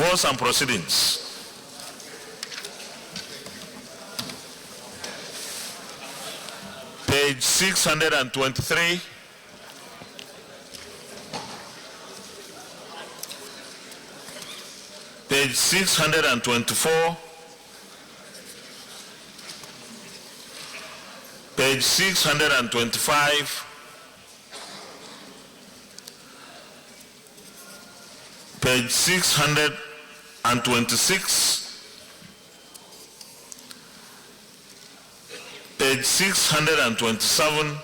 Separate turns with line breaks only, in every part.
Divorce and proceedings. Page 623. Page 624. Page 625. Page 626. Page 627.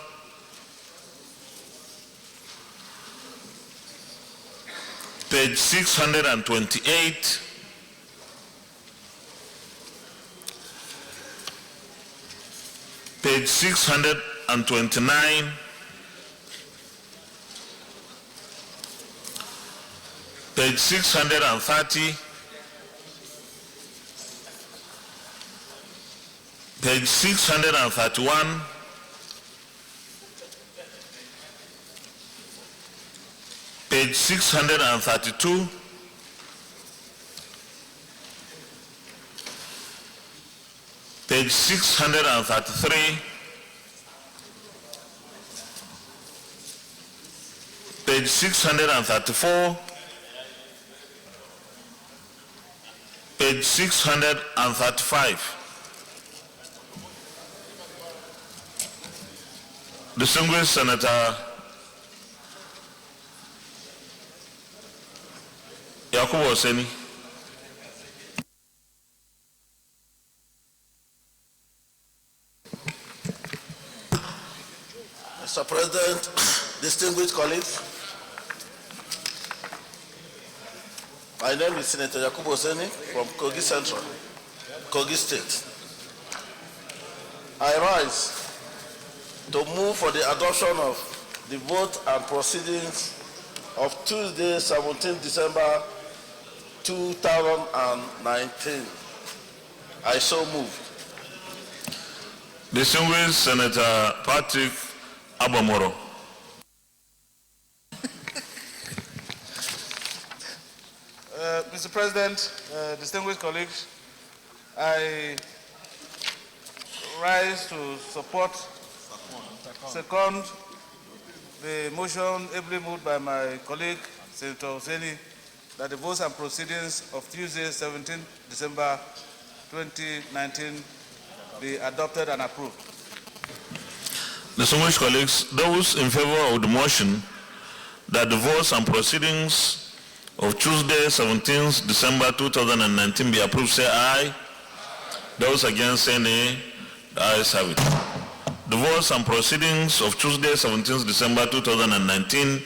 Page 628. Page 629. Page 630. Page 631. Page 632. Page 633. Page 634. Page 635. Distinguished Senator Yakubu Oseni.
Mr. President, distinguished colleagues, my name is Senator Yakubu Oseni from Kogi Central, Kogi State. I rise to move for the adoption of the vote and proceedings of Tuesday, 17 December 2019. I so move.
Distinguished Senator Patrick Abamoro.
Mr. President, distinguished colleagues, I rise to second the motion ably moved by my colleague, Senator Oseni, that the votes and proceedings of Tuesday, 17 December 2019 be adopted and approved.
Distinguished colleagues, those in favor of the motion that the votes and proceedings of Tuesday, 17th December 2019 be approved, say aye. Those against, say nay. The ayes have it. The votes and proceedings of Tuesday, 17th December 2019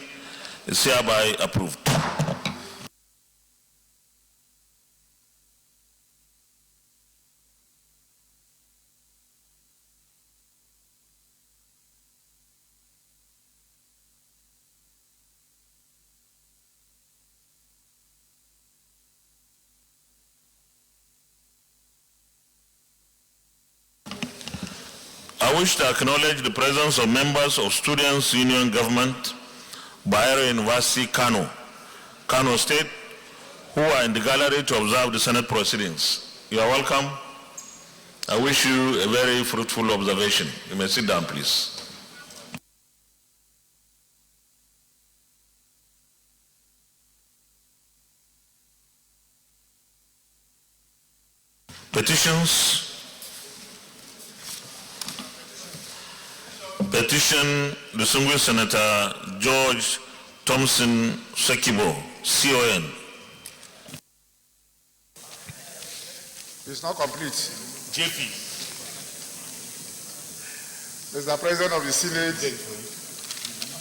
is hereby approved. I wish to acknowledge the presence of members of Students' Union Government, Bayero University, Kano State, who are in the gallery to observe the Senate proceedings. You are welcome. I wish you a very fruitful observation. You may sit down, please. Petitions. Petition, distinguished Senator George Thompson Sekibo, CON.
It's not complete.
JP.
Mr. President of the Senate,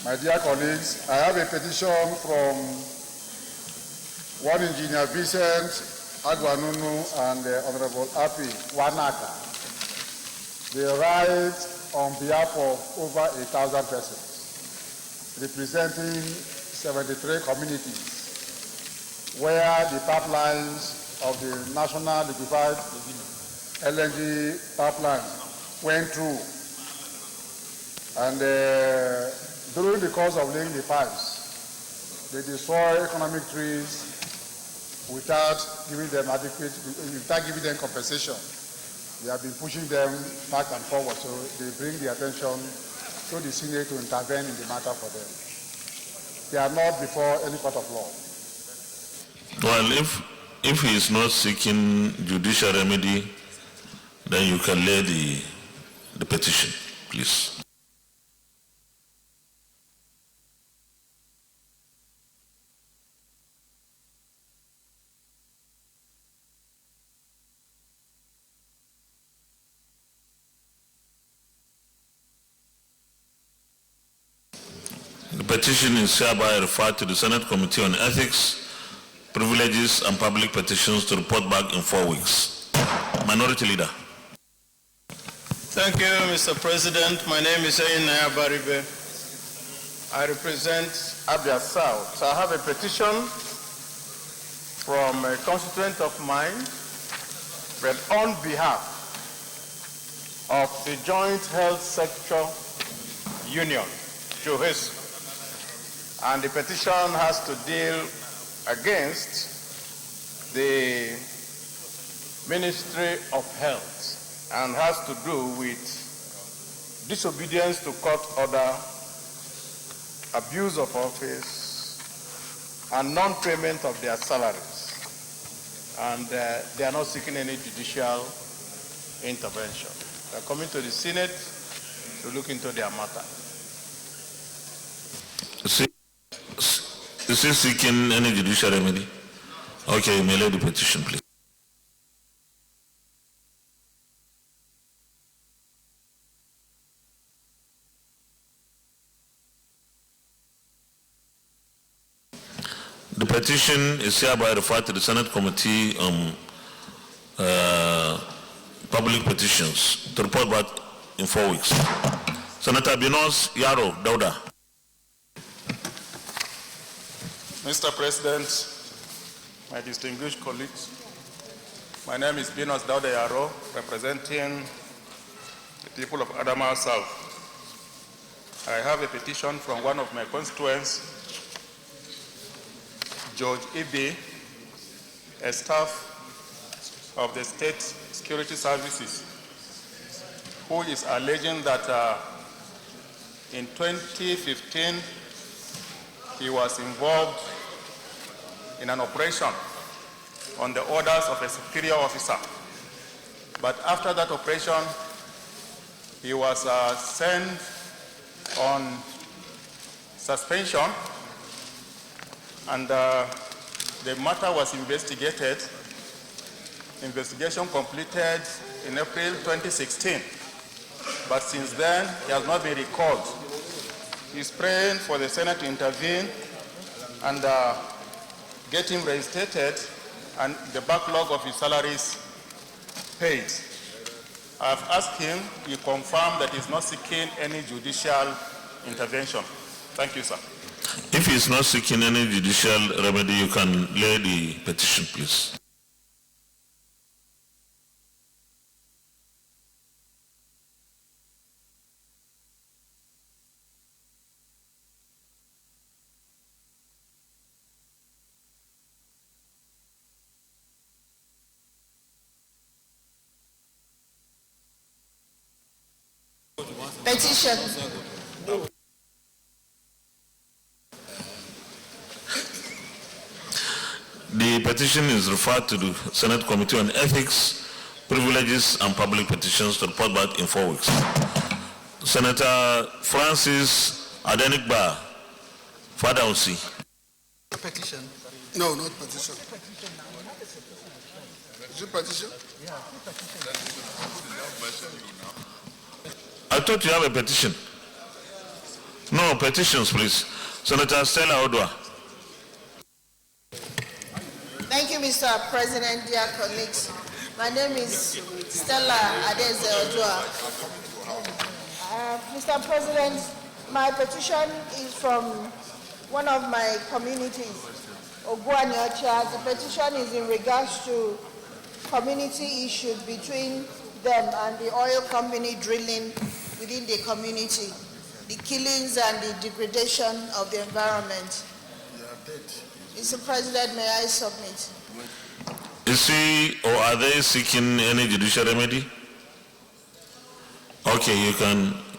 my dear colleagues, I have a petition from one engineer Vincent Agwanunu and Honorable Api Wanaka. They write on behalf of over 1,000 persons, representing 73 communities, where the pipelines of the National Liquefied LNG pipeline went through. And during the course of laying the pipes, they destroy economic trees without giving them compensation. We have been pushing them back and forward, so they bring the attention to the Senate to intervene in the matter for them. They are not before any court of law.
Well, if he is not seeking judicial remedy, then you can lay the petition, please. The petition is hereby referred to the Senate Committee on Ethics, Privileges and Public Petitions to report back in 4 weeks. Minority Leader.
Thank you, Mr. President. My name is Naya Baribe. I represent
Abia South. So I have a petition from a constituent of mine, but on behalf of the Joint Health Sector Union, JOHES. And the petition has to deal against the Ministry of Health and has to do with disobedience to court order, abuse of office, and non-payment of their salaries. And they are not seeking any judicial intervention. They are coming to the Senate to look into their matter.
Is he seeking any judicial remedy? Okay, you may lay the petition, please. The petition is hereby referred to the Senate Committee on Public Petitions to report back in 4 weeks. Senator Binos Yaro Dauda.
Mr. President, my distinguished colleagues, my name is Binos Dauda Yaro, representing the people of Adamawa South. I have a petition from one of my constituents, George Ibe, a staff of the State Security Services, who is alleging that in 2015 he was involved in an operation on the orders of a superior officer. But after that operation, he was sent on suspension, and the matter was investigated. Investigation completed in April 2016. But since then, he has not been recalled. He's praying for the Senate to intervene and get him reinstated and the backlog of his salaries paid. I've asked him, he confirmed that he's not seeking any judicial intervention. Thank you, sir.
If he is not seeking any judicial remedy, you can lay the petition, please.
Petition.
The petition is referred to the Senate Committee on Ethics, Privileges and Public Petitions to report back in 4 weeks. Senator Francis Adenikba, Father Osi.
Petition. No, not petition. Is it petition?
I thought you have a petition. No, petitions, please. Senator Stella Odwa.
Thank you, Mr. President, dear colleagues. My name is Stella Adeze Odua. Mr. President, my petition is from one of my communities, Oguanyocha. The petition is in regards to community issues between them and the oil company drilling within the community, the killings and the degradation of the environment. Mr. President, may I submit?
Is he or are they seeking any judicial remedy? Okay,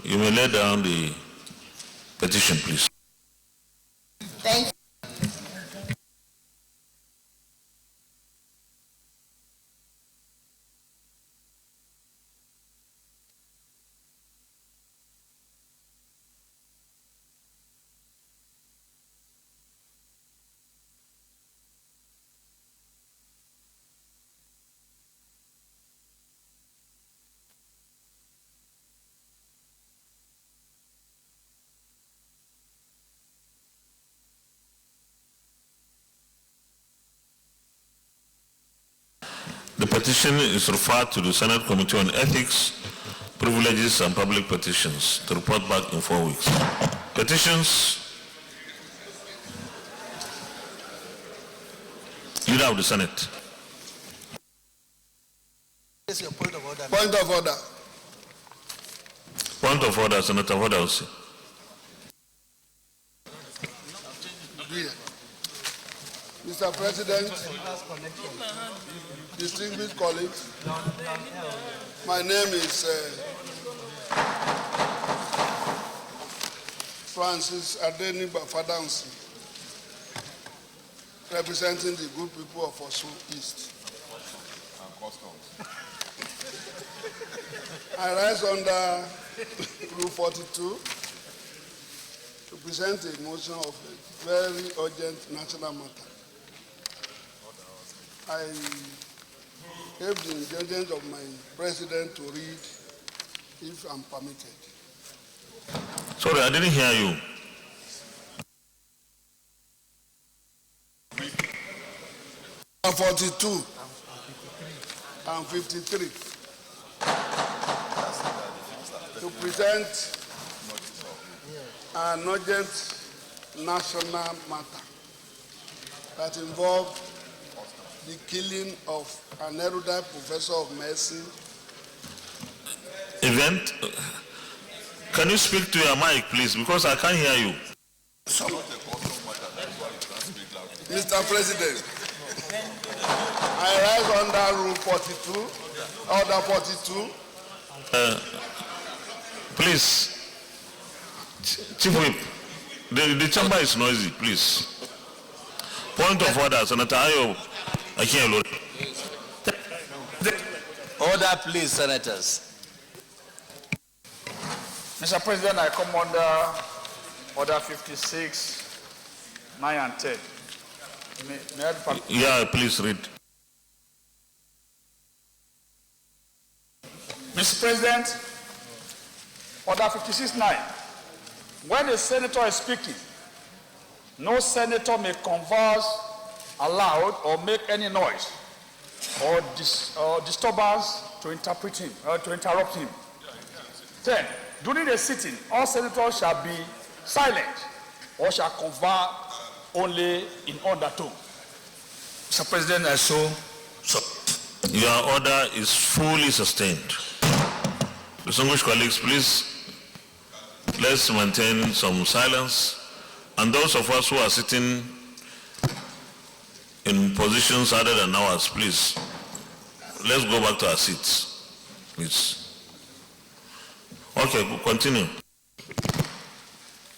you may lay down the petition, please.
Thank you.
The petition is referred to the Senate Committee on Ethics, Privileges and Public Petitions to report back in 4 weeks. Petitions. Leader of the Senate.
Yes, your point of order.
Point of order.
Point of order, Senator Vodausi.
Mr. President, distinguished colleagues, my name is Francis Adeniba Fadansi, representing the good people of Osun East. I rise under Rule 42 to present a motion of a very urgent national matter. I have the indulgence of my president to read, if I'm permitted.
Sorry, I didn't hear you.
Rule 42 and 53 to present an urgent national matter that involved the killing of an erudite professor of medicine.
Event. Can you speak to your mic, please, because I can't hear you.
Mr. President, I rise under Rule 42, Order 42.
Please, Chief Whip, the chamber is noisy, please. Point of order, Senator Ayo. I can't load.
Order, please, senators.
Mr. President, I come under Order 56, 9 and 10.
Yeah, please read.
Mr. President, Order 56-9. When a senator is speaking, no senator may converse aloud or make any noise or disturbance to interrupt him. 10. During the sitting, all senators shall be silent or shall converse only in undertone. Mr. President, I so.
Your order is fully sustained. Distinguished colleagues, please, let's maintain some silence. And those of us who are sitting in positions other than ours, please, let's go back to our seats, please. Okay, continue.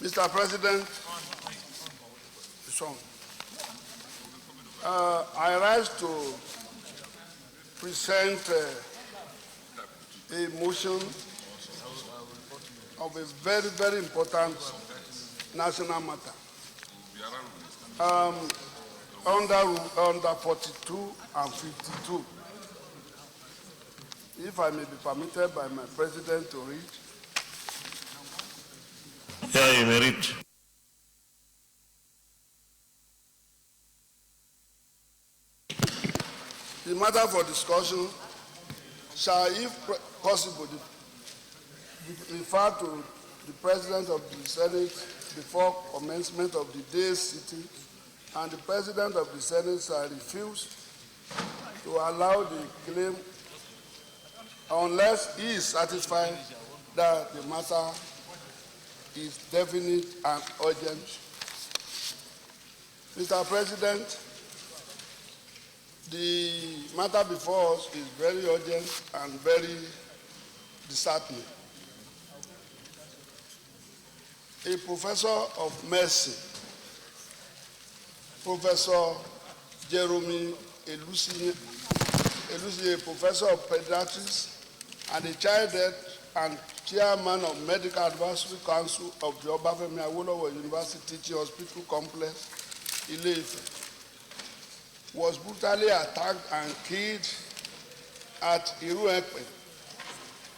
Mr. President, I rise to present a motion of a very, very important national matter. Under 42 and 52. If I may be permitted by my president to read.
Yeah, you may read.
The matter for discussion shall, if possible, refer to the President of the Senate before commencement of the day's sitting, and the President of the Senate shall refuse to allow the claim unless he is satisfied that the matter is definite and urgent. Mr. President, The matter before us is very urgent and very disheartening. A professor of medicine, Professor Jeremy Elusi, a professor of pediatrics and a child death and chairman of Medical Advisory Council of the Obafemi Awolowo University Teaching Hospital Complex, Ile-Ife, was brutally attacked and killed at Iruekpe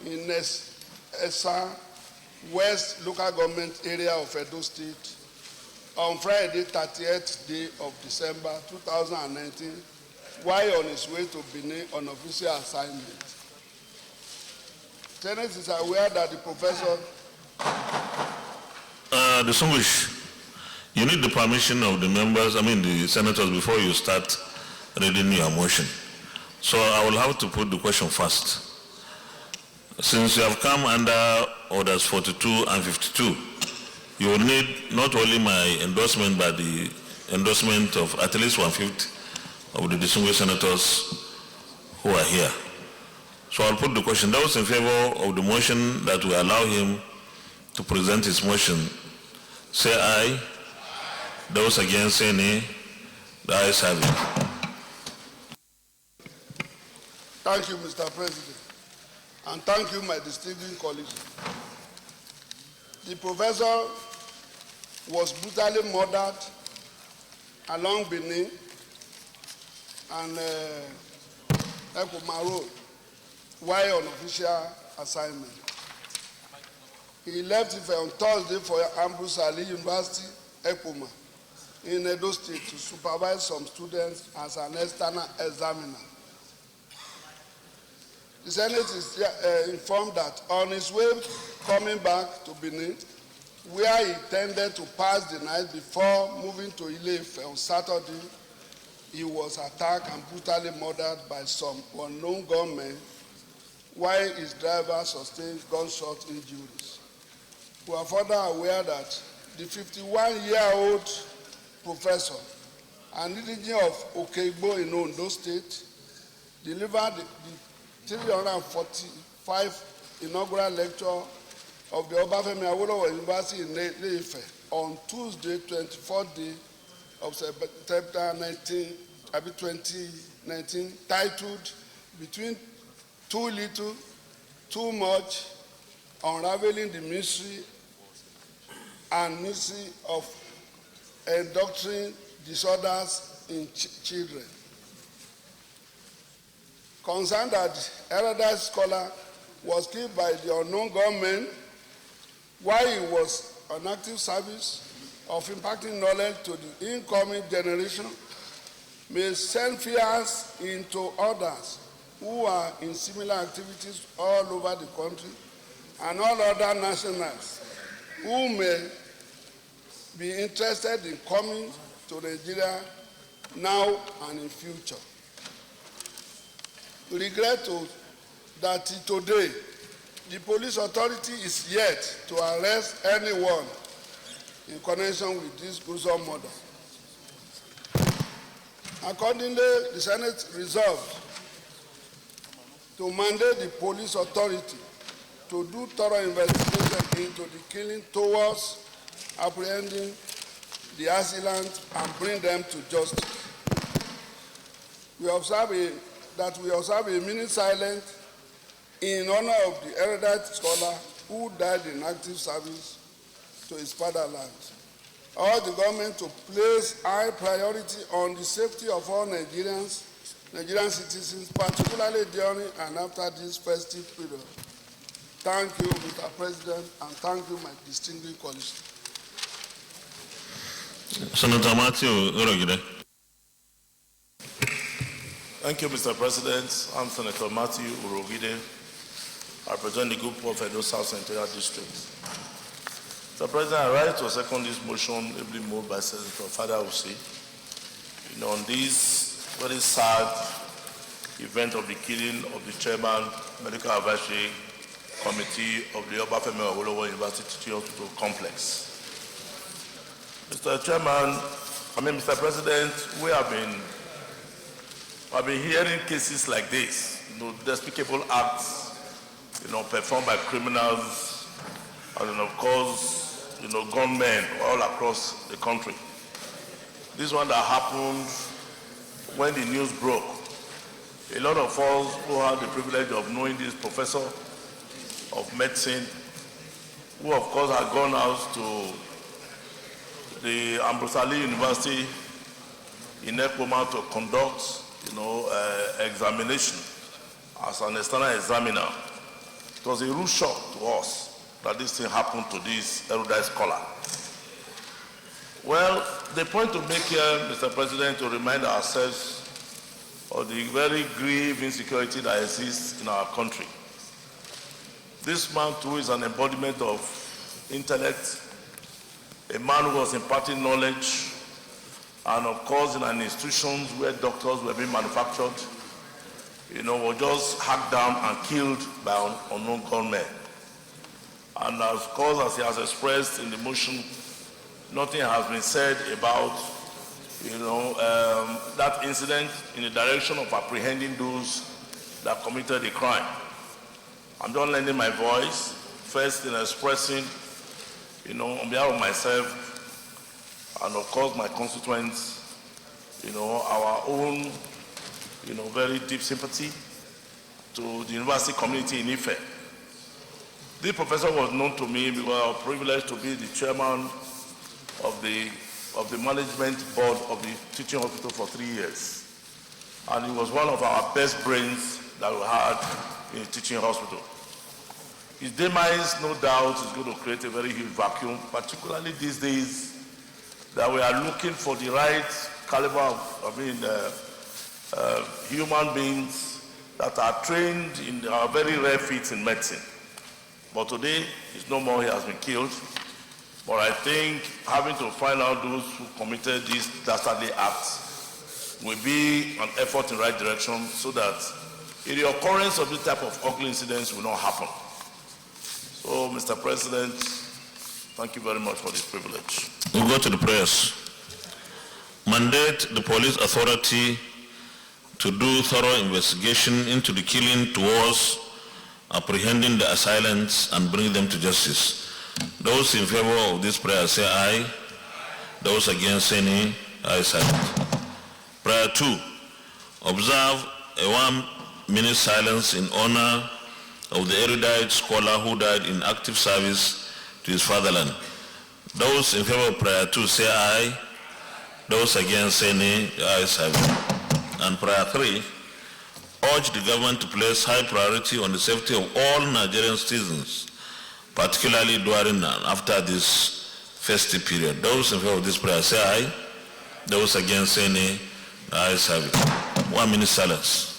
in Esa West local government area of Edo State on Friday, 30th day of December 2019, while on his way to Benin on official assignment. Senate is aware that the professor...
Distinguished, you need the permission of the members, the senators, before you start reading your motion. So I will have to put the question first. Since you have come under orders 42 and 52, you will need not only my endorsement, but the endorsement of at least 1/5 of the distinguished senators who are here. So I'll put the question. Those in favor of the motion that will allow him to present his motion, say aye. Those against, say nay. The ayes have it.
Thank you, Mr. President. And thank you, my distinguished colleagues. The professor was brutally murdered along Benin and Ekuma Road while on official assignment. He left Ife on Thursday for Ambrose Ali University, Ekuma, in Edo State to supervise some students as an external examiner. The Senate is informed that on his way coming back to Benin, where he intended to pass the night before moving to Ile-Ife on Saturday, he was attacked and brutally murdered by some unknown gunmen, while his driver sustained gunshot injuries. We are further aware that the 51-year-old professor, an indigenous of Okeigbo in Ondo State, delivered the 345 inaugural lecture of the Obafemi Awolowo University in Ile-Ife on Tuesday, 24th day of September 2019, titled "Between Too Little, Too Much, Unraveling the Mystery and Mystery of Endocrine Disorders in Children." Concerned that erudite scholar was killed by the unknown gunmen while he was on active service of imparting knowledge to the incoming generation, may send fears into others who are in similar activities all over the country and all other nationals who may be interested in coming to Nigeria now and in future. We regret that today the police authority is yet to arrest anyone in connection with this gruesome murder. Accordingly, the Senate resolved to mandate the police authority to do thorough investigation into the killing towards apprehending the assailant and bring them to justice. We observe a minute silence in honor of the erudite scholar who died in active service to his fatherland. Urge the government to place high priority on the safety of all Nigerian citizens, particularly during and after this festive period. Thank you, Mr. President, and thank you, my distinguished colleagues.
Senator Matthew Urogide.
Thank you, Mr. President. I'm Senator Matthew Urogide. I represent the group of Edo South Senatorial District. Mr. President, I rise to second this motion ably moved by Senator Fada Usi. On this very sad event of the killing of the chairman, Medical Advisory Committee of the Obafemi Awolowo University Teaching Hospital Complex. Mr. President, we have been I've been hearing cases like this, despicable acts, performed by criminals, and then of course, gunmen all across the country. This one that happened when the news broke. A lot of us who had the privilege of knowing this professor of medicine, who of course had gone out to the Ambrosali University in Ekpoma to conduct, examination as an external examiner. It was a real shock to us that this thing happened to this erudite scholar. Well, the point to make here, Mr. President, to remind ourselves of the very grave insecurity that exists in our country. This man too is an embodiment of intellect, a man who was imparting knowledge, and of course in an institution where doctors were being manufactured, were just hacked down and killed by unknown gunmen. And of course, as he has expressed in the motion, nothing has been said about that incident in the direction of apprehending those that committed the crime. I'm just lending my voice, first in expressing, on behalf of myself and of course my constituents, our own, very deep sympathy to the university community in Ife. This professor was known to me because I was privileged to be the chairman of the management board of the teaching hospital for 3 years. And he was one of our best brains that we had in the teaching hospital. His demise, no doubt, is going to create a very huge vacuum, particularly these days that we are looking for the right caliber of human beings that are trained in our very rare feats in medicine. But today, it's no more, he has been killed. But I think having to find out those who committed these dastardly acts will be an effort in the right direction so that the occurrence of this type of ugly incidents will not happen. So, Mr. President, thank you very much for this privilege.
We'll go to the prayers. Mandate the police authority to do thorough investigation into the killing towards apprehending the assailants and bring them to justice. Those in favor of this prayer say aye. Those against say nay. Ayes have it. Prayer 2. Observe a 1-minute silence in honor of the erudite scholar who died in active service to his fatherland. Those in favor of prayer 2 say aye. Those against say nay. Ayes have it. And prayer 3. Urge the government to place high priority on the safety of all Nigerian citizens, particularly during and after this festive period. Those in favor of this prayer say aye. Those against say nay. Ayes have it. 1 minute silence.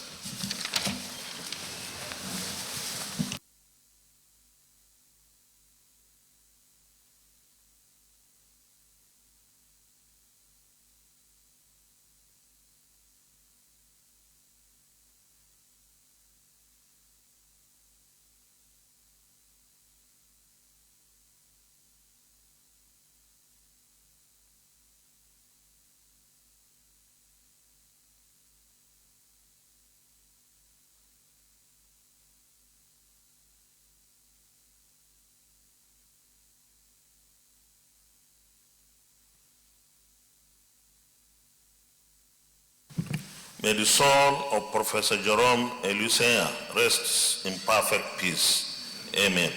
May the soul of Professor Jerome Elusea rest in perfect peace. Amen.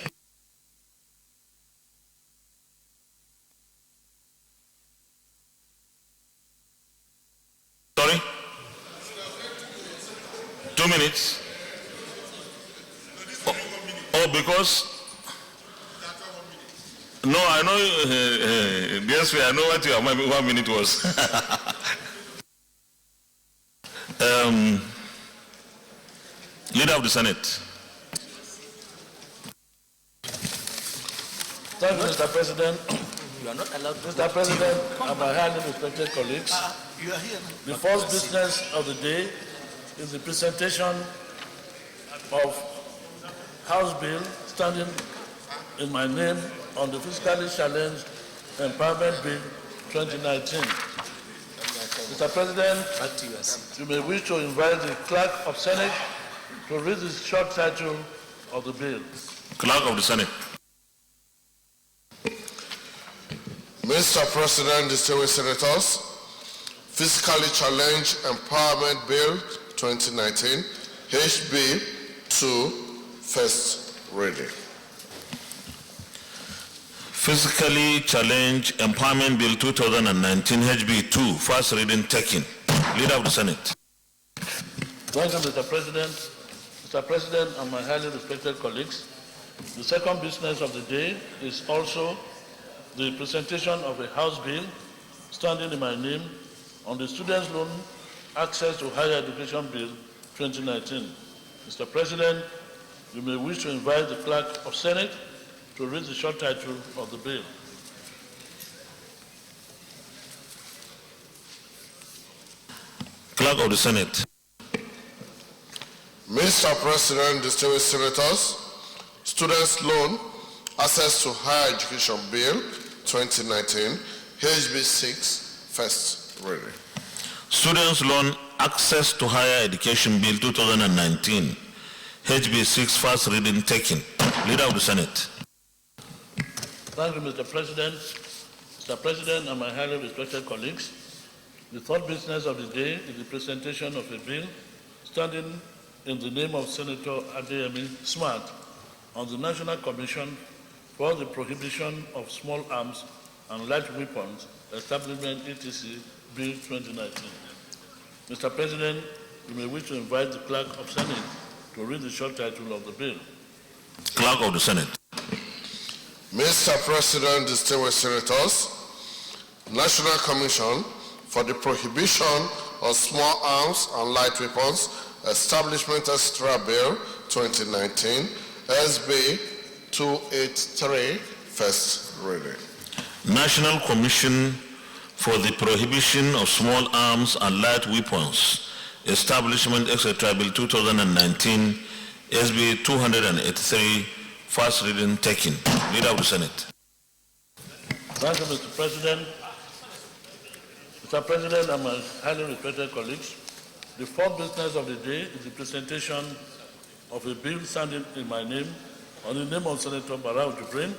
Sorry? 2 minutes? Oh, because? No, I know, yes, I know what your 1 minute was. Leader of the Senate.
Thank you, Mr. President. You are not allowed to. Mr. President and my highly respected colleagues,
You are here.
the first business of the day is the presentation of House Bill standing in my name on the Fiscally Challenged Empowerment Bill 2019. Mr. President, you may wish to invite the Clerk of Senate to read the short title of the bill.
Clerk of the Senate.
Mr. President, distinguished senators, Fiscally Challenged Empowerment Bill 2019, HB 2, first reading.
Physically Challenged Empowerment Bill 2019, HB 2, first reading taken. Leader of the Senate.
Thank you, Mr. President. Mr. President and my highly respected colleagues, the second business of the day is also the presentation of a House bill standing in my name on the Students' Loan Access to Higher Education Bill 2019. Mr. President, you may wish to invite the Clerk of Senate to read the short title of the bill.
Clerk of the Senate.
Mr. President, distinguished senators, Students' Loan Access to Higher Education Bill 2019, HB 6, first reading.
Students' Loan Access to Higher Education Bill 2019, HB 6, first reading taken. Leader of the Senate.
Thank you, Mr. President. Mr. President and my highly respected colleagues, the third business of the day is the presentation of a bill standing in the name of Senator Adeyemi Smart on the National Commission for the Prohibition of Small Arms and Light Weapons Establishment etc. Bill 2019. Mr. President, you may wish to invite the Clerk of Senate to read the short title of the bill.
Clerk of the Senate.
Mr. President, distinguished senators, National Commission for the Prohibition of Small Arms and Light Weapons Establishment Extra Bill 2019, SB 283, first reading.
National Commission for the Prohibition of Small Arms and Light Weapons Establishment etc. Bill 2019, SB 283, first reading taken. Leader of the Senate.
Thank you, Mr. President. Mr. President and my highly respected colleagues, the fourth business of the day is the presentation of a bill standing in my name, on the name of Senator Barau Jibrin,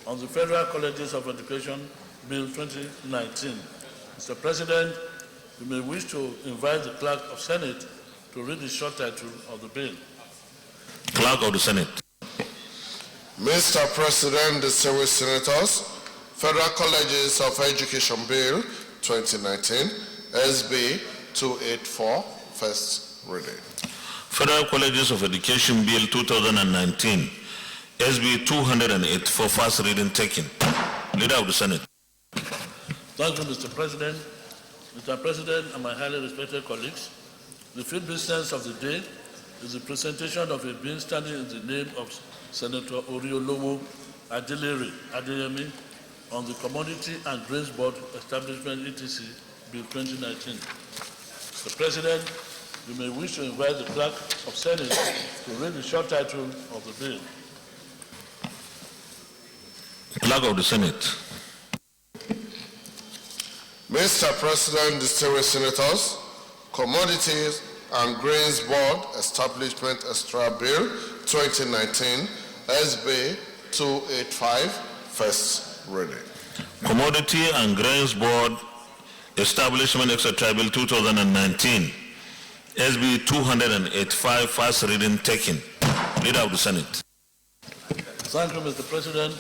on the Federal Colleges of Education Bill 2019. Mr. President, you may wish to invite the Clerk of Senate to read the short title of the bill.
Clerk of the Senate.
Mr. President, distinguished senators, Federal Colleges of Education Bill 2019, SB 284, first reading.
Federal Colleges of Education Bill 2019, SB 284, first reading taken. Leader of the Senate.
Thank you, Mr. President. Mr. President and my highly respected colleagues, the fifth business of the day is the presentation of a bill standing in the name of Senator Oriolowo Adeyemi on the Commodity and Grains Board Establishment etc. Bill 2019. Mr. President, you may wish to invite the Clerk of Senate to read the short title of the bill.
Clerk of the Senate.
Mr. President, distinguished senators, Commodities and Grains Board Establishment Extra Bill 2019, SB 285, first reading.
Commodity and Grains Board Establishment etc. Bill 2019, SB 285, first reading taken. Leader of the Senate.
Thank you, Mr. President.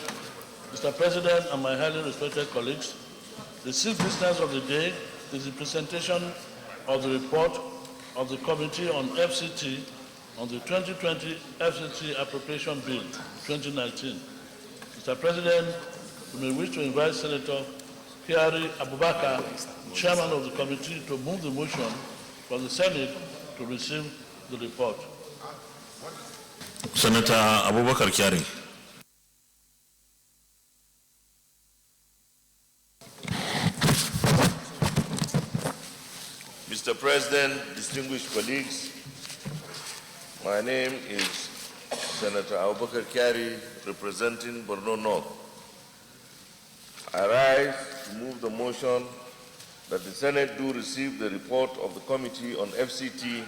Mr. President and my highly respected colleagues, the sixth business of the day is the presentation of the report of the Committee on FCT on the 2020 FCT Appropriation Bill 2019. Mr. President, you may wish to invite Senator Tertiary Abubakar, Chairman of the committee, to move the motion for the Senate to receive the report.
Senator Abubakar Kyari.
Mr. President, distinguished colleagues, my name is Senator Abubakar Kyari, representing Borno North. I rise to move the motion
that the Senate do receive the report of the Committee on FCT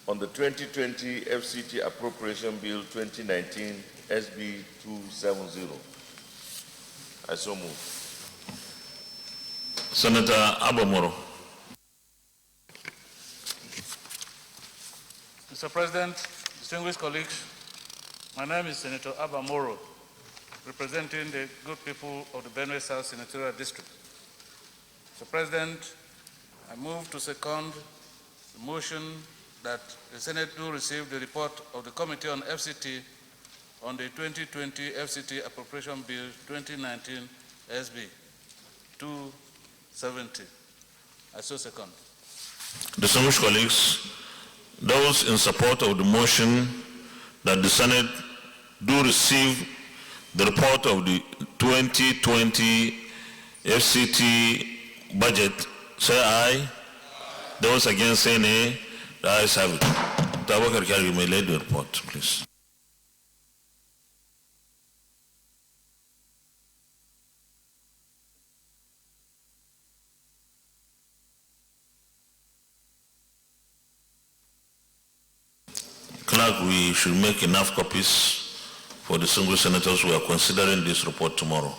on the 2020 FCT Appropriation Bill 2019 SB 270. I so move.
Senator Abamoro.
Mr. President, distinguished colleagues, my name is Senator Abamoro, representing the good people of the Benue South Senatorial District. Mr. President, I move to second the motion that the Senate do receive the report of the Committee on FCT on the 2020 FCT Appropriation Bill 2019 SB 270. I so second.
Distinguished colleagues, those in support of the motion that the Senate do receive the report of the 2020 FCT budget, say aye. Those against say nay. The ayes have it. Tabakar, you may lead the report, please. Clerk, we should make enough copies for the single senators who are considering this report tomorrow.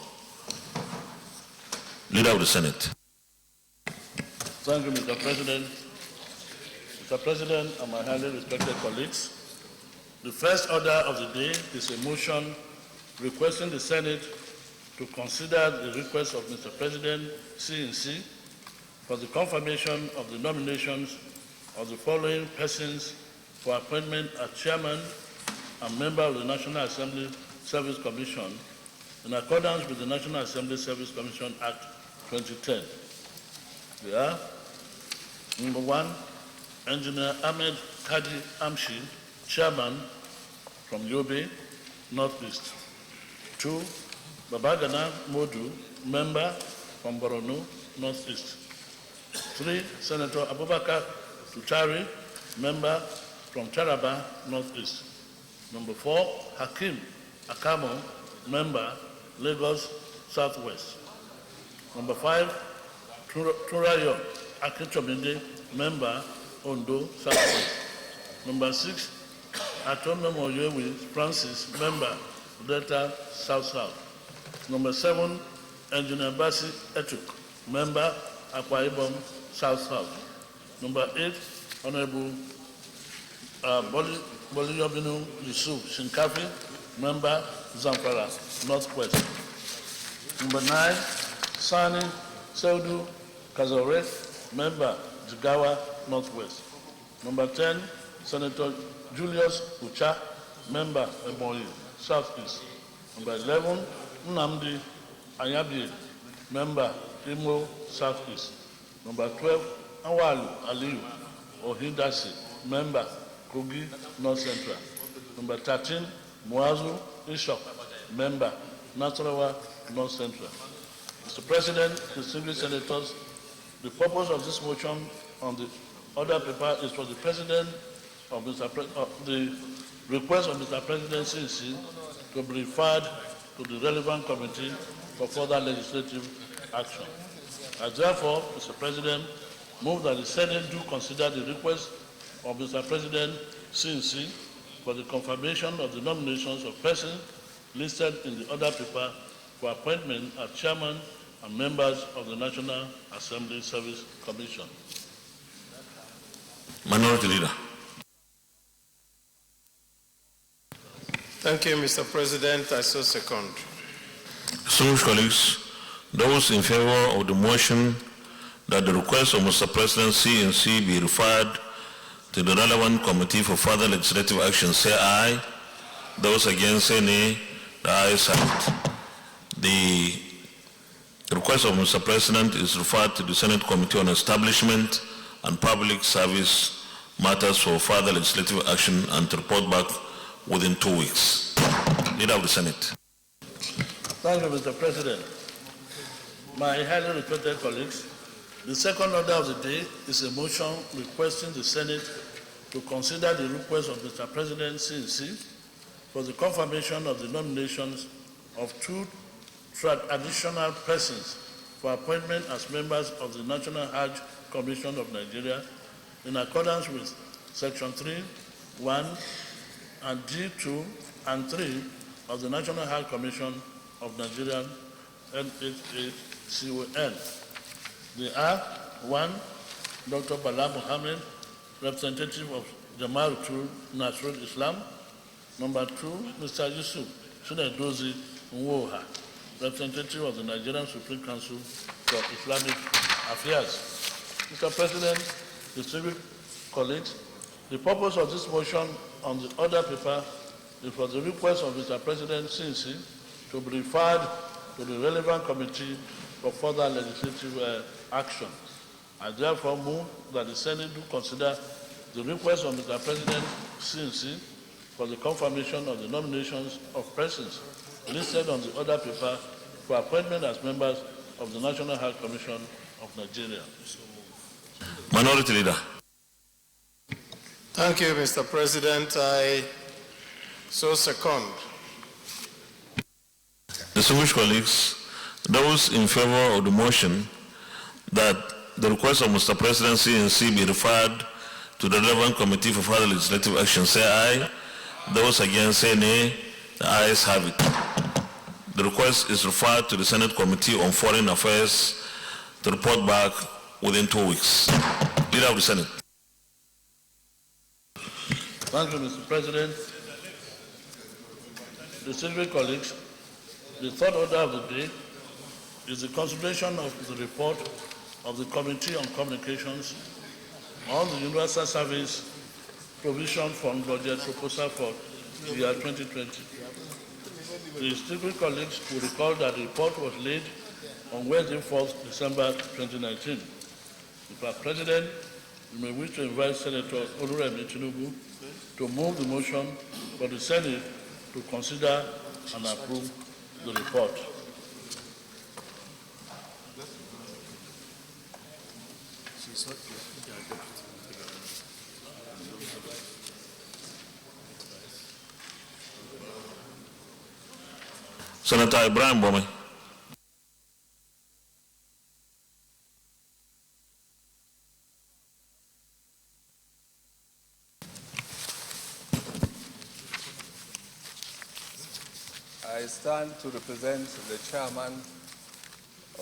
Leader of the Senate.
Thank you, Mr. President. Mr. President and my highly respected colleagues, the first order of the day is a motion requesting the Senate to consider the request of Mr. President CNC for the confirmation of the nominations of the following persons for appointment as chairman and member of the National Assembly Service Commission in accordance with the National Assembly Service Commission Act 2010. They are: number 1, Engineer Ahmed Kadi Amshi, chairman from Yobe, Northeast. 2, Babagana Modu, member from Borno, Northeast. 3, Senator Abubakar Tertiary, member from Taraba, Northeast. Number 4, Hakim Akamo, member, Lagos, Southwest. Number 5, Turayo Akinchominde, member, Ondo, Southwest. Number 6, Atome Moyewi Francis, member, Delta, South-South. Number 7, Engineer Basi Etuk, member, Akwa Ibom, South-South. Number 8, Honorable Boliyobinu Yusuf Shinkafi, member, Zamfara, Northwest. Number 9, Sani Seudu Kazore, member, Jigawa, Northwest. Number 10, Senator Julius Ucha, member, Ebonyi, Southeast. Number 11, Nnamdi Anyabi, member, Imo, Southeast. Number 12, Awalu Aliyu Ohidasi, member, Kogi, North Central. Number 13, Muazu Ishok, member, Nasarawa, North Central. Mr. President, distinguished senators, the purpose of this motion on the order paper is for the President of the request of Mr. President CNC to be referred to the relevant committee for further legislative action. I therefore, Mr. President, move that the Senate do consider the request of Mr. President CNC for the confirmation of the nominations of persons listed in the order paper for appointment as chairman and members of the National Assembly Service Commission.
Minority Leader.
Thank you, Mr. President. I so second.
Distinguished colleagues, those in favor of the motion that the request of Mr. President CNC be referred to the relevant committee for further legislative action, say aye. Those against, say nay. The ayes have it. The request of Mr. President is referred to the Senate Committee on Establishment and Public Service Matters for further legislative action and to report back within 2 weeks. Leader of the Senate.
Thank you, Mr. President. My highly respected colleagues, the second order of the day is a motion requesting the Senate to consider the request of Mr. President CNC for the confirmation of the nominations of 2 additional persons for appointment as members of the National Hajj Commission of Nigeria in accordance with Section 3, 1, and D2 and 3 of the National Hajj Commission of Nigeria, NHACON. They are 1, Dr. Bala Mohammed, representative of Jamaatul Nasrul Islam. Number 2, Mr. Yusuf Sunedozi Nwoha, representative of the Nigerian Supreme Council for Islamic Affairs. Mr. President, distinguished colleagues, the purpose of this motion on the order paper is for the request of Mr. President Sinsi to be referred to the relevant committee for further legislative action. I therefore move that the Senate do consider the request of Mr. President Sinsi for the confirmation of the nominations of persons listed on the order paper for appointment as members of the National Hajj Commission of Nigeria.
Minority Leader.
Thank you, Mr. President. I so second.
Distinguished colleagues, those in favor of the motion that the request of Mr. President CNC be referred to the relevant committee for further legislative action, say aye. Those against, say nay. The ayes have it. The request is referred to the Senate Committee on Foreign Affairs to report back within 2 weeks. Leader of the Senate.
Thank you, Mr. President. Distinguished colleagues, the third order of the day is the consideration of the report of the Committee on Communications on the Universal Service Provision Fund Budget Proposal for the year 2020. The distinguished colleagues will recall that the report was laid on Wednesday, 4th December 2019. Mr. President, you may wish to invite Senator Oluremi Tinubu to move the motion for the Senate to consider and approve the report.
Senator Ibrahim Bome.
I stand to represent the chairman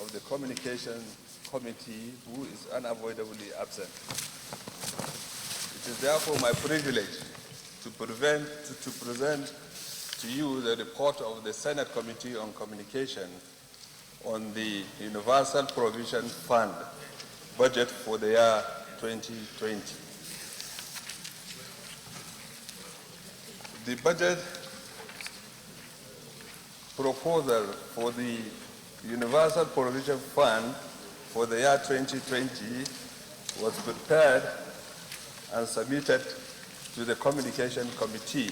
of the Communication Committee, who is unavoidably absent. It is therefore my privilege to present to you the report of the Senate Committee on Communication on the Universal Provision Fund budget for the year 2020. The budget proposal for the Universal Provision Fund for the year 2020 was prepared and submitted to the Communication Committee.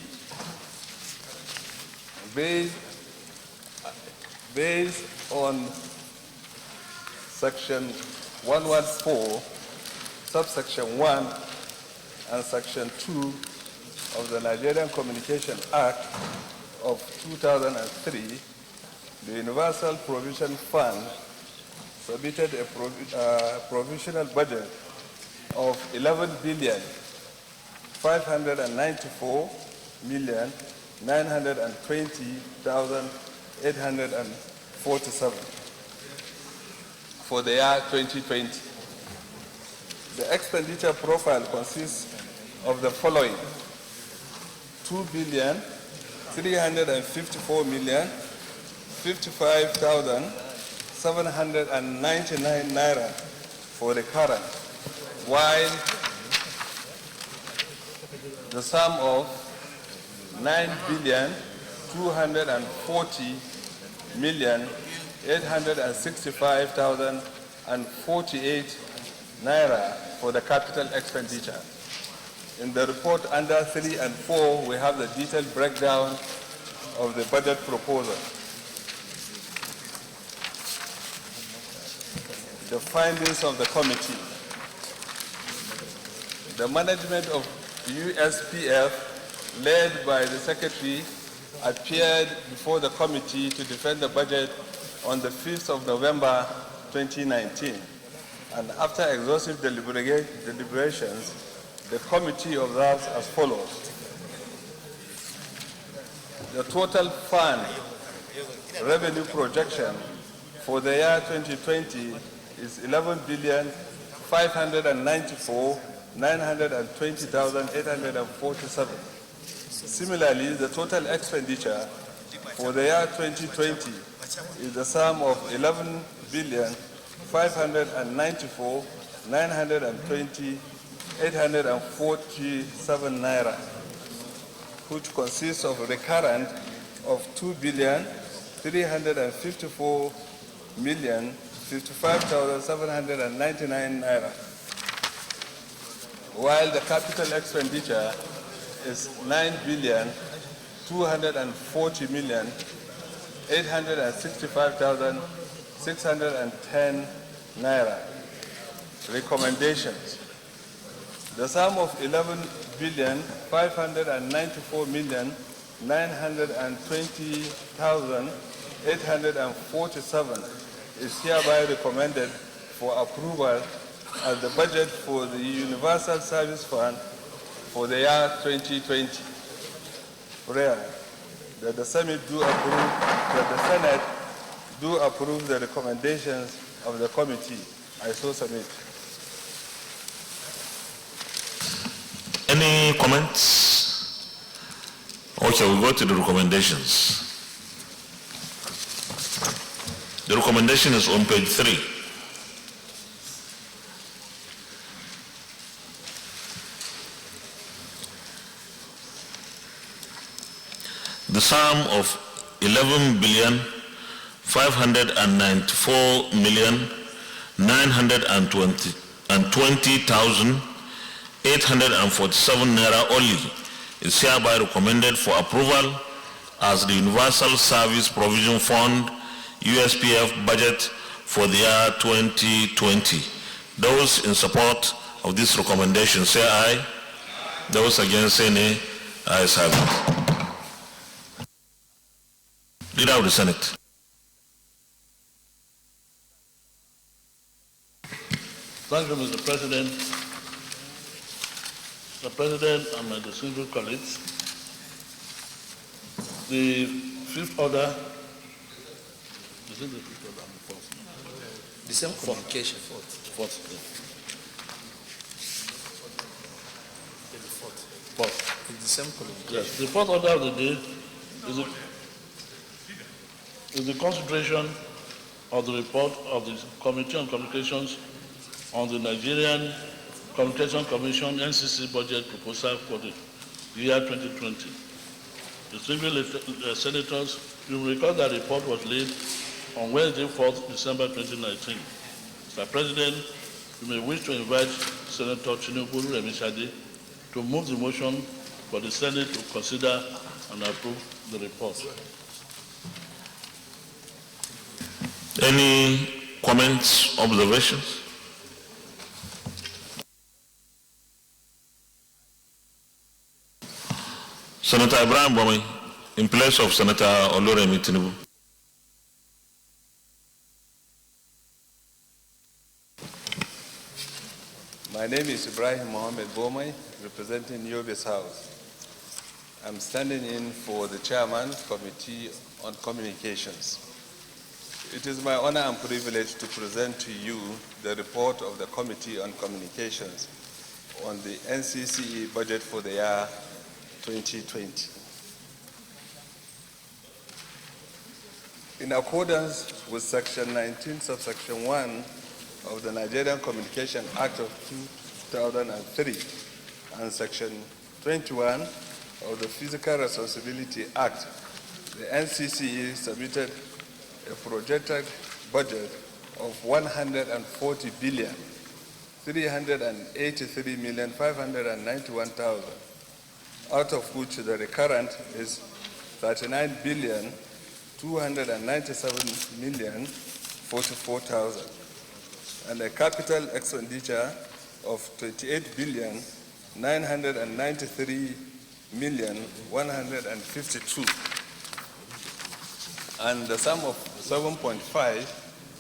Based on Section 114, subsection 1 and section 2 of the Nigerian Communication Act of 2003, the Universal Provision Fund submitted a provisional budget of 11,594,920,847 for the year 2020. The expenditure profile consists of the following: 2,354,055,799 naira for the current, while the sum of 9,240,865,048 naira for the capital expenditure. In the report under 3 and 4, we have the detailed breakdown of the budget proposal. The findings of the committee. The management of USPF, led by the Secretary, appeared before the committee to defend the budget on the 5th of November 2019. And after exhaustive deliberations, the committee observes as follows. The total fund revenue projection for the year 2020 is 11,594,920,847. Similarly, the total expenditure for the year 2020 is the sum of 11,594,920,847 naira, which consists of recurrent of 2,354,055,799 naira, while the capital expenditure is 9,240,865,610 naira. Recommendations. The sum of 11,594,920,847 is hereby recommended for approval as the budget for the Universal Service Fund for the year 2020. Prayer that the Senate do approve the recommendations of the committee. I so submit.
Any comments? Okay, we'll go to the recommendations. The recommendation is on page 3. The sum of 11,594,920,847 naira only is hereby recommended for approval as the Universal Service Provision Fund USPF budget for the year 2020. Those in support of this recommendation say aye. Those against say nay. Ayes have it. Leader of the Senate.
Thank you, Mr. President. Mr. President and my distinguished colleagues, the fifth order, is it the fifth order and the fourth?
The same communication.
Fourth.
It's the same communication.
Yes, the fourth order of the day is the consideration of the report of the Committee on Communications on the Nigerian Communication Commission NCC budget proposal for the year 2020. Distinguished senators, you will recall that the report was laid on Wednesday, 4th December 2019. Mr. President, you may wish to invite Senator Tinubu Remishade to move the motion for the Senate to consider and approve the report.
Any comments, observations? Senator Ibrahim Bomi, in place of Senator Oloremi Tinubu.
My name is Ibrahim Mohammed Bomai, representing Yobe's House. I'm standing in for the Chairman, Committee on Communications. It is my honor and privilege to present to you the report of the Committee on Communications on the NCCE budget for the year 2020. In accordance with Section 19, subsection 1 of the Nigerian Communication Act of 2003 and Section 21 of the Physical Responsibility Act, the NCCE submitted a projected budget of 140,383,591,000, out of which the recurrent is 39,297,044,000, and a capital expenditure of 28,993,152,000, and the sum of 7.5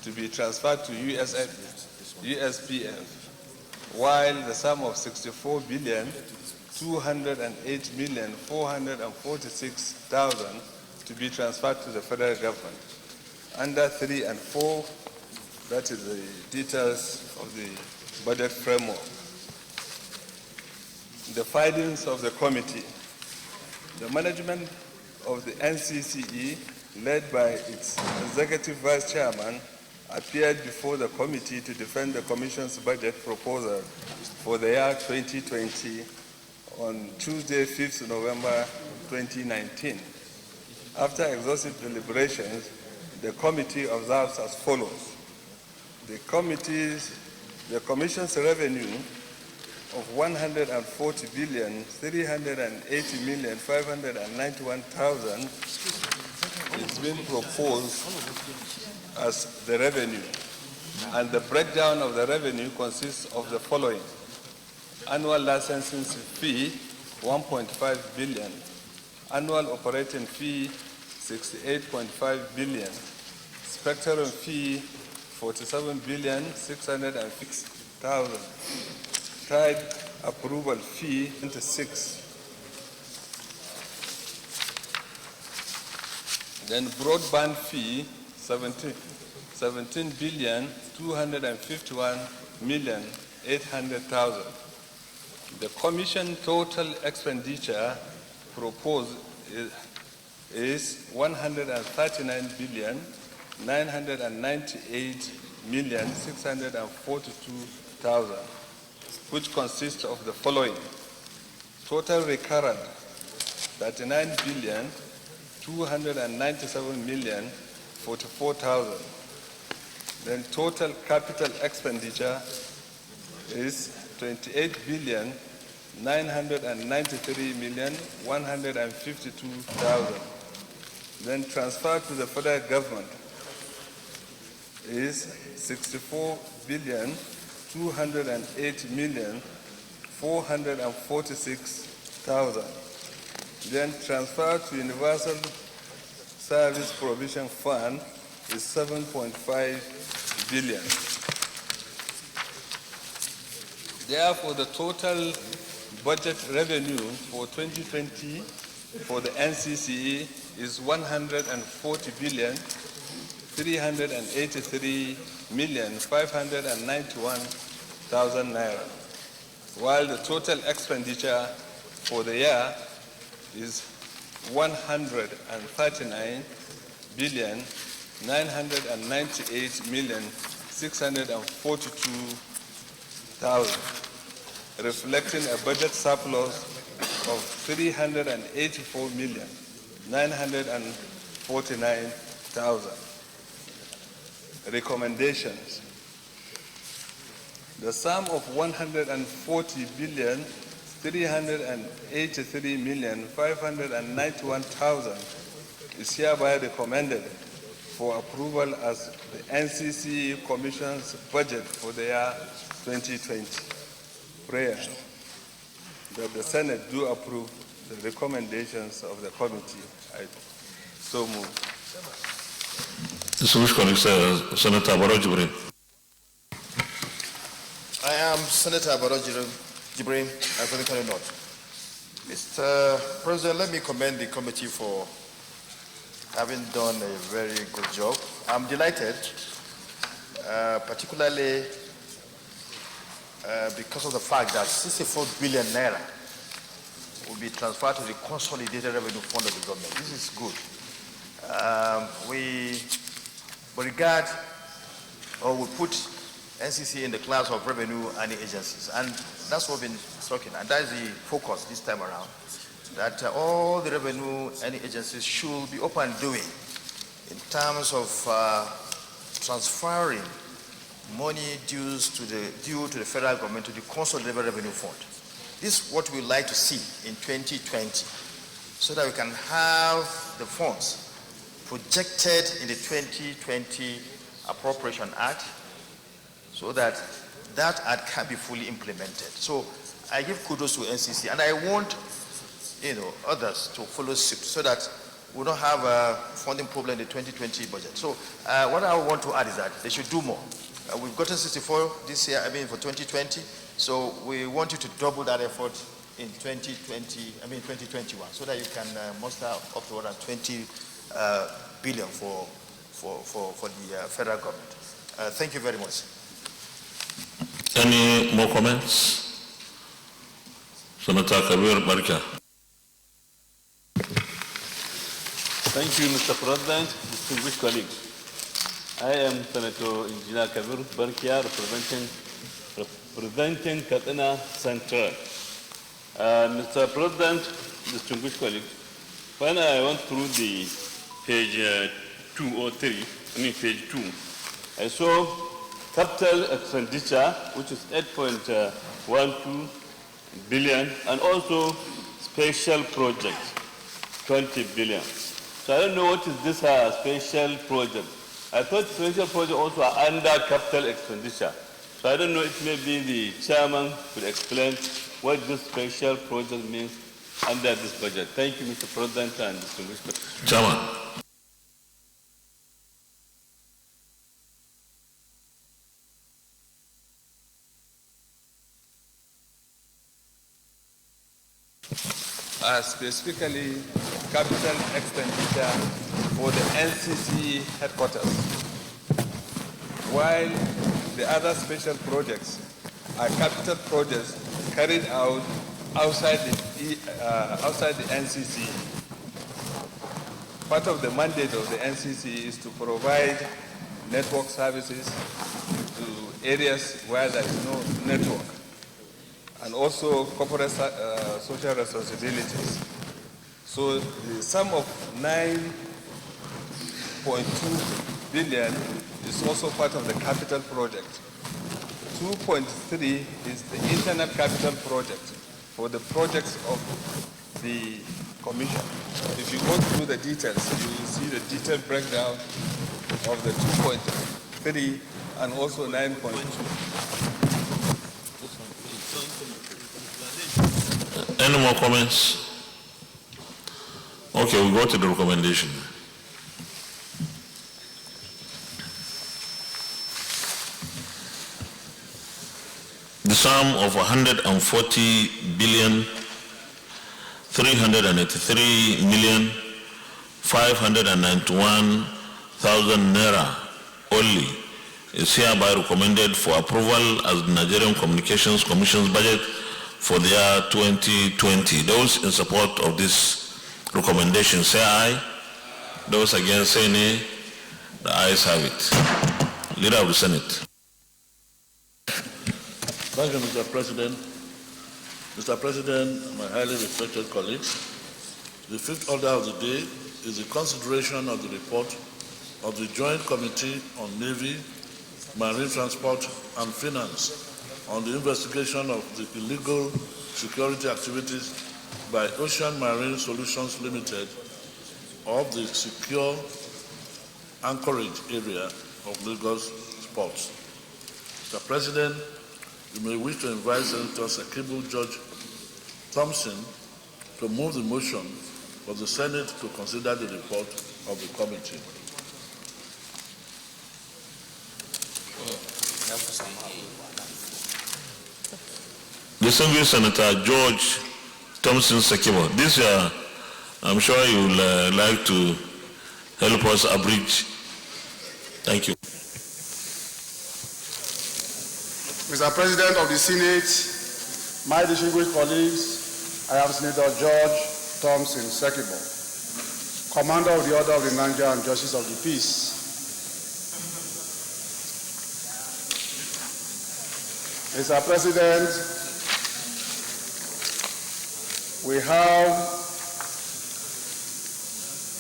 to be transferred to USPF, while the sum of 64,208,446,000 to be transferred to the federal government. Under 3 and 4, that is the details of the budget framework. The findings of the committee. The management of the NCCE, led by its executive vice chairman, appeared before the committee to defend the Commission's budget proposal for the year 2020 on Tuesday, 5th November 2019. After exhaustive deliberations, the committee observes as follows. The Commission's revenue of 140,380,591,000 is being proposed as the revenue, and the breakdown of the revenue consists of the following: annual licensing fee 1.5 billion, annual operating fee 68.5 billion, spectrum fee 47,606,000, tribe approval fee 26. Then broadband fee 17,251,800,000. The Commission total expenditure proposed is 139,998,642,000, which consists of the following: total recurrent 39,297,044,000. Then total capital expenditure is 28,993,152,000. Then transfer to the federal government is 64,208,446,000. Then transfer to Universal Service Provision Fund is 7.5 billion. Therefore, the total budget revenue for 2020 for the NCCE is 140,383,591,000 naira, while the total expenditure for the year is 139,998,642,000, reflecting a budget surplus of 384,949,000. Recommendations. The sum of 140,383,591,000 is hereby recommended for approval as the NCCE Commission's budget for the year 2020. Prayer that the Senate do approve the recommendations of the committee. I so move.
Senator Barojibri.
I am Senator Barojibri, Anthony North. Mr. President, let me commend the committee for having done a very good job. I'm delighted, particularly because of the fact that 64 billion naira will be transferred to the consolidated revenue fund of the government. This is good. We regard or we put NCC in the class of revenue earning agencies, and that's what we've been talking, and that is the focus this time around, that all the revenue earning agencies should be open and doing in terms of transferring money due to the federal government to the consolidated revenue fund. This is what we would like to see in 2020, so that we can have the funds projected in the 2020 Appropriation Act, so that that act can be fully implemented. So I give kudos to NCC, and I want others to follow suit, so that we don't have a funding problem in the 2020 budget. So what I want to add is that they should do more. We've gotten 64 this year, for 2020. So we want you to double that effort in 2021, so that you can muster up to 120 billion for the federal government. Thank you very much.
Any more comments? Senator Kabir Barka.
Thank you, Mr. President, distinguished colleagues. I am Senator Engineer Kabir Barkia, representing Katsina Central. Mr. President, distinguished colleagues, when I went through the page 203, page 2, I saw capital expenditure, which is 8.12 billion, and also special projects, 20 billion. So I don't know what is this special project. I thought special projects also are under capital expenditure. So I don't know, it may be the chairman could explain what this special project means under this budget. Thank you, Mr. President, and distinguished colleagues.
Chairman.
Specifically, capital expenditure for the NCC headquarters, while the other special projects are capital projects carried out outside the NCC. Part of the mandate of the NCC is to provide network services to areas where there is no network, and also corporate social responsibilities. So the sum of 9.2 billion is also part of the capital project. 2.3 is the internal capital project for the projects of the Commission. If you go through the details, you will see the detailed breakdown of the 2.3 and also 9.2.
Any more comments? Okay, we'll go to the recommendation. The sum of 140 billion 383 million 591,000 naira only is hereby recommended for approval as the Nigerian Communications Commission's budget for the year 2020. Those in support of this recommendation say aye. Those against say nay. The ayes have it. Leader of the Senate.
Thank you, Mr. President. Mr. President, my highly respected colleagues, the fifth order of the day is the consideration of the report of the Joint Committee on Navy, Marine Transport and Finance on the investigation of the illegal security activities by Ocean Marine Solutions Limited of the secure anchorage area of Lagos ports. Mr. President, you may wish to invite Senator Sakibu George Thompson to move the motion for the Senate to consider the report of the committee.
Distinguished Senator George Thompson Sakibu, this year I'm sure you will like to help us abridge. Thank you.
Mr. President of the Senate, my distinguished colleagues, I am Senator George Thompson Sakibu, Commander of the Order of the Niger and Justice of the Peace. Mr. President, we have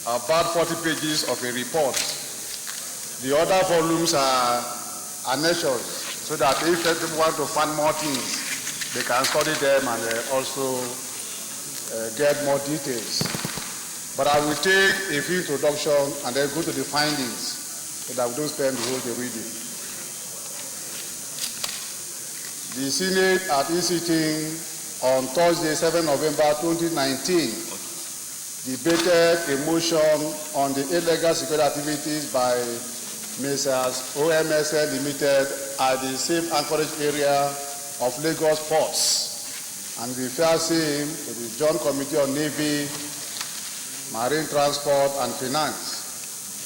about 40 pages of a report. The other volumes are annexures, so that if people want to find more things, they can study them and also get more details. But I will take a few introduction and then go to the findings so that we don't spend the whole day reading. The Senate at its sitting on Thursday, 7 November 2019, debated a motion on the illegal security activities by Messrs. OMSL Limited at the safe anchorage area of Lagos ports, and refer same to the Joint Committee on Navy, Marine Transport and Finance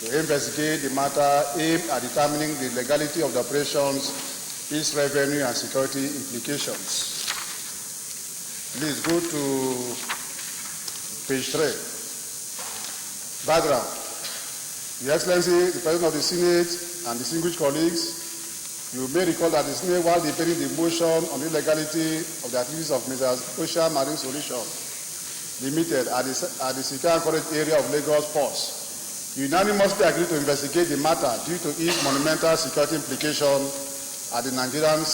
to investigate the matter aimed at determining the legality of the operations, its revenue and security implications. Please go to page 3. Background. Your Excellency, the President of the Senate and distinguished colleagues, you may recall that the Senate, while debating the motion on the legality of the activities of Mrs. Ocean Marine Solutions Limited at the secure anchorage area of Lagos ports, unanimously agreed to investigate the matter due to its monumental security implication at the Nigerian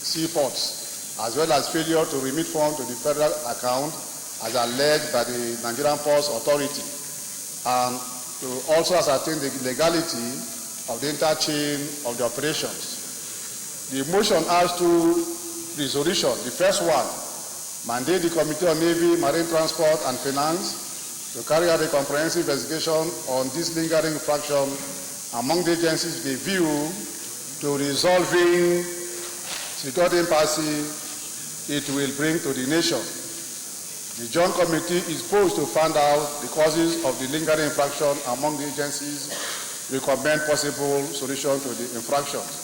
seaports, as well as failure to remit funds to the federal account as alleged by the Nigerian Ports Authority, and to also ascertain the legality of the interchain of the operations. The motion has two resolutions. The first one, mandate the Committee on Navy, Marine Transport and Finance to carry out a comprehensive investigation on this lingering infraction among the agencies with a view to resolving security impasse it will bring to the nation. The Joint Committee is supposed to find out the causes of the lingering infraction among the agencies, recommend possible solution to the infractions.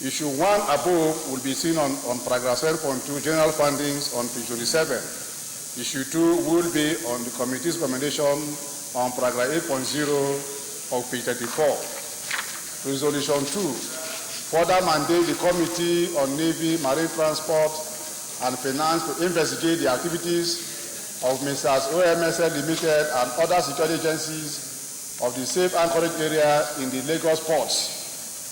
Issue 1 above will be seen on paragraph 7.2, general findings on page 27. Issue 2 will be on the committee's recommendation on paragraph 8.0 of page 34. Resolution 2, further mandate the Committee on Navy, Marine Transport and Finance to investigate the activities of Messrs. OMSL Limited and other security agencies of the safe anchorage area in the Lagos ports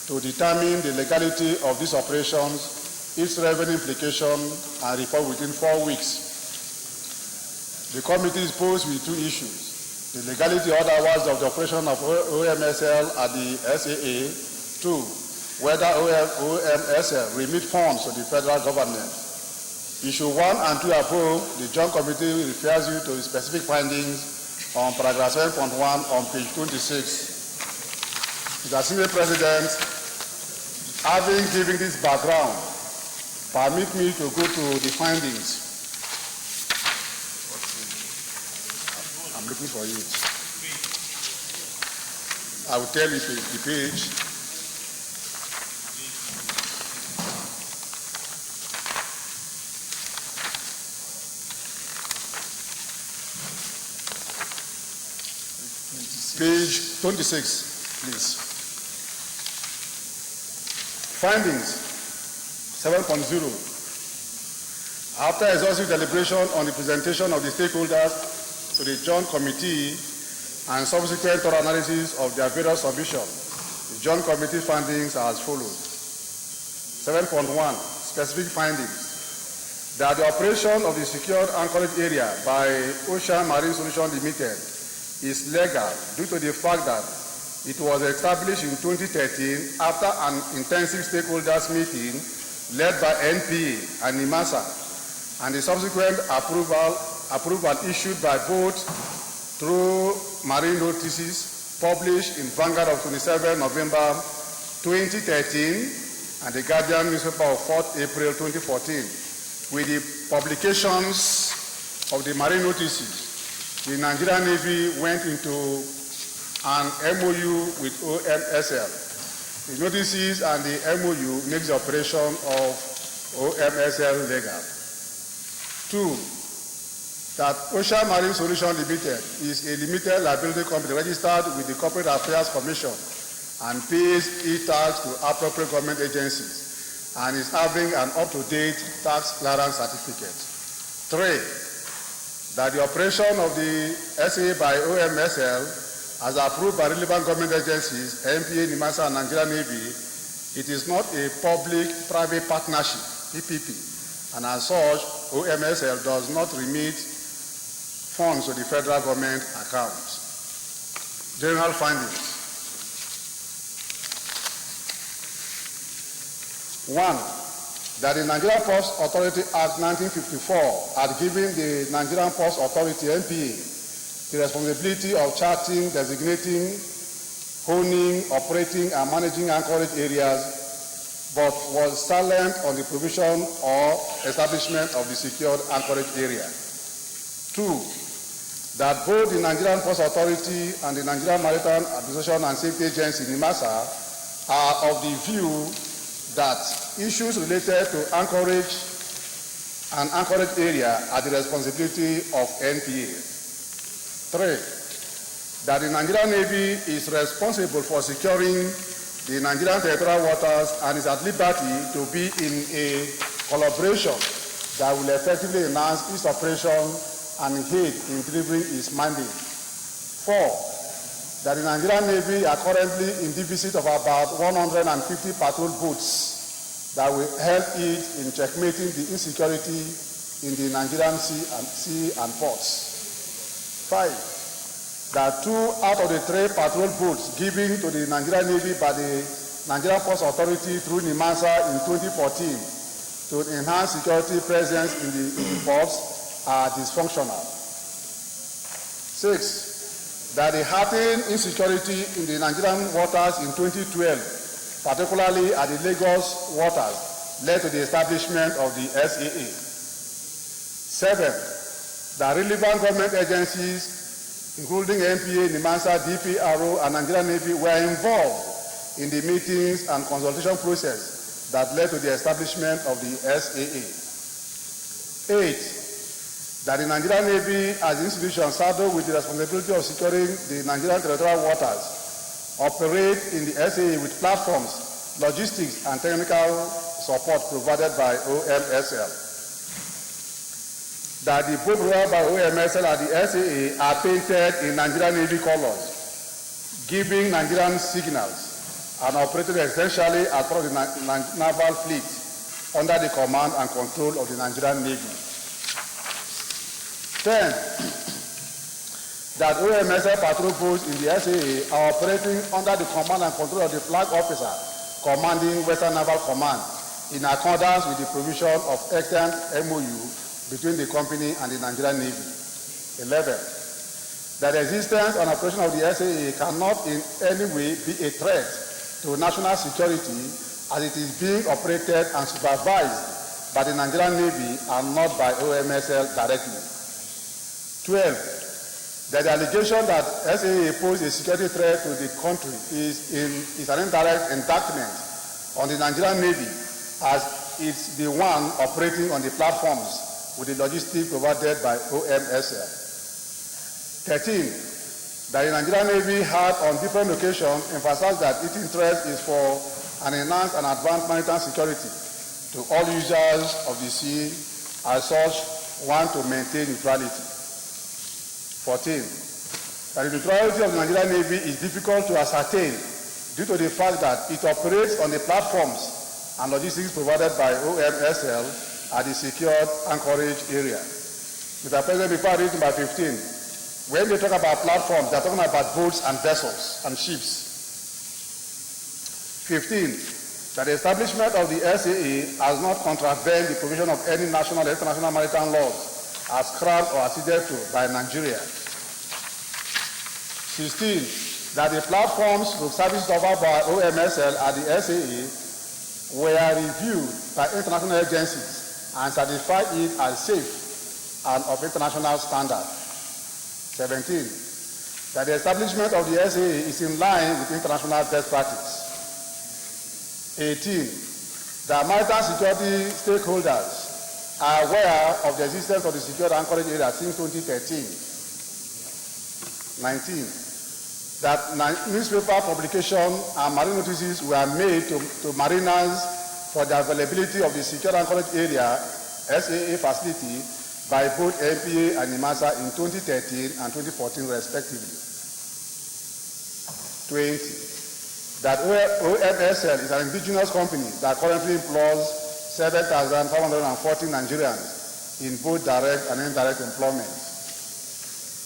to determine the legality of these operations, its revenue implication, and report within 4 weeks. The committee is posed with two issues: the legality or otherwise of the operation of OMSL at the SAA. 2, whether OMSL remit funds to the federal government. Issue 1 and 2 above, the Joint Committee refers you to the specific findings on paragraph 7.1 on page 26. Mr. Senate President, having given this background, permit me to go to the findings. I'm looking for it. I will tell you the page. Page 26, please. Findings 7.0. After exhaustive deliberation on the presentation of the stakeholders to the Joint Committee and subsequent thorough analysis of their various submissions, the Joint Committee findings are as follows. 7.1. Specific findings. That the operation of the secured anchorage area by Ocean Marine Solutions Limited is legal due to the fact that it was established in 2013 after an intensive stakeholders meeting led by NPA and NIMASA, and the subsequent approval issued by both through marine notices published in Vanguard of 27 November 2013 and the Guardian newspaper of 4th April 2014. With the publications of the marine notices, the Nigerian Navy went into an MOU with OMSL. The notices and the MOU makes the operation of OMSL legal. 2, that Ocean Marine Solutions Limited is a limited liability company registered with the Corporate Affairs Commission and pays e-tax to appropriate government agencies and is having an up-to-date tax clearance certificate. 3, that the operation of the SAA by OMSL, as approved by relevant government agencies, NPA, NIMASA, and Nigerian Navy, it is not a public-private partnership, PPP, and as such, OMSL does not remit funds to the federal government account. General findings. 1. that the Nigerian Ports Authority Act 1954 had given the Nigerian Ports Authority, NPA, the responsibility of charting, designating, owning, operating, and managing anchorage areas, but was silent on the provision or establishment of the secured anchorage area. 2, that both the Nigerian Ports Authority and the Nigerian Maritime Administration and Safety Agency, NIMASA, are of the view that issues related to anchorage and anchorage area are the responsibility of NPA. 3, that the Nigerian Navy is responsible for securing the Nigerian territorial waters and is at liberty to be in a collaboration that will effectively enhance its operation and aid in delivering its mandate. 4, that the Nigerian Navy are currently in deficit of about 150 patrol boats that will help it in checkmating the insecurity in the Nigerian sea and ports. 5, that 2 out of the 3 patrol boats given to the Nigerian Navy by the Nigerian Ports Authority through NIMASA in 2014 to enhance security presence in the ports are dysfunctional. 6, that the heightened insecurity in the Nigerian waters in 2012, particularly at the Lagos waters, led to the establishment of the SAA. 7, that relevant government agencies including NPA, NIMASA, DPRO, and Nigerian Navy, were involved in the meetings and consultation process that led to the establishment of the SAA. 8, that the Nigerian Navy as an institution saddled with the responsibility of securing the Nigerian territorial waters operate in the SAA with platforms, logistics, and technical support provided by OMSL. That the boat rowed by OMSL and the SAA are painted in Nigerian Navy colors, giving Nigerian signals and operated essentially across the naval fleet under the command and control of the Nigerian Navy. 10, that OMSL patrol boats in the SAA are operating under the command and control of the flag officer commanding Western Naval Command in accordance with the provision of extant MOU between the company and the Nigerian Navy. 11, that the existence and operation of the SAA cannot in any way be a threat to national security as it is being operated and supervised by the Nigerian Navy and not by OMSL directly. 12, that the allegation that SAA poses a security threat to the country is an indirect indictment on the Nigerian Navy as it's the one operating on the platforms with the logistics provided by OMSL. 13, that the Nigerian Navy had on different occasions emphasized that its interest is for an enhanced and advanced maritime security to all users of the sea, as such, want to maintain neutrality. 14, that the neutrality of the Nigerian Navy is difficult to ascertain due to the fact that it operates on the platforms and logistics provided by OMSL at the secured anchorage area. Mr. President, before I read number 15, when they talk about platforms, they're talking about boats and vessels and ships. 15, that the establishment of the SAA has not contravened the provision of any national or international maritime laws ascribed or acceded to by Nigeria. 16, that the platforms for services offered by OMSL at the SAA were reviewed by international agencies and certify it as safe and of international standard. 17, that the establishment of the SAA is in line with international best practice. 18, that maritime security stakeholders are aware of the existence of the secured anchorage area since 2013. 19, that newspaper publication and marine notices were made to mariners for the availability of the secure anchorage area SAA facility by both NPA and NIMASA in 2013 and 2014 respectively. 20, that OMSL is an indigenous company that currently employs 7,540 Nigerians in both direct and indirect employment.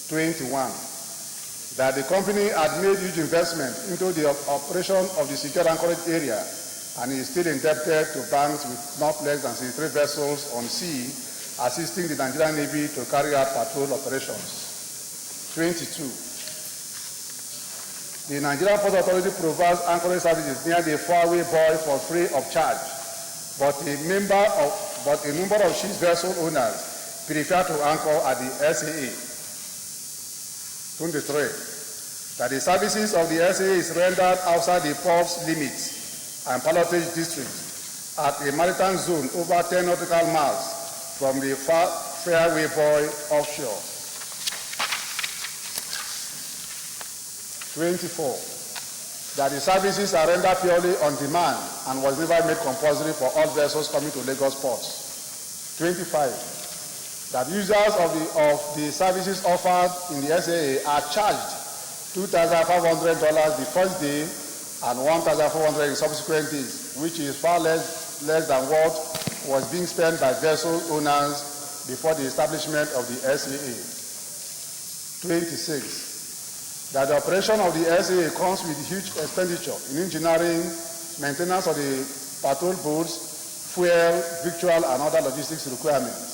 21, that the company had made huge investment into the operation of the secure anchorage area and is still indebted to banks with not less than 63 vessels on sea, assisting the Nigerian Navy to carry out patrol operations. 22. The Nigerian Port Authority provides anchoring services near the fairway buoy for free of charge, but a number of ship vessel owners prefer to anchor at the SAA. 23. That the services of the SAA is rendered outside the port's limits and pilotage districts at a maritime zone over 10 nautical miles from the fairway buoy offshore. 24. That the services are rendered purely on demand and was never made compulsory for all vessels coming to Lagos ports. 25. That users of the services offered in the SAA are charged $2,500 the first day and $1,400 in subsequent days, which is far less than what was being spent by vessel owners before the establishment of the SAA. 26. That the operation of the SAA comes with huge expenditure in engineering, maintenance of the patrol boats, fuel, victual, and other logistics requirements.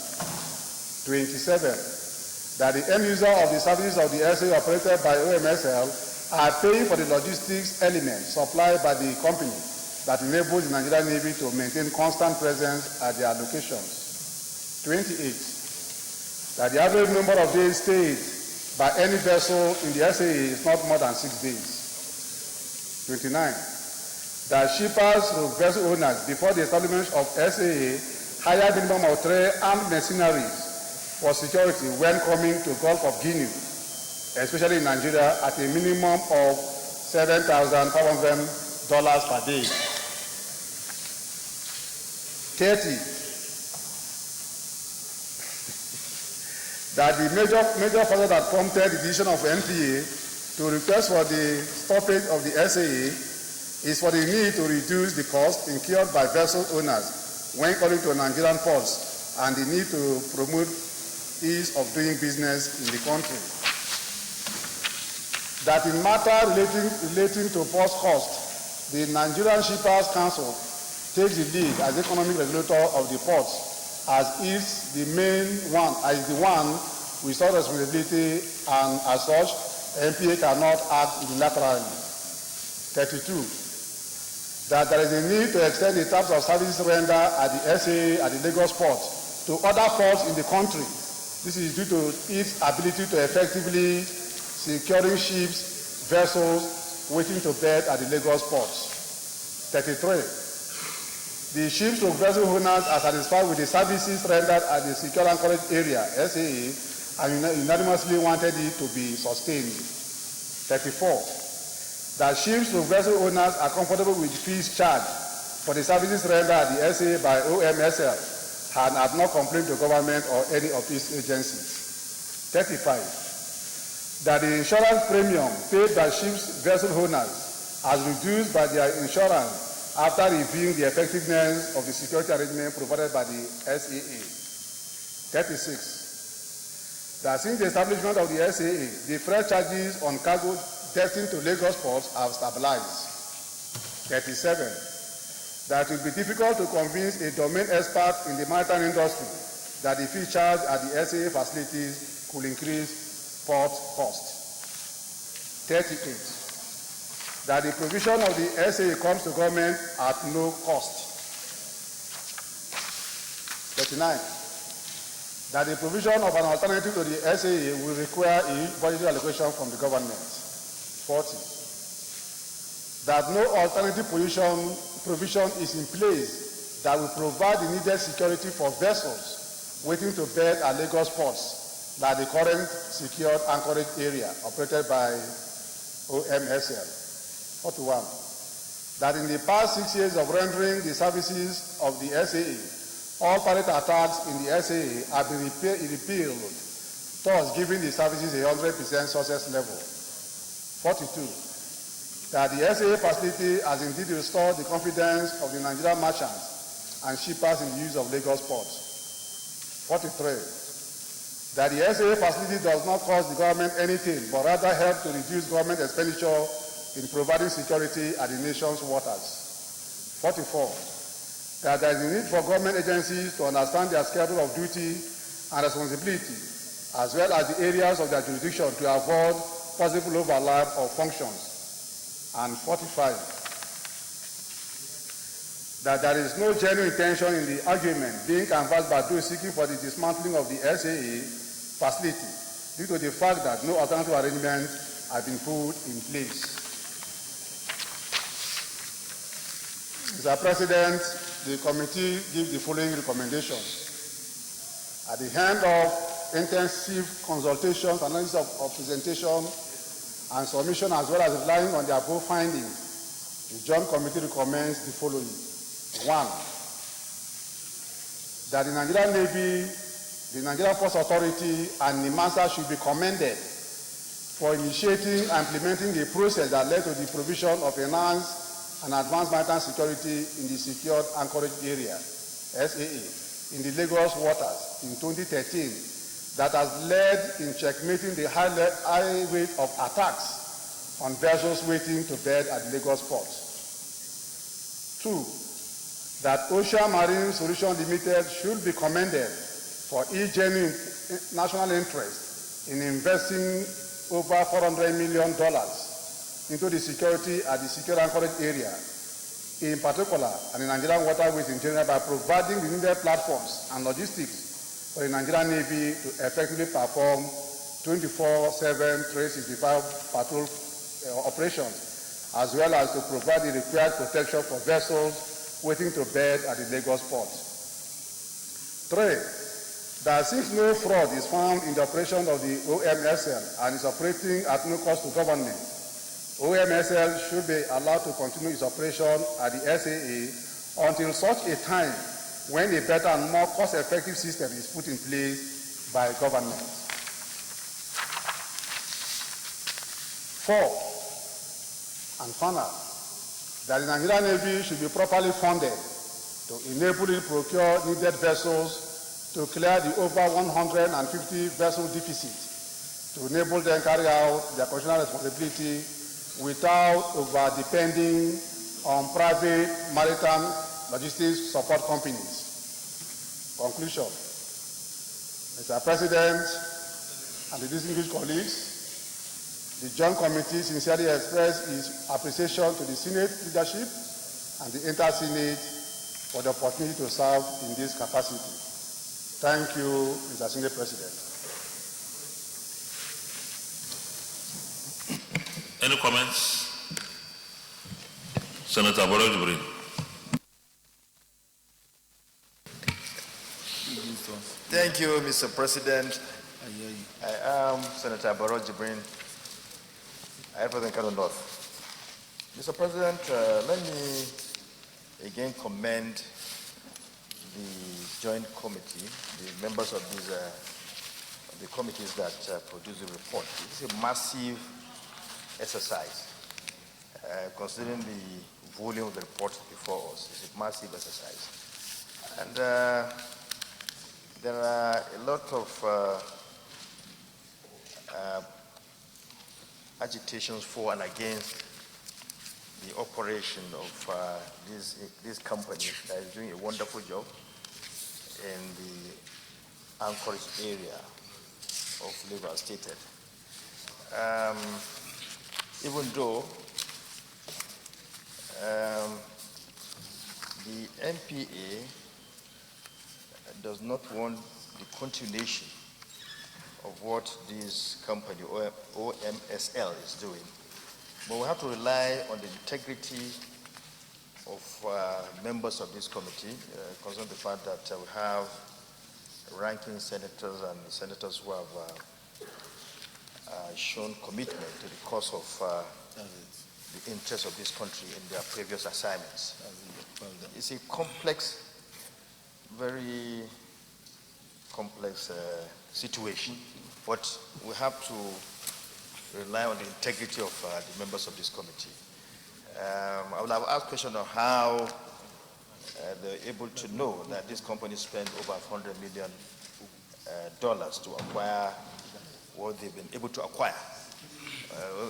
27. That the end user of the services of the SAA operated by OMSL are paying for the logistics elements supplied by the company that enables the Nigerian Navy to maintain constant presence at their locations. 28. That the average number of days stayed by any vessel in the SAA is not more than 6 days. 29. That shippers or vessel owners before the establishment of SAA hire minimum of 3 armed mercenaries for security when coming to Gulf of Guinea, especially in Nigeria, at a minimum of $7,500 per day. 30. That the major factor that prompted the decision of NPA to request for the stoppage of the SAA is for the need to reduce the cost incurred by vessel owners when calling to Nigerian ports and the need to promote ease of doing business in the country. That in matter relating to port cost, the Nigerian Shippers Council takes the lead as economic regulator of the ports, as is the one with sole responsibility, and as such, NPA cannot act unilaterally. 32. That there is a need to extend the types of services rendered at the SAA at the Lagos port to other ports in the country. This is due to its ability to effectively securing ships, vessels waiting to berth at the Lagos ports. 33. The ships or vessel owners are satisfied with the services rendered at the secure anchorage area, SAA, and unanimously wanted it to be sustained. 34. That ships or vessel owners are comfortable with fees charged for the services rendered at the SAA by OMSL and have not complained to government or any of its agencies. 35. That the insurance premium paid by ships vessel owners has reduced by their insurance after reviewing the effectiveness of the security arrangement provided by the SAA. 36. That since the establishment of the SAA, the freight charges on cargo destined to Lagos ports have stabilized. 37. That it will be difficult to convince a domain expert in the maritime industry that the fee charged at the SAA facilities could increase port cost. 38. That the provision of the SAA comes to government at no cost. 39. That the provision of an alternative to the SAA will require a budgetary allocation from the government. 40. That no alternative provision is in place that will provide the needed security for vessels waiting to berth at Lagos ports, like the current secured anchorage area operated by OMSL. 41. That in the past 6 years of rendering the services of the SAA, all pirate attacks in the SAA have been repealed, thus giving the services a 100% success level. 42. That the SAA facility has indeed restored the confidence of the Nigerian merchants and shippers in the use of Lagos ports. 43. That the SAA facility does not cost the government anything, but rather help to reduce government expenditure in providing security at the nation's waters. 44, that there is a need for government agencies to understand their schedule of duty and responsibility, as well as the areas of their jurisdiction to avoid possible overlap of functions. And 45, that there is no genuine intention in the argument being canvassed by those seeking for the dismantling of the SAA facility due to the fact that no alternative arrangements have been put in place. Mr. President, the committee gives the following recommendations. At the end of intensive consultations, analysis of presentation, and submission, as well as relying on the above findings, the Joint Committee recommends the following. 1, that the Nigerian Navy, the Nigerian Ports Authority, and NIMASA should be commended for initiating and implementing the process that led to the provision of enhanced and advanced maritime security in the secured anchorage area, SAA, in the Lagos waters in 2013, that has led in checkmating the high rate of attacks on vessels waiting to berth at the Lagos port. 2, that Ocean Marine Solutions Limited should be commended for its genuine national interest in investing over $400 million into the security at the secure anchorage area, in particular, and in Nigerian waterways in general, by providing the needed platforms and logistics for the Nigerian Navy to effectively perform 24/7, 365 patrol operations, as well as to provide the required protection for vessels waiting to berth at the Lagos port. 3, that since no fraud is found in the operation of the OMSL and is operating at no cost to government, OMSL should be allowed to continue its operation at the SAA until such a time when a better and more cost-effective system is put in place by government. 4, and final, that the Nigerian Navy should be properly funded to enable it to procure needed vessels to clear the over 150 vessel deficit, to enable them carry out their constitutional responsibility without over-depending on private maritime logistics support companies. Conclusion. Mr. President and the distinguished colleagues, the Joint Committee sincerely expresses its appreciation to the Senate leadership and the Inter-Senate for the opportunity to serve in this capacity. Thank you, Mr. Senate President.
Any comments? Senator Barrow.
Thank you, Mr. President. I am Senator Barrow Jibrin. I represent Kano North. Mr. President, let me again commend the Joint Committee, the members of these the committees that produce the report. It is a massive exercise, considering the volume of the report before us. It's a massive exercise. And there are a lot of agitations for and against the operation of this company that is doing a wonderful job in the Anchorage area of Lagos State. Even though the MPA does not want the continuation of what this company, OMSL, is doing, but we have to rely on the integrity of members of this committee, considering the fact that we have ranking senators and senators who have shown commitment to the cause of the interests of this country in their previous assignments. It's a complex, very complex situation, but we have to rely on the integrity of the members of this committee. I would have asked a question on how they're able to know that this company spent over $100 million to acquire what they've been able to acquire,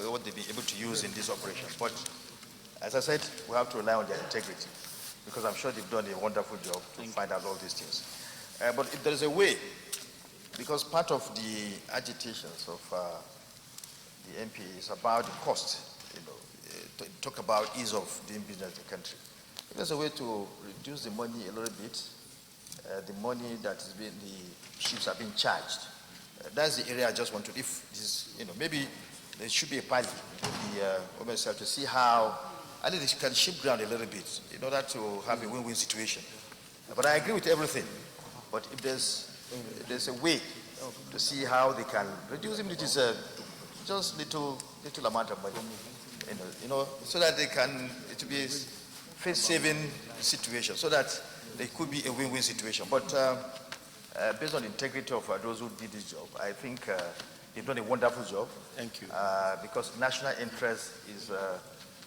what they've been able to use in this operation. But as I said, we have to rely on their integrity. because I'm sure they've done a wonderful job to find out all these things. But if there is a way, because part of the agitations of the MP is about the cost, to talk about ease of doing business in the country. If there's a way to reduce the money a little bit, the money that is being, the ships are being charged, that's the area I just want to, if this, maybe there should be a pilot with the women to see how, at least they can ship ground a little bit in order to have a win-win situation. But I agree with everything. But if there's a way to see how they can reduce it, it is just little amount of money, so that they can, it will be a face-saving situation, so that there could be a win-win situation. But based on the integrity of those who did this job, I think they've done a wonderful job.
Thank you.
Because national interest is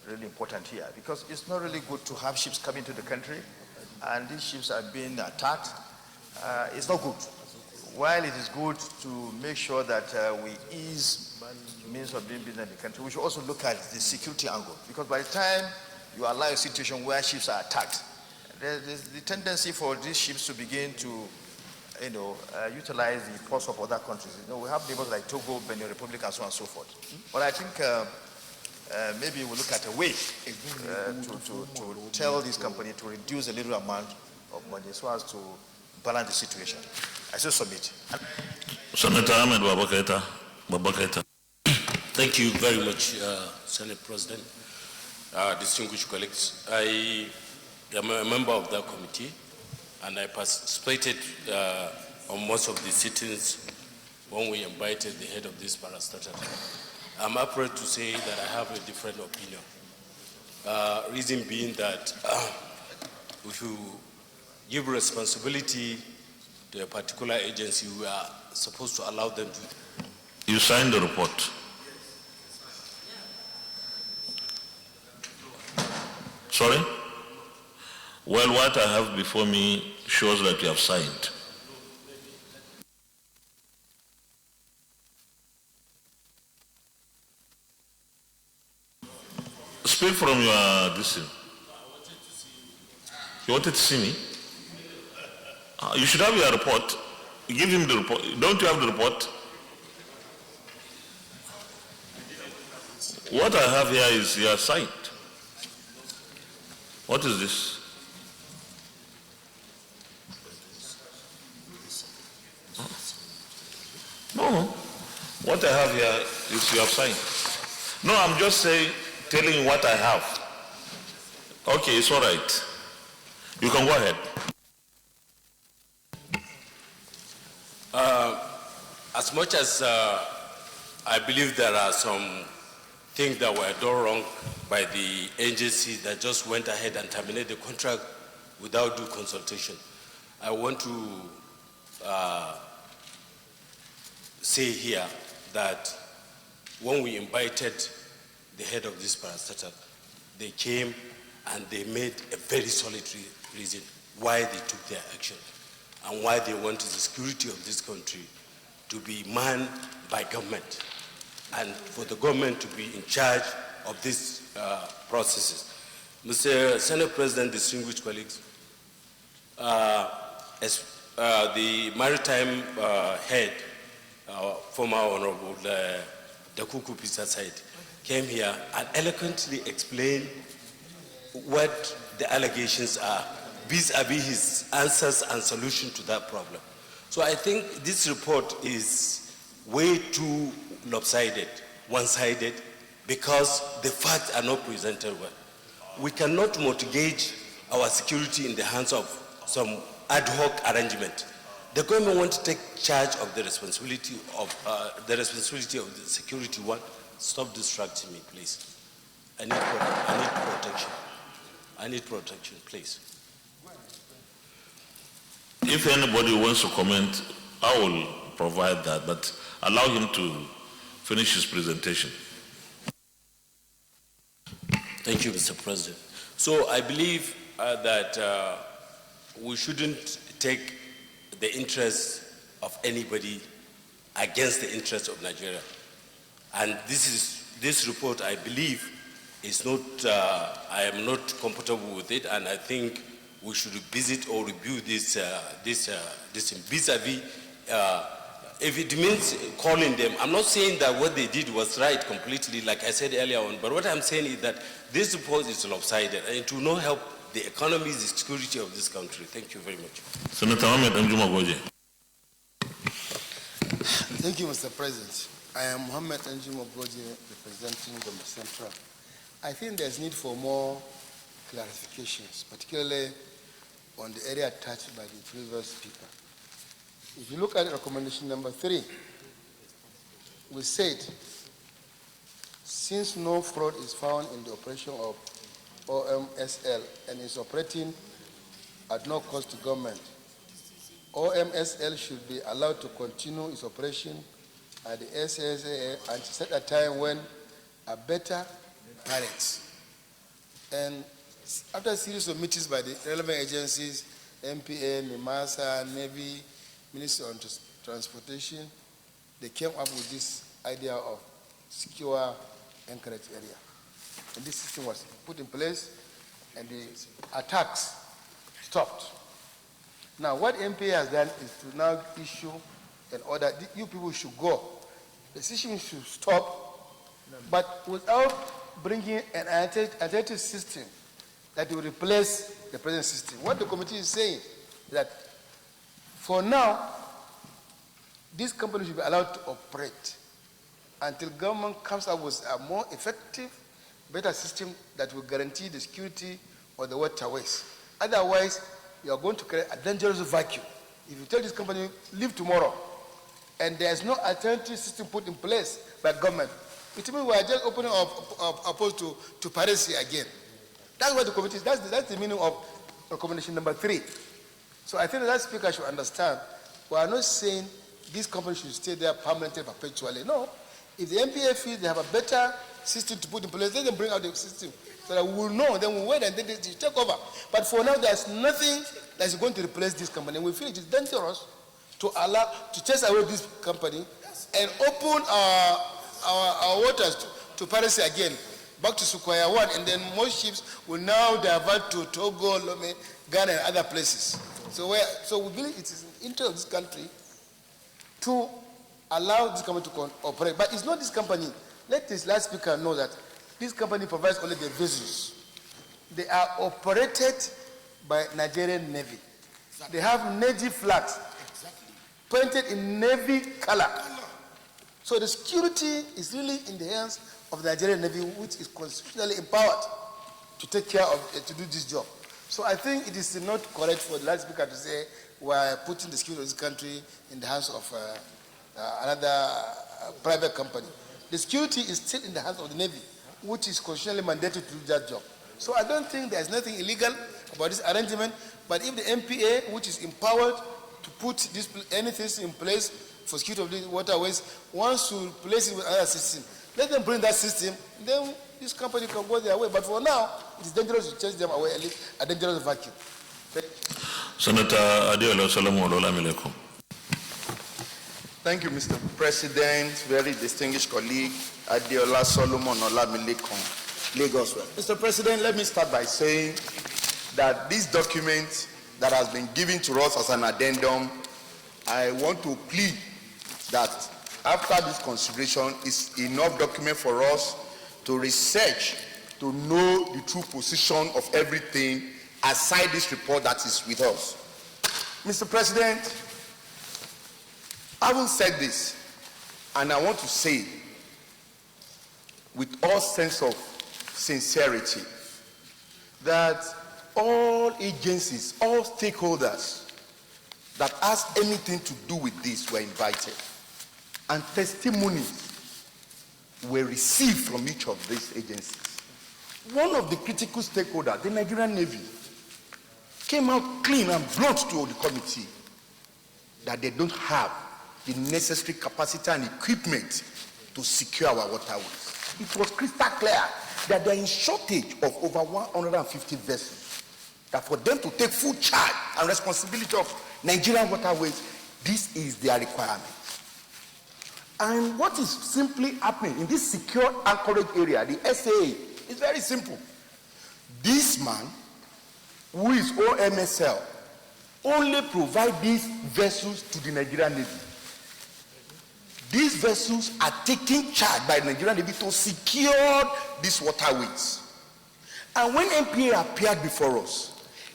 really important here. Because it's not really good to have ships coming to the country, and these ships are being attacked. It's not good. While it is good to make sure that we ease means of doing business in the country, we should also look at the security angle. Because by the time you allow a situation where ships are attacked, there's the tendency for these ships to begin to, utilize the ports of other countries. We have neighbors like Togo, Benin Republic, and so on and so forth. But I think maybe we'll look at a way to tell this company to reduce a little amount of money so as to balance the situation. I still submit.
Senator Ahmed Babakaita.
Thank you very much, Senate President, distinguished colleagues. I am a member of that committee, and I participated on most of the sittings when we invited the head of this parastatal. I'm afraid to say that I have a different opinion. Reason being that if you give responsibility to a particular agency, we are supposed to allow them to.
You signed the report. Sorry? Well, what I have before me shows that you have signed. Speak from your distance. You wanted to see me? You should have your report. Give him the report. Don't you have the report? What I have here is your site. What is this? No. What I have here is your sign. No, I'm just telling you what I have. Okay, it's all right. You can go ahead.
As much as I believe there are some things that were done wrong by the agency that just went ahead and terminated the contract without due consultation, I want to say here that when we invited the head of this parastatal, they came and they made a very solid reason why they took their action and why they wanted the security of this country to be manned by government and for the government to be in charge of these processes. Mr. Senate President, distinguished colleagues, as the maritime head, former Honorable Dakuku Pisa Said, came here and eloquently explained what the allegations are, vis-a-vis his answers and solution to that problem. So I think this report is way too lopsided, one-sided, because the facts are not presented well. We cannot mortgage our security in the hands of some ad hoc arrangement. The government wants to take charge of the responsibility of the security one. Stop distracting me, please. I need protection. I need protection, please.
If anybody wants to comment, I will provide that, but allow him to finish his presentation.
Thank you, Mr. President. So I believe that we shouldn't take the interest of anybody against the interest of Nigeria. And this report, I believe, is not, I am not comfortable with it, and I think we should revisit or review this vis-a-vis. If it means calling them, I'm not saying that what they did was right completely, like I said earlier on, but what I'm saying is that this report is lopsided, and it will not help the economy, the security of this country. Thank you very much.
Senator Ahmed Anjumagoje.
Thank you, Mr. President. I am Mohammed Anjumagoje, representing the Central. I think there's need for more clarifications, particularly on the area touched by the previous speaker. If you look at recommendation number 3, we said, since no fraud is found in the operation of OMSL and is operating at no cost to government, OMSL should be allowed to continue its operation at the SSA and set a time when a better parents. And after a series of meetings by the relevant agencies, MPA, NIMASA, Navy, Ministry of Transportation, they came up with this idea of secure anchorage area. And this system was put in place and the attacks stopped. Now what MPA has done is to now issue an order, you people should go. The system should stop, but without bringing an alternative system that will replace the present system. What the committee is saying is that for now, this company should be allowed to operate until government comes up with a more effective, better system that will guarantee the security of the waterways. Otherwise, you are going to create a dangerous vacuum. If you tell this company, leave tomorrow, and there is no alternative system put in place by government, it means we are just opening up opposed to piracy again. That's what the committee is. That's the meaning of recommendation number 3. So I think that speaker should understand. We are not saying this company should stay there permanently, perpetually. No. If the MPA feels they have a better system to put in place, let them bring out the system so that we will know. Then we wait and then they take over. But for now, there's nothing that is going to replace this company. We feel it is dangerous to allow to chase away this company and open our waters to piracy again, back to Sukwaya 1, and then most ships will now divert to Togo, Lome, Ghana, and other places. So we believe it is in the interest of this country to allow this company to operate. But it's not this company. Let this last speaker know that this company provides only the vessels. They are operated by Nigerian Navy. They have Navy flags painted in Navy color. So the security is really in the hands of the Nigerian Navy, which is constitutionally empowered to take care of, to do this job. So I think it is not correct for the last speaker to say we are putting the security of this country in the hands of another private company. The security is still in the hands of the Navy, which is constitutionally mandated to do that job. So I don't think there's nothing illegal about this arrangement, but if the MPA, which is empowered to put anything in place for security of the waterways, wants to place it with another system, let them bring that system, then this company can go their way. But for now, it is dangerous to chase them away and leave a dangerous vacuum.
Senator Adeola Solomon Olamilekum.
Thank you, Mr. President. Very distinguished colleague, Adeola Solomon Olamilekum, Lagos. Mr. President, let me start by saying that this document that has been given to us as an addendum, I want to plead that after this consideration is enough document for us to research, to know the true position of everything aside this report that is with us. Mr. President, having said this, and I want to say with all sense of sincerity that all agencies, all stakeholders that has anything to do with this were invited, and testimonies were received from each of these agencies. One of the critical stakeholders, the Nigerian Navy, came out clean and blunt to the committee that they don't have the necessary capacity and equipment to secure our waterways. It was crystal clear that they are in shortage of over 150 vessels, that for them to take full charge and responsibility of Nigerian waterways, this is their requirement. And what is simply happening in this secure anchorage area, the SAA, It's very simple. This man, who is OMSL, only provide these vessels to the Nigerian Navy. These vessels are taking charge by the Nigerian Navy to secure these waterways. And when MPA appeared before us,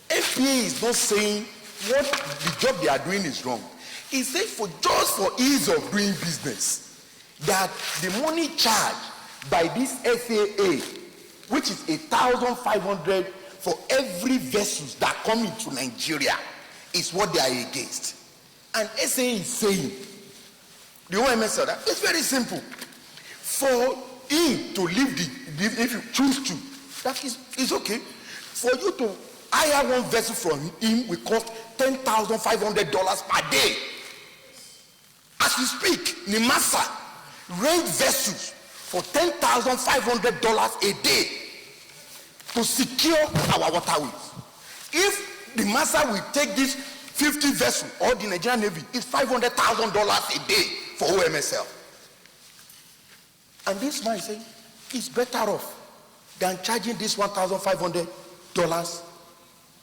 MPA is not saying what the job they are doing is wrong. He said just for ease of doing business, that the money charged by this SAA, which is 1,500 for every vessel that come into Nigeria, is what they are against. And SAA is saying, the OMS, that it's very simple. For him to leave if you choose to, that is okay. For you to hire one vessel from him will cost $10,500 per day. As we speak, NIMASA rent vessels for $10,500 a day to secure our waterways. If the NIMASA will take this 50 vessels or the Nigerian Navy, it's $500,000 a day for OMSL. And this man is saying it's better off than charging this $1,500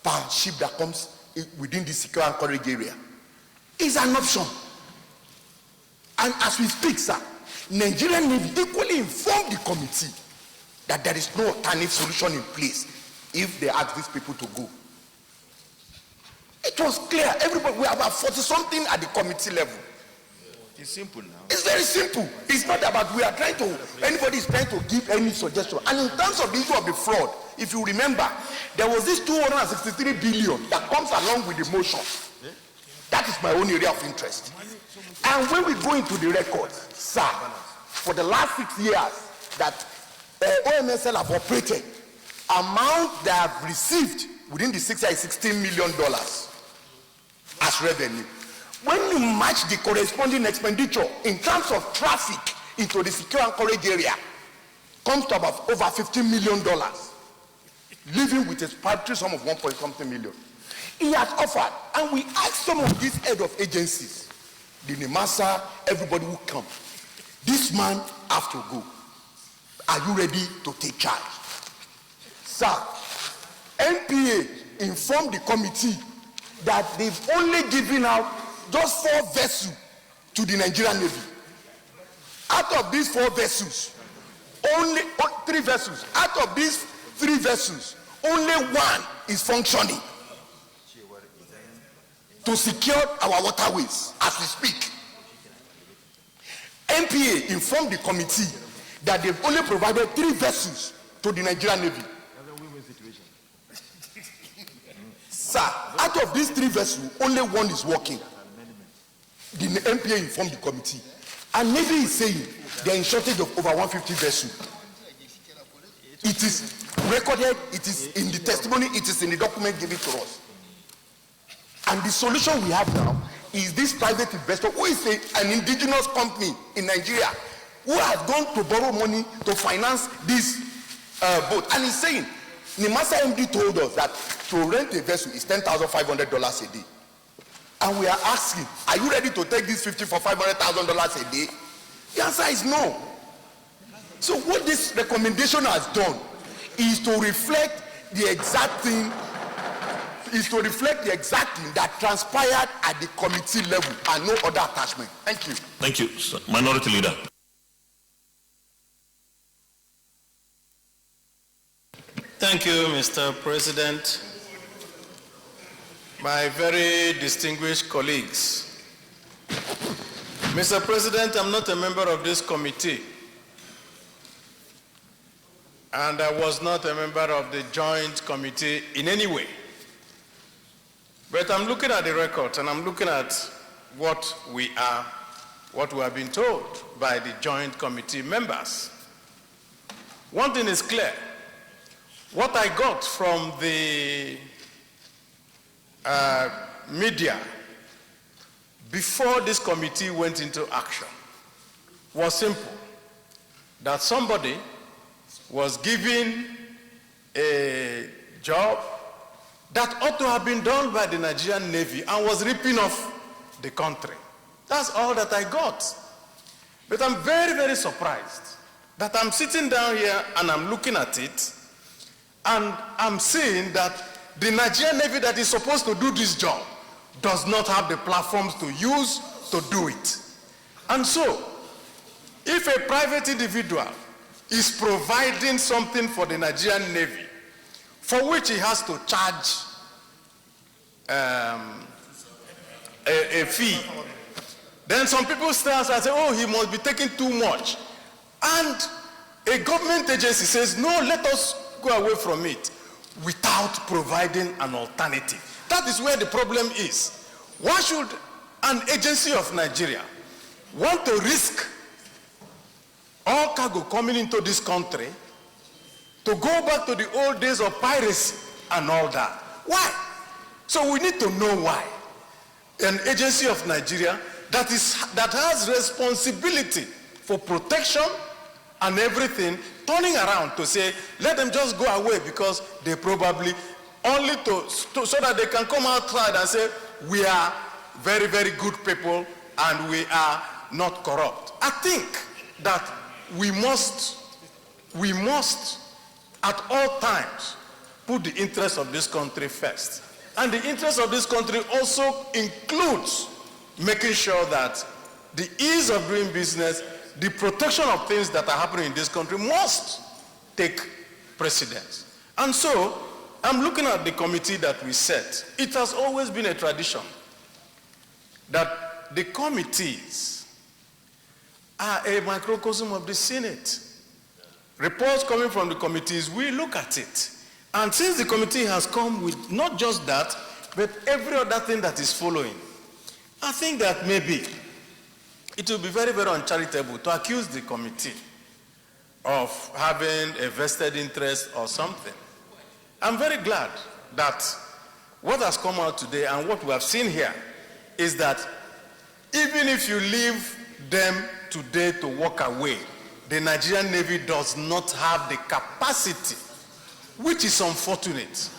per ship that comes within the secure anchorage area. It's an option. And as we speak, sir, Nigerian Navy equally informed the committee that there is no alternative solution in place if they ask these people to go. It was clear. Everybody, we are about 40-something at the committee level.
It's simple now.
It's very simple. It's not about anybody is trying to give any suggestion. And in terms of the issue of the fraud, if you remember, there was this 263 billion that comes along with the motion. That is my own area of interest. And when we go into the records, sir, for the last 6 years that OMSL have operated, amount they have received within the 6 years is $16 million as revenue. When you match the corresponding expenditure in terms of traffic into the secure anchorage area, comes to about over $15 million, leaving with a paltry sum of 1.something million. He has offered, and we asked some of these head of agencies, the NIMASA, everybody will come. This man has to go. Are you ready to take charge? Sir, NPA informed the committee that they've only given out just 4 vessels to the Nigerian Navy. Out of these 4 vessels, only 3 vessels. Out of these 3 vessels, only 1 is functioning to secure our waterways as we speak. NPA informed the committee that they've only provided 3 vessels to the Nigerian Navy. Sir, out of these 3 vessels, only 1 is working. The NPA informed the committee. And Navy is saying they are in shortage of over 150 vessels. It is recorded, it is in the testimony, it is in the document given to us. And the solution we have now is this private investor who is an indigenous company in Nigeria who has gone to borrow money to finance this boat. And he's saying, NIMASA MD told us that to rent a vessel is $10,500 a day. And we are asking, are you ready to take this 50 for $500,000 a day? The answer is no. So what this recommendation has done is to reflect the exact thing, that transpired at the committee level and no other attachment. Thank you.
Thank you, Minority Leader.
Thank you, Mr. President. My very distinguished colleagues. Mr. President, I'm not a member of this committee, and I was not a member of the joint committee in any way. But I'm looking at the records and I'm looking at what we have been told by the joint committee members. One thing is clear. What I got from the media before this committee went into action was simple, that somebody was given a job that ought to have been done by the Nigerian Navy and was ripping off the country. That's all that I got. But I'm very, very surprised that I'm sitting down here and I'm looking at it, and I'm seeing that the Nigerian Navy that is supposed to do this job does not have the platforms to use to do it. And so, if a private individual is providing something for the Nigerian Navy, for which he has to charge a fee, then some people stand and say, oh, he must be taking too much. And a government agency says, no, let us go away from it without providing an alternative. That is where the problem is. Why should an agency of Nigeria want to risk all cargo coming into this country to go back to the old days of piracy and all that? Why? So we need to know why. An agency of Nigeria that has responsibility for protection and everything, turning around to say, let them just go away because they probably only so that they can come outside and say, we are very, very good people and we are not corrupt. I think that we must at all times put the interests of this country first. And the interest of this country also includes making sure that the ease of doing business, the protection of things that are happening in this country must take precedence. And so, I'm looking at the committee that we set. It has always been a tradition that the committees are a microcosm of the Senate. Reports coming from the committees, we look at it. And since the committee has come with not just that, but every other thing that is following, I think that maybe it will be very, very uncharitable to accuse the committee of having a vested interest or something. I'm very glad that what has come out today and what we have seen here is that even if you leave them today to walk away, the Nigerian Navy does not have the capacity, which is unfortunate,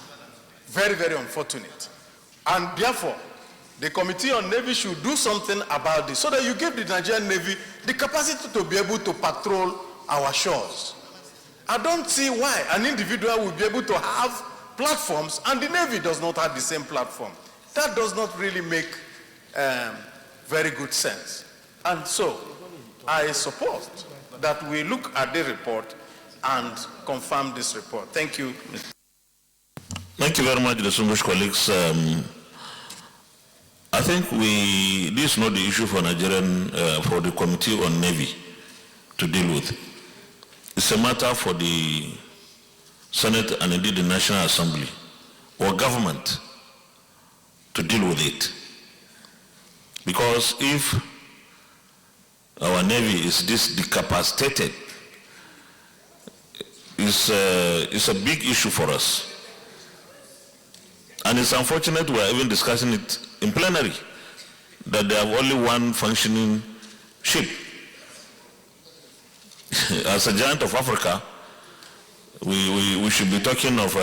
very, very unfortunate. And therefore, the Committee on Navy should do something about this so that you give the Nigerian Navy the capacity to be able to patrol our shores. I don't see why an individual will be able to have platforms and the Navy does not have the same platform. That does not really make very good sense. And so, I suppose that we look at the report and confirm this report. Thank you.
Thank you very much, distinguished colleagues. I think this is not the issue for for the Committee on Navy to deal with. It's a matter for the Senate and indeed the National Assembly or government to deal with it. Because if our Navy is this decapacitated, it's a big issue for us. And it's unfortunate we are even discussing it in plenary, that they have only one functioning ship. As a giant of Africa, we should be talking of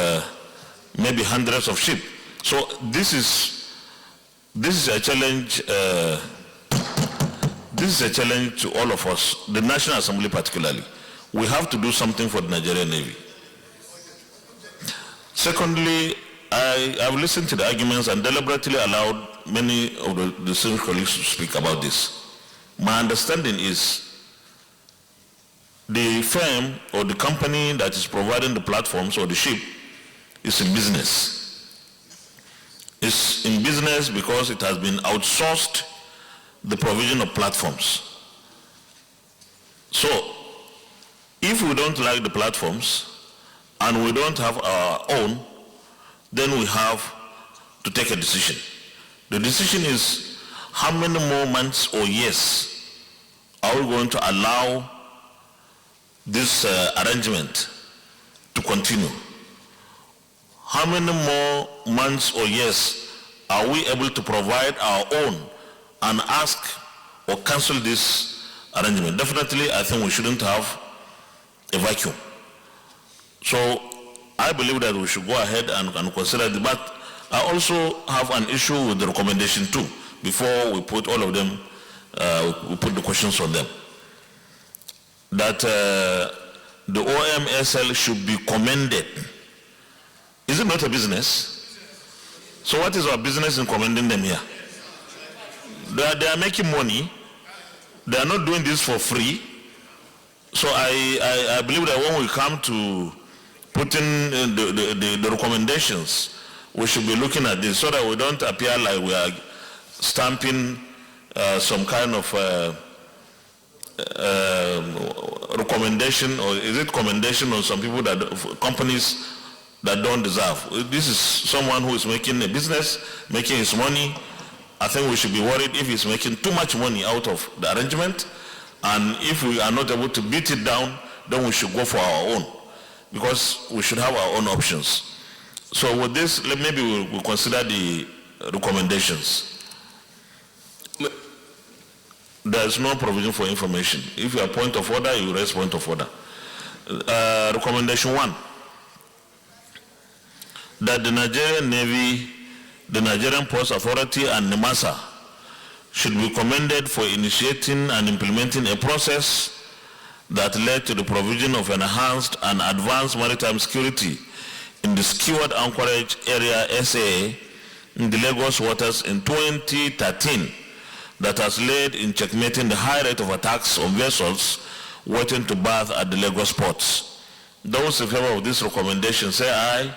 maybe hundreds of ships. So this is a challenge. This is a challenge to all of us, the National Assembly particularly. We have to do something for the Nigerian Navy. Secondly, I've listened to the arguments and deliberately allowed many of the senior colleagues to speak about this. My understanding is the firm or the company that is providing the platforms or the ship is in business. It's in business because it has been outsourced the provision of platforms. So, if we don't like the platforms and we don't have our own, then we have to take a decision. The decision is how many more months or years are we going to allow this arrangement to continue? How many more months or years are we able to provide our own and ask or cancel this arrangement? Definitely, I think we shouldn't have a vacuum. So I believe that we should go ahead and consider it, but I also have an issue with the recommendation too, before we put all of them, we put the questions on them. that the OMSL should be commended. Is it not a business? So what is our business in commending them here? They are making money. They are not doing this for free. So I believe that when we come to put in the recommendations, we should be looking at this so that we don't appear like we are stamping some kind of recommendation, or is it commendation on some people, that companies that don't deserve. This is someone who is making a business, making his money. I think we should be worried if he's making too much money out of the arrangement, and if we are not able to beat it down, then we should go for our own, because we should have our own options. So with this, maybe we'll consider the recommendations. There is no provision for information. If you have point of order, you raise point of order. Recommendation 1, that the Nigerian Navy, the Nigerian Ports Authority, and NIMASA should be commended for initiating and implementing a process that led to the provision of enhanced and advanced maritime security in the secured anchorage area SA in the Lagos waters in 2013, that has led in checkmating the high rate of attacks on vessels waiting to berth at the Lagos ports. Those in favor of this recommendation say aye.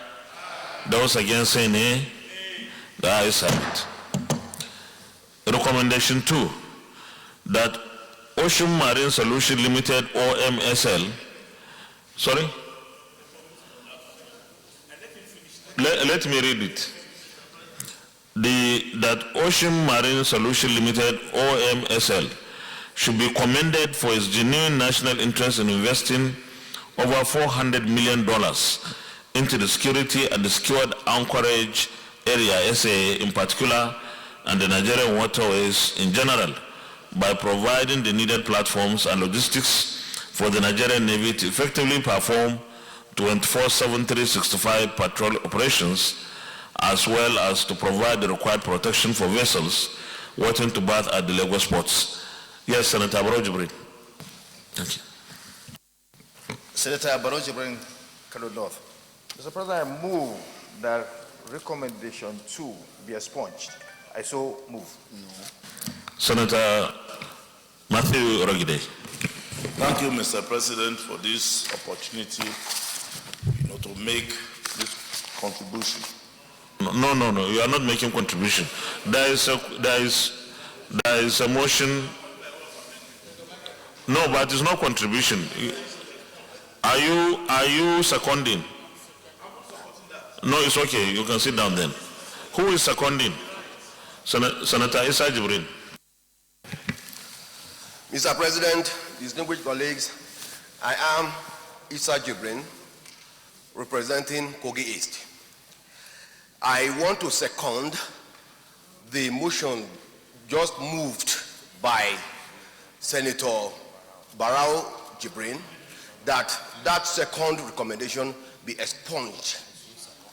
Those against say nay. The ayes have it. Recommendation 2, that Ocean Marine Solution Limited, OMSL, sorry? Let me read it. That Ocean Marine Solution Limited, OMSL, should be commended for its genuine national interest in investing over $400 million into the security and the secured anchorage area SA in particular, and the Nigerian waterways in general, by providing the needed platforms and logistics for the Nigerian Navy to effectively perform 24/7, 365 patrol operations, as well as to provide the required protection for vessels waiting to berth at the Lagos ports. Yes, Senator Barrow Jibrin. Thank you.
Senator Barrow Jibrin, Kano North. Mr. President, I move that recommendation 2 be expunged. I so move.
Senator Matthew Rogide.
Thank you, Mr. President, for this opportunity, to make this contribution.
No. You are not making contribution. There is a motion. No, but it's not contribution. Are you seconding? No, it's okay. You can sit down then. Who is seconding? Senator Issa Jibrin.
Mr. President, distinguished colleagues, I am Issa Jibrin, representing Kogi East. I want to second the motion just moved by Senator Barrow Jibrin, that second recommendation be expunged.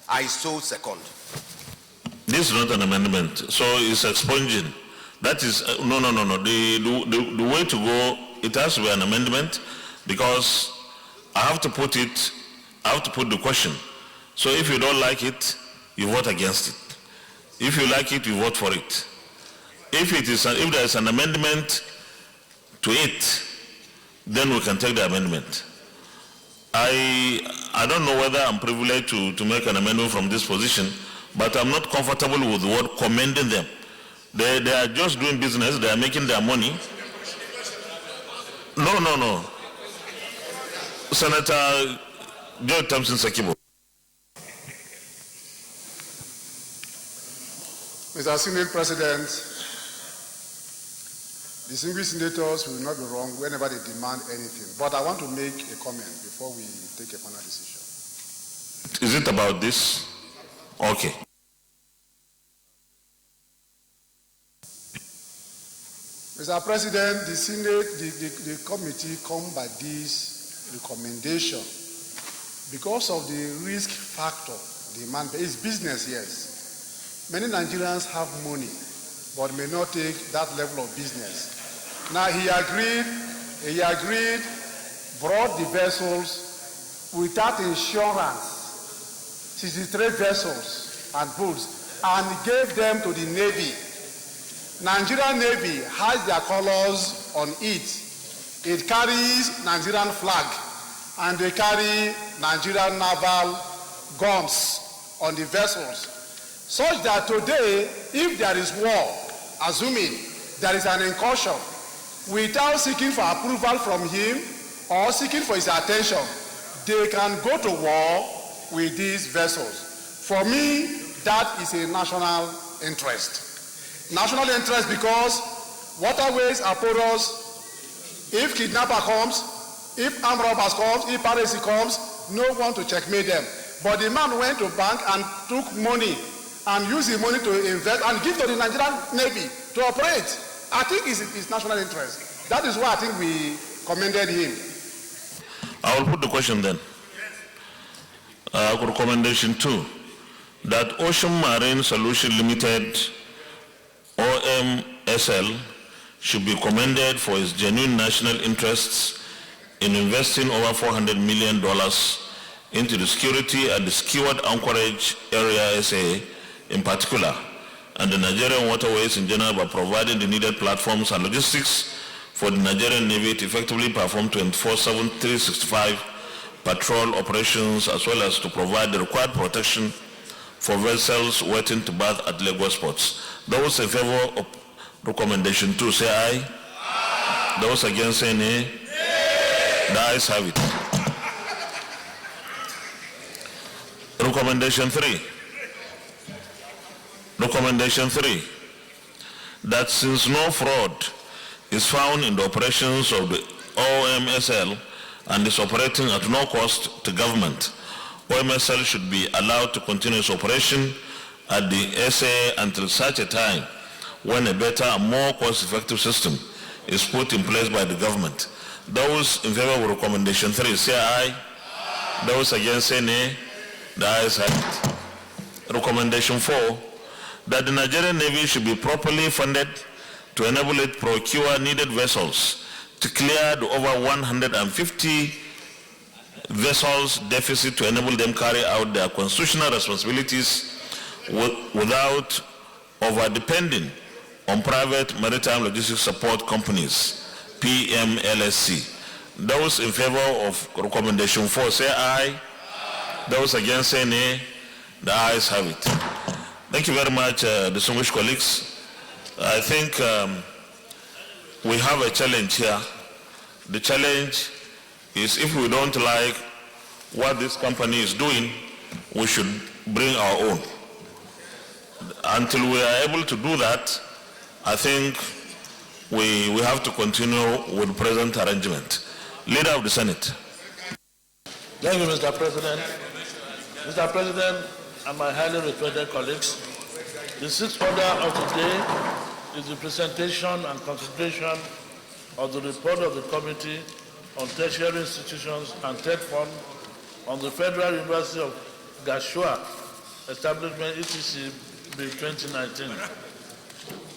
I so second.
This is not an amendment, so it's expunging. That is, no. The way to go, it has to be an amendment, because I have to put the question. So if you don't like it, you vote against it. If you like it, you vote for it. If there is an amendment to it, then we can take the amendment. I don't know whether I'm privileged to make an amendment from this position, but I'm not comfortable with the word commending them. They are just doing business, they are making their money. No. Senator George Thompson Sakibo.
Mr. Senate President, distinguished senators will not be wrong whenever they demand anything. But I want to make a comment before we take a final decision.
Is it about this? Okay.
Mr. President, the Senate, the committee come by this recommendation because of the risk factor demand. It's business, yes. Many Nigerians have money, but may not take that level of business. Now he agreed brought the vessels without insurance, 63 vessels and boats, and gave them to the Navy. Nigerian Navy has their colors on it. It carries Nigerian flag, and they carry Nigerian naval guns on the vessels, such that today, if there is war, assuming there is an incursion, without seeking for approval from him or seeking for his attention, they can go to war with these vessels. For me, that is a national interest. National interest because waterways are porous. If kidnapper comes, if armed robbers comes, if piracy comes, no one to checkmate them. But the man went to bank and took money and used the money to invest and give to the Nigerian Navy to operate. I think it's national interest. That is why I think we commended him.
I will put the question then. Recommendation 2, that Ocean Marine Solution Limited, OMSL, should be commended for its genuine national interests in investing over $400 million into the security at the Skeward Anchorage Area SA in particular, and the Nigerian waterways in general, by providing the needed platforms and logistics for the Nigerian Navy to effectively perform 24/7, 365 patrol operations, as well as to provide the required protection for vessels waiting to berth at Lagos ports. Those in favor of recommendation 2 say aye. Aye. Those against say nay. The ayes have it. Recommendation 3. Recommendation 3, that since no fraud is found in the operations of the OMSL and is operating at no cost to government, OMSL should be allowed to continue its operation at the SA until such a time when a better and more cost-effective system is put in place by the government. Those in favor of recommendation 3 say aye. Aye. Those against say nay. The ayes have it. Recommendation 4, that the Nigerian Navy should be properly funded to enable it procure needed vessels to clear the over 150 vessels deficit to enable them carry out their constitutional responsibilities without over-depending on private maritime logistics support companies, PMLSC. Those in favor of recommendation 4 say aye. Those against say nay. The ayes have it. Thank you very much, distinguished colleagues. I think we have a challenge here. The challenge is, if we don't like what this company is doing, we should bring our own. Until we are able to do that, I think we have to continue with the present arrangement. Leader of the Senate.
Thank you, Mr. President. Mr. President and my highly respected colleagues, the sixth order of the day is the presentation and consideration of the report of the Committee on Tertiary Institutions and Third Fund on the Federal University of Gashua Establishment ETC Bill 2019.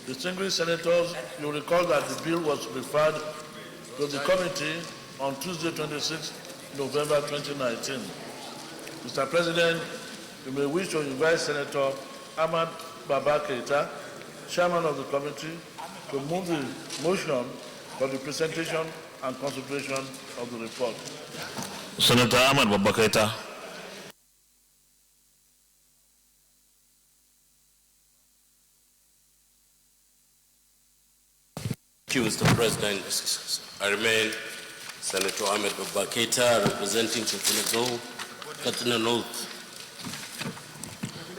Distinguished Senators, you recall that the bill was referred to the committee on Tuesday, 26 November 2019. Mr. President, you may wish to invite Senator Ahmad Baba Keita, Chairman of the committee, to move the motion for the presentation and consideration of the report.
Senator Ahmad Baba Keita.
Thank you, Mr. President. I remain Senator Ahmed Baba Keita, representing Chipinazou, Katina North.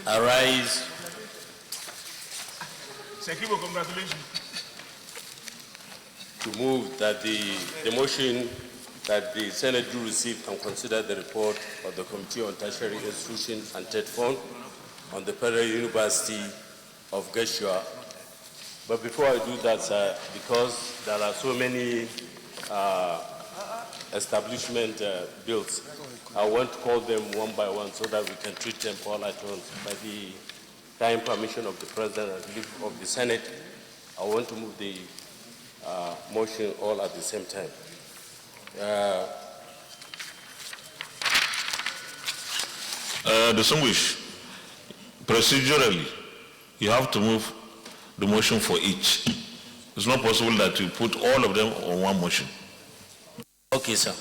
I rise.
Sekibo, congratulations.
To move that the motion that the Senate do receive and consider the report of the Committee on Tertiary Institutions and Third Fund on the Federal University of Gashua. But before I do that, sir, because there are so many establishment bills, I want to call them one by one so that we can treat them all at once. By the time permission of the President and of the Senate, I want to move the motion all at the same time.
Distinguished, procedurally, you have to move the motion for each. It's not possible that you put all of them on one motion.
Okay, sir.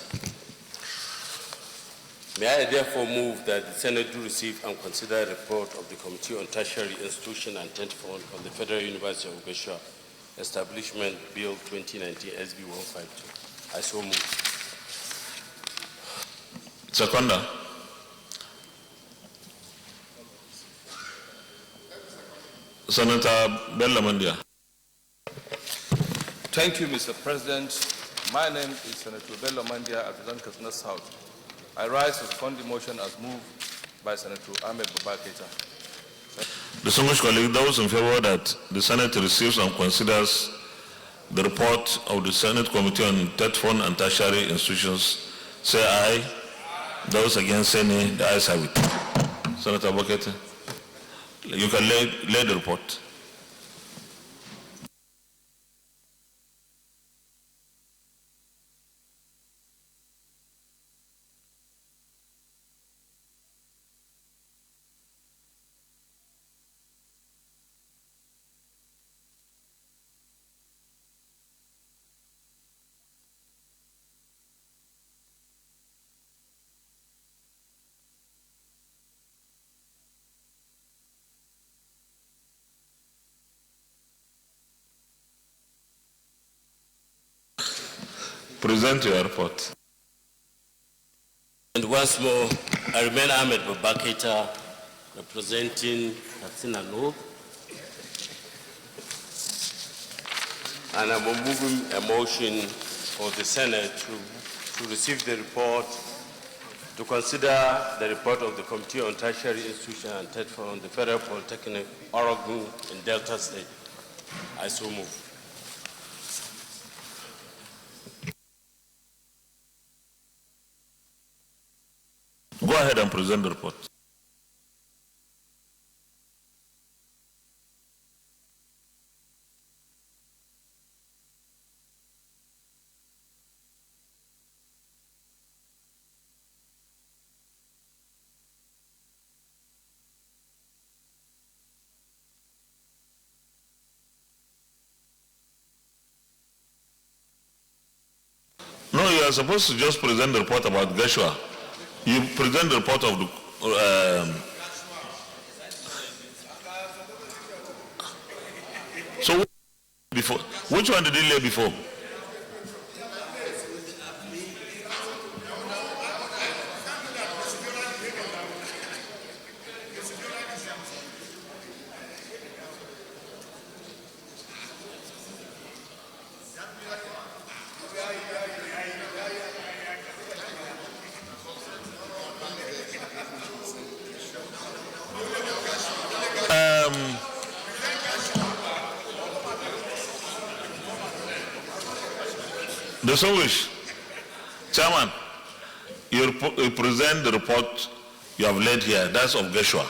May I therefore move that the Senate do receive and consider a report of the Committee on Tertiary Institution and Tent Fund on the Federal University of Uganda Establishment Bill 2019 SB 152. I so move.
Seconder. Senator Bello Mandia.
Thank you, Mr. President. My name is Senator Bello Mandia, I represent Katsina South. I rise to second the motion as moved by Senator Ahmed Babaketa.
Distinguished colleagues, those in favor that the Senate receives and considers the report of the Senate Committee on Tent Fund and Tertiary Institutions, say aye. Those against say nay. The ayes have it. Senator Babaketa, you can lay the report. Present your report.
And once more, I remain Ahmed Babaketa, representing Katsina North. And I'm moving a motion for the Senate to receive the report, to consider the report of the Committee on Tertiary Institution and Tent Fund on the Federal Polytechnic, Oregon, in Delta State. I so move.
Go ahead and present the report. No, you are supposed to just present the report about Geshua. You present the report of the so before, which one did he lay before? Distinguished Chairman, you present the report you have laid here, that's of Geshua.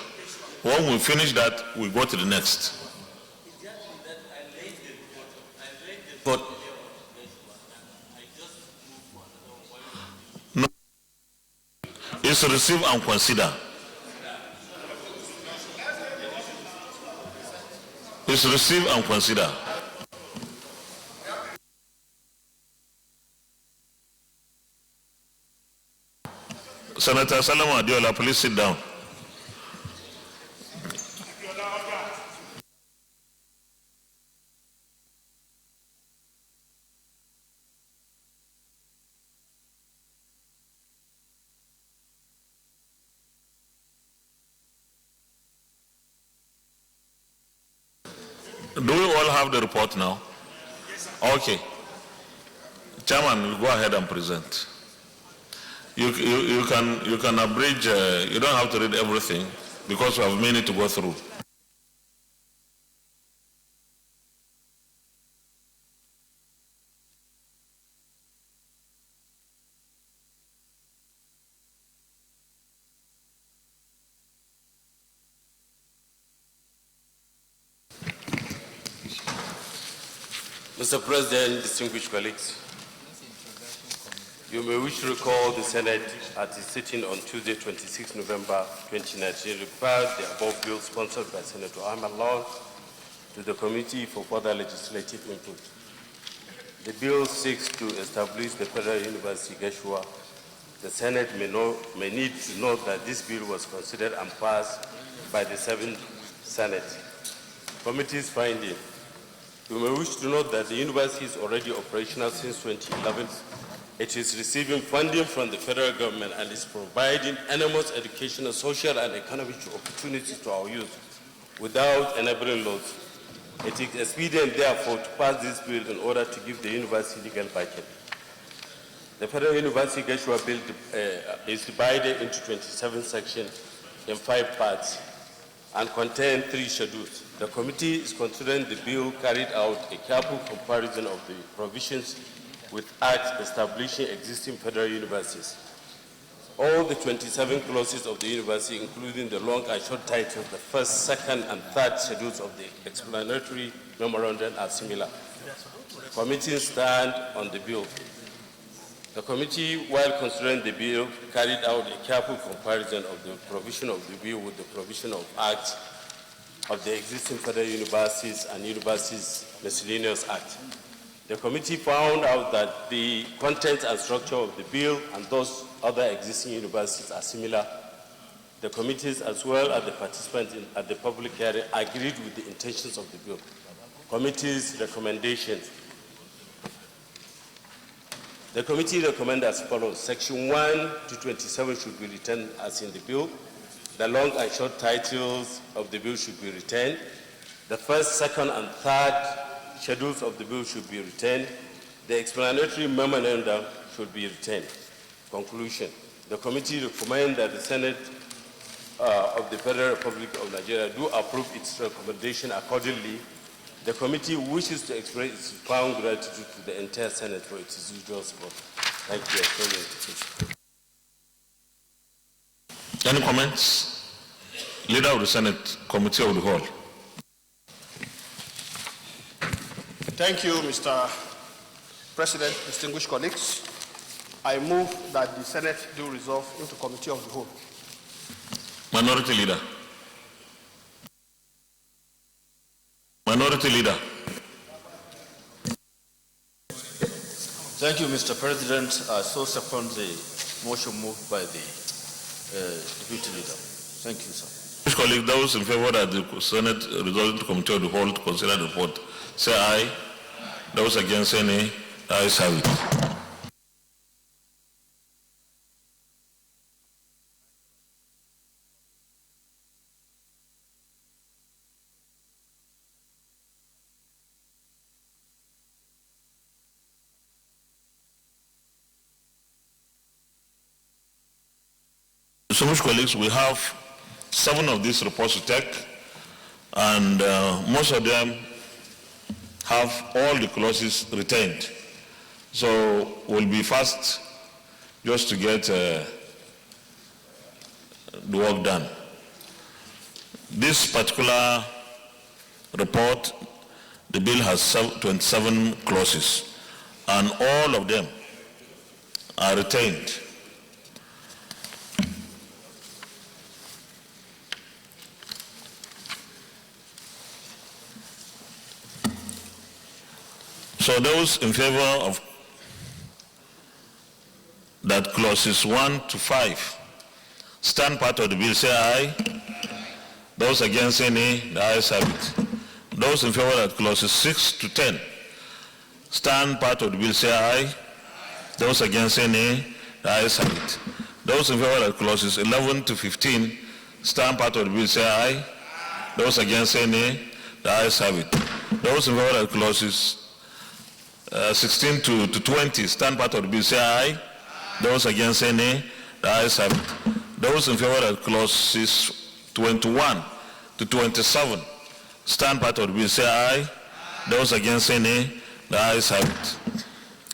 When we finish that, we go to the next.
But
no, it's receive and consider. It's receive and consider. Senator Salomon Adiola, please sit down. Do we all have the report now? Okay. Chairman, you go ahead and present. You can abridge, you don't have to read everything because we have many to go through.
Mr. President, distinguished colleagues, You may wish to recall the Senate at its sitting on Tuesday, 26 November 2019, referred the above bill sponsored by Senator Ahmed Lawan to the Committee for further legislative input. The bill seeks to establish the Federal University Gashua. The Senate may need to note that this bill was considered and passed by the 7th Senate. Committee's finding. You may wish to note that the university is already operational since 2011. It is receiving funding from the federal government and is providing enormous educational, social, and economic opportunities to our youth without enabling laws. It is expedient, therefore, to pass this bill in order to give the university legal backing. The Federal University Gashua Bill is divided into 27 sections in 5 parts and contains 3 schedules. The committee is considering the bill carried out a careful comparison of the provisions with acts establishing existing federal universities. All the 27 clauses of the university, including the long and short titles, the first, second, and third schedules of the explanatory memorandum are similar. Committee stand on the bill. The committee, while considering the bill, carried out a careful comparison of the provision of the bill with the provision of acts of the existing federal universities and Universities Miscellaneous Act. The committee found out that the content and structure of the bill and those other existing universities are similar. The committees, as well as the participants at the public hearing, agreed with the intentions of the bill. Committee's recommendations. The committee recommends as follows. Section 1 to 27 should be retained as in the bill. The long and short titles of the bill should be retained. The first, second, and third schedules of the bill should be retained. The explanatory memorandum should be retained. Conclusion. The committee recommends that the Senate of the Federal Republic of Nigeria do approve its recommendation accordingly. The committee wishes to express its profound gratitude to the entire Senate for its usual support. Thank you.
Any comments? Leader of the Senate, Committee of the Whole.
Thank you, Mr. President, distinguished colleagues. I move that the Senate do resolve into Committee of the Whole.
Minority Leader. Minority Leader.
Thank you, Mr. President. I so second the motion moved by the Deputy Leader. Thank you, sir.
Colleagues, those in favor that the Senate resolve into Committee of the Whole to consider the report, say aye. Those against, say nay. The ayes have it. Distinguished colleagues, we have 7 of these reports to take, and most of them have all the clauses retained. So we'll be fast just to get the work done. This particular report, the bill has 27 clauses, and all of them are retained. So those in favor of that clauses 1 to 5 stand part of the bill, say aye. Those against, say nay. The ayes have it. Those in favor of clauses 6 to 10 stand part of the bill, say aye. Those against, say nay. The ayes have it. Those in favor of clauses 11 to 15 stand part of the bill, say aye. Those against, say nay. The ayes have it. Those in favor of clauses 16 to 20 stand part of the bill, say aye. Those against, say nay. The ayes have it. Those in favor of clauses 21 to 27 stand part of the bill, say aye. Those against, say nay. The ayes have it.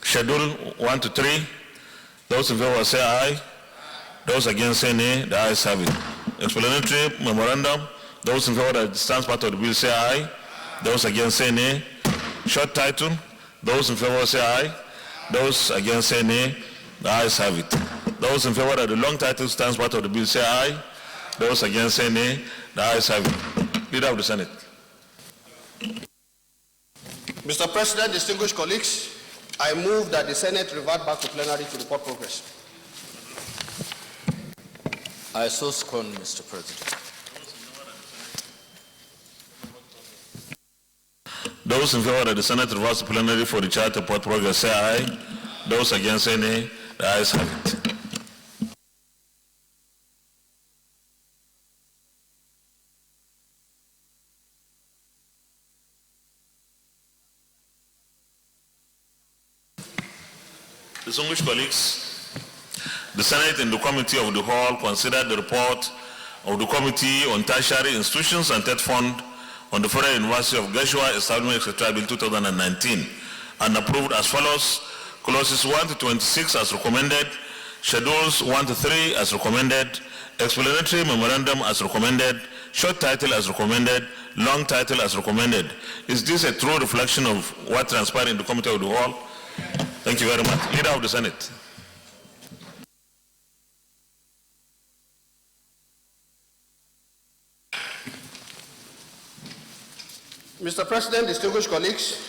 Schedule 1 to 3. Those in favor say aye. Those against, say nay. The ayes have it. Explanatory memorandum. Those in favor that stands part of the bill, say aye. Those against, say nay. Short title. Those in favor say aye. Those against, say nay. The ayes have it. Those in favor that the long title stands part of the bill say aye. Those against say nay. The ayes have it. Leader of the Senate.
Mr. President, distinguished colleagues, I move that the Senate revert back to plenary to report progress.
I so second, Mr. President.
Those in favor that the Senate reverts to plenary for the charter report progress say aye. Those against say nay. The ayes have it. Distinguished colleagues, the Senate and the Committee of the Whole considered the report of the Committee on Tertiary Institutions and Ted Fund on the Federal University of Gashua Establishment Secretarial Bill 2019 and approved as follows: clauses 1 to 26 as recommended, schedules 1 to 3 as recommended, explanatory memorandum as recommended, short title as recommended, long title as recommended. Is this a true reflection of what transpired in the Committee of the Whole? Thank you very much. Leader of the Senate.
Mr. President, distinguished colleagues,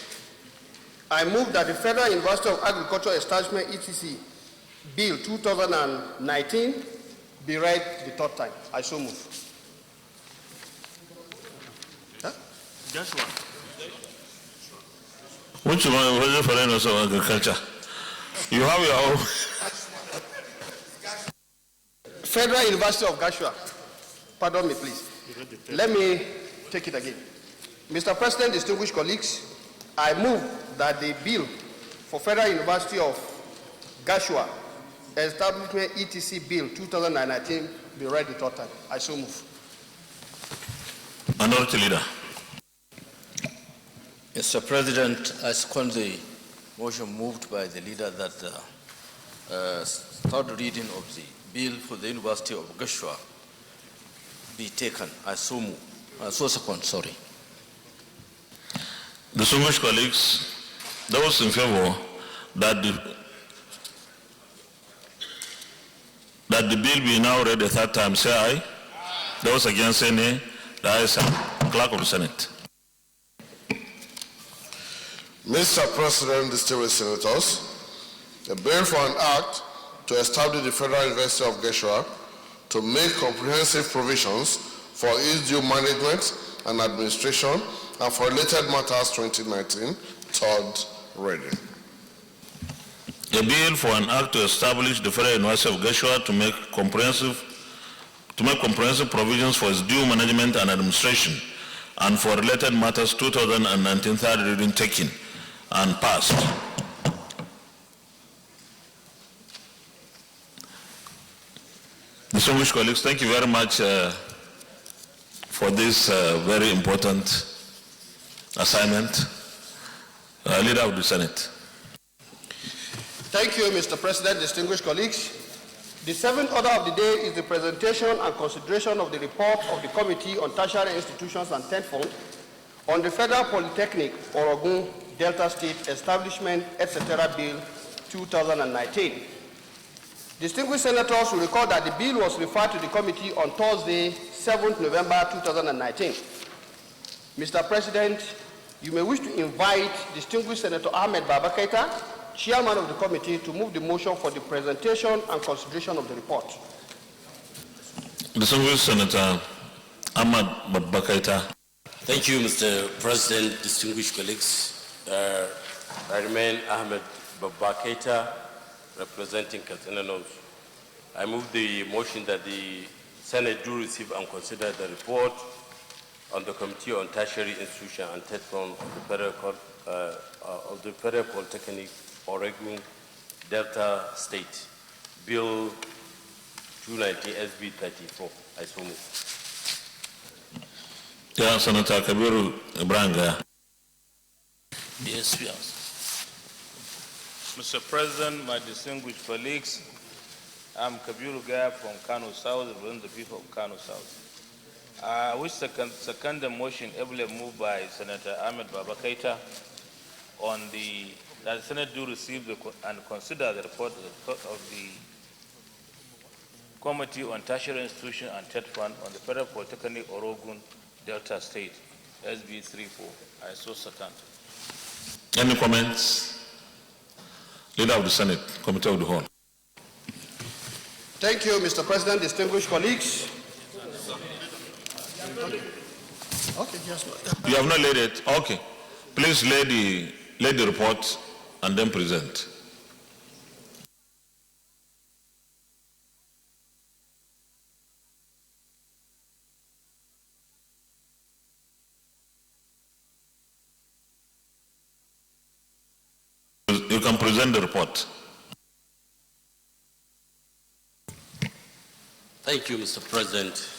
I move that the Federal University of Agriculture Establishment ETC Bill 2019 be read the third time. I so move. Huh?
Just one. Which one was the Federal University of Agriculture? You have your own.
Federal University of Gashua. Pardon me, please. Let me take it again. Mr. President, distinguished colleagues, I move that the bill for Federal University of Gashua Establishment ETC Bill 2019 be read the third time. I so move.
Minority Leader.
Mr. President, I second the motion moved by the leader that the third reading of the bill for the University of Gashua be taken. I so move. I so second, sorry.
Distinguished colleagues, those in favor that the bill be now read the third time say aye. Those against say nay. The ayes have. Clerk of the Senate.
Mr. President, distinguished senators, the bill for an act to establish the Federal University of Gashua to make comprehensive provisions for its due management and administration and for related matters 2019, third reading.
A bill for an act to establish the Federal University of Gashua to make comprehensive provisions for its due management and administration and for related matters 2019, third reading taken and passed. Distinguished colleagues, thank you very much for this very important assignment. Leader of the Senate.
Thank you, Mr. President, distinguished colleagues. The seventh order of the day is the presentation and consideration of the report of the Committee on Tertiary Institutions and Tent Fund on the Federal Polytechnic, Oregon, Delta State Establishment, etc. Bill 2019. Distinguished senators will recall that the bill was referred to the committee on Thursday, 7th November 2019. Mr. President, you may wish to invite distinguished Senator Ahmed Baba Keita, chairman of the committee, to move the motion for the presentation and consideration of the report.
Distinguished Senator Ahmed Baba Keita.
Thank you, Mr. President, distinguished colleagues. I remain Ahmed Baba Keita, representing Katsina North. I move the motion that the Senate do receive and consider the report on the Committee on Tertiary Institution and Ted Fund of the Federal Polytechnic, Oregon, Delta State, Bill 290 SB 34. I so move.
Yeah, Senator Kabiru Branga.
Yes.
Mr. President, my distinguished colleagues, I'm Kabiru Gaya from Kano South, representing the people of Kano South. I wish to second the motion ably moved by Senator Ahmed Baba Keita on the
that the Senate do receive and consider the report of the Committee on Tertiary Institution and Ted Fund on the Federal Polytechnic Orogun, Delta State, SB 34. I so second.
Any comments? Leader of the Senate, Committee of the Whole.
Thank you, Mr. President, distinguished colleagues.
Okay, yes. You have not laid it? Okay. Please lay the report and then present. You can present the report.
Thank you, Mr. President.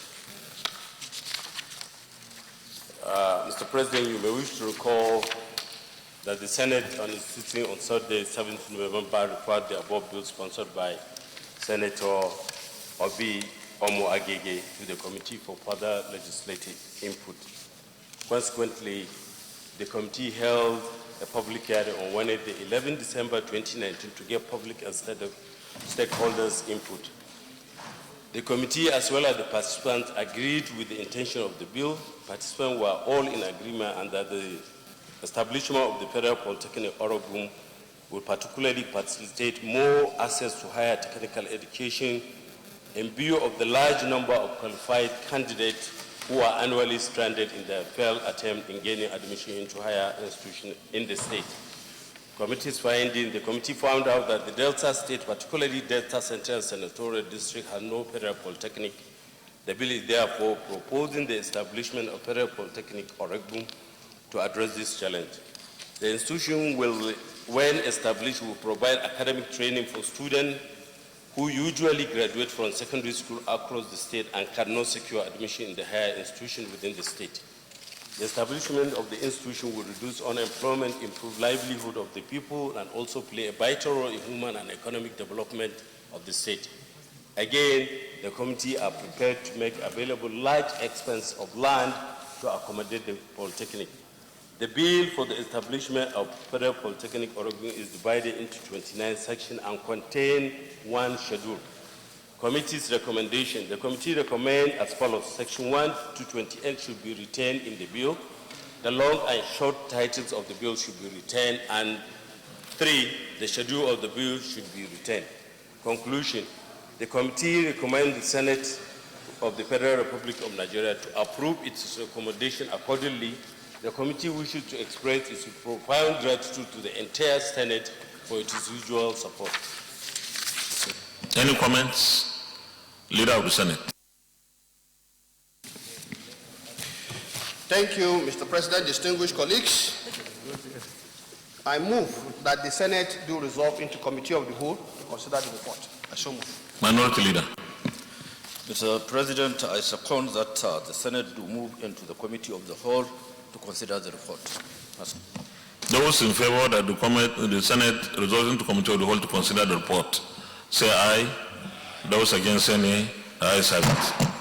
Mr. President, you may wish to recall that the Senate on its sitting on Saturday, 7th November, referred the above bill sponsored by Senator Obi Omo Agege to the Committee for further legislative input. Consequently, the committee held a public hearing on Wednesday, 11 December 2019 to get public and stakeholders' input. The committee, as well as the participants, agreed with the intention of the bill. Participants were all in agreement, and that the establishment of the Federal Polytechnic Orogun will particularly facilitate more access to higher technical education in view of the large number of qualified candidates who are annually stranded in their failed attempt in gaining admission into higher institutions in the state. The committee found out that the Delta State, particularly Delta Central and Senatorial District, has no federal polytechnic. The bill is therefore proposing the establishment of Federal Polytechnic Orogun to address this challenge. The institution will, when established, will provide academic training for students who usually graduate from secondary school across the state and cannot secure admission in the higher institution within the state. The establishment of the institution will reduce unemployment, improve livelihood of the people, and also play a vital role in human and economic development of the state. Again, the committee are prepared to make available large expanse of land to accommodate the polytechnic. The bill for the establishment of Federal Polytechnic Orogun is divided into 29 sections and contains one schedule. Committee's recommendation. The committee recommends as follows. Section 1 to 28 should be retained in the bill. The long and short titles of the bill should be retained. And 3, the schedule of the bill should be retained. Conclusion. The committee recommends the Senate of the Federal Republic of Nigeria to approve its recommendation accordingly. The committee wishes to express its profound gratitude to the entire Senate for its usual support.
Any comments? Leader of the Senate.
Thank you, Mr. President, distinguished colleagues. I move that the Senate do resolve into Committee of the Whole to consider the report. I so move.
Minority Leader.
Mr. President, I second that the Senate do move into the Committee of the Whole to consider the report.
Those in favor that the Senate resolves into Committee of the Whole to consider the report, say aye. Those against, say nay. The ayes have it.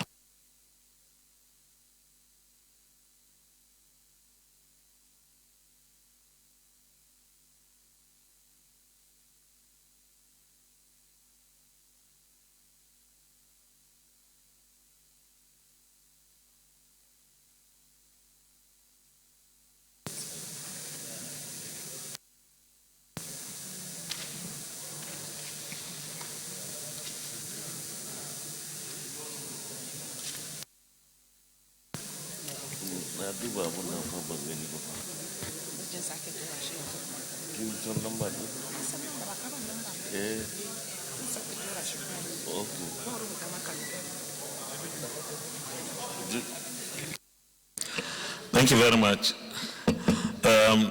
Thank you very much.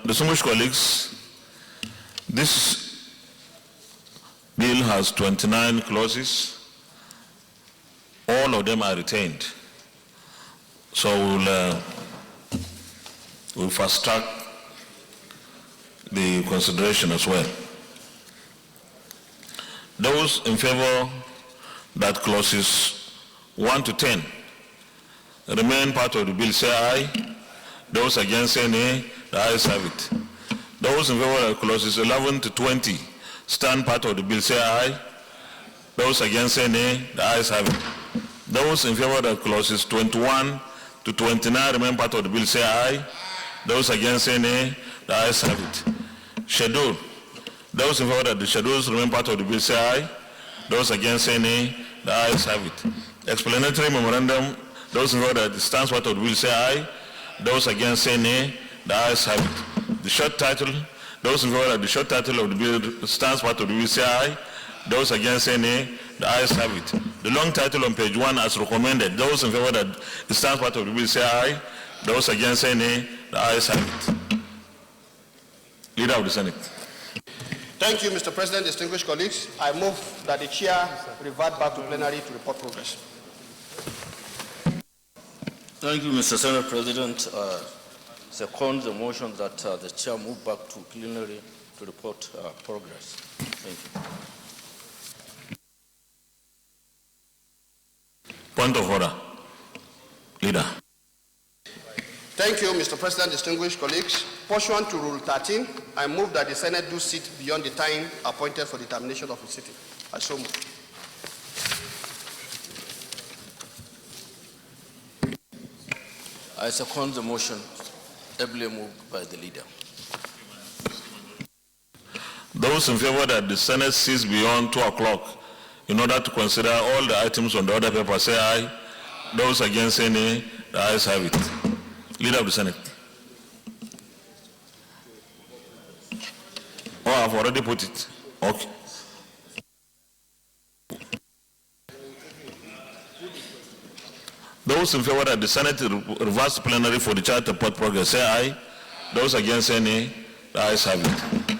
Distinguished colleagues, this bill has 29 clauses. All of them are retained. So we'll fast track the consideration as well. Those in favor that clauses 1 to 10 remain part of the bill, say aye. Those against, say nay. The ayes have it. Those in favor of clauses 11 to 20 stand part of the bill say aye. Those against say nay. The ayes have it. Those in favor of clauses 21 to 29 remain part of the bill say aye. Those against say nay. The ayes have it. Schedule. Those in favor of the schedules remain part of the bill say aye. Those against say nay. The ayes have it. Explanatory memorandum. Those in favor that it stands part of the bill say aye. Those against say nay. The ayes have it. The short title. Those in favor that the short title of the bill stands part of the bill say aye. Those against say nay. The ayes have it. The long title on page 1 as recommended. Those in favor that it stands part of the bill say aye. Those against say nay. The ayes have it. Leader of the Senate.
Thank you, Mr. President, distinguished colleagues. I move that the chair revert back to plenary to report progress.
Thank you, Mr. Senate President. Second the motion that the chair move back to plenary to report progress. Thank you.
Point of order. Leader.
Thank you, Mr. President, distinguished colleagues. Pursuant to Rule 13, I move that the Senate do sit beyond the time appointed for the termination of the sitting. I so move.
I second the motion ably moved by the leader.
Those in favor that the Senate sits beyond 2 o'clock in order to consider all the items on the order paper say aye. Those against say nay. The ayes have it. Leader of the Senate. Oh, I've already put it. Okay. Those in favor that the Senate reverse plenary for the charter report progress say aye. Those against say nay. The ayes have it.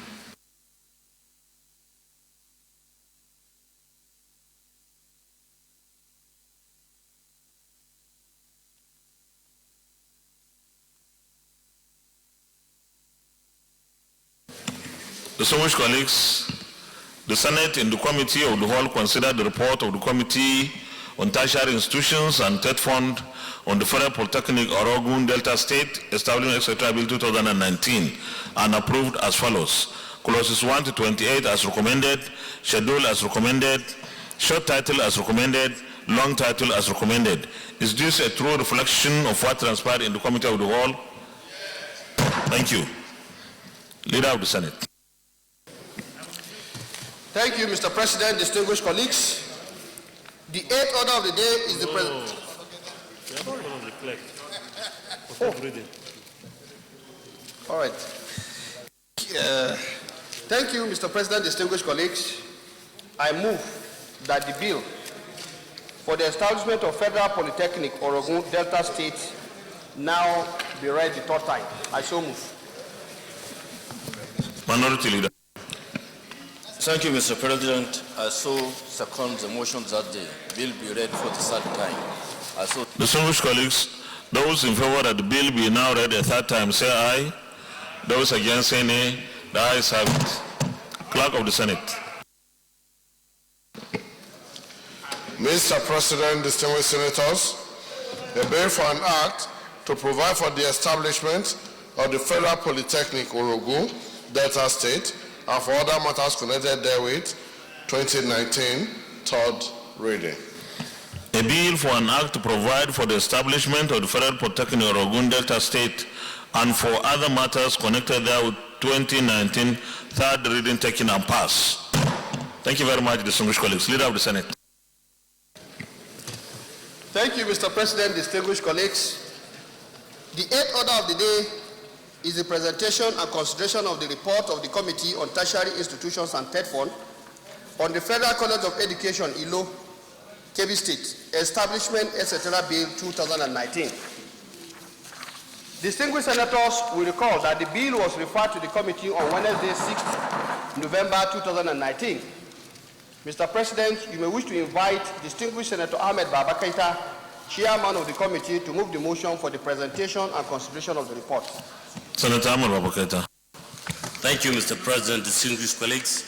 Distinguished colleagues, the Senate in the Committee of the Whole considered the report of the Committee on Tertiary Institutions and TED Fund on the Federal Polytechnic Orogun Delta State establishing etc. Bill 2019 and approved as follows. Clauses 1 to 28 as recommended, schedule as recommended, short title as recommended, long title as recommended. Is this a true reflection of what transpired in the Committee of the Whole? Thank you. Leader of the Senate.
Thank you, Mr. President, distinguished colleagues. The eighth order of the day is the president. All right. Thank you, Mr. President, distinguished colleagues. I move that the bill for the establishment of Federal Polytechnic Orogun Delta State now be read the third time. I so move.
Minority Leader.
Thank you, Mr. President. I so second the motion that the bill be read for the third time.
Distinguished colleagues, those in favor that the bill be now read a third time say aye. Those against say nay. The ayes have it. Clerk of the Senate.
Mr. President, distinguished senators, a bill for an act to provide for the establishment of the Federal Polytechnic Orogun Delta State and for other matters connected therewith, 2019, third reading.
A bill for an act to provide for the establishment of the Federal Polytechnic Orogun Delta State and for other matters connected therewith, 2019, third reading taken and passed. Thank you very much, distinguished colleagues. Leader of the Senate.
Thank you, Mr. President, distinguished colleagues. The eighth order of the day is the presentation and consideration of the report of the Committee on Tertiary Institutions and TED Fund on the Federal College of Education, ILO, Kebbi State, Establishment, etc. Bill 2019. Distinguished senators will recall that the bill was referred to the committee on Wednesday, 6th November 2019. Mr. President, you may wish to invite distinguished Senator Ahmed Baba Keita, chairman of the committee, to move the motion for the presentation and consideration of the report.
Senator Ahmed Baba Keita.
Thank you, Mr. President, distinguished colleagues.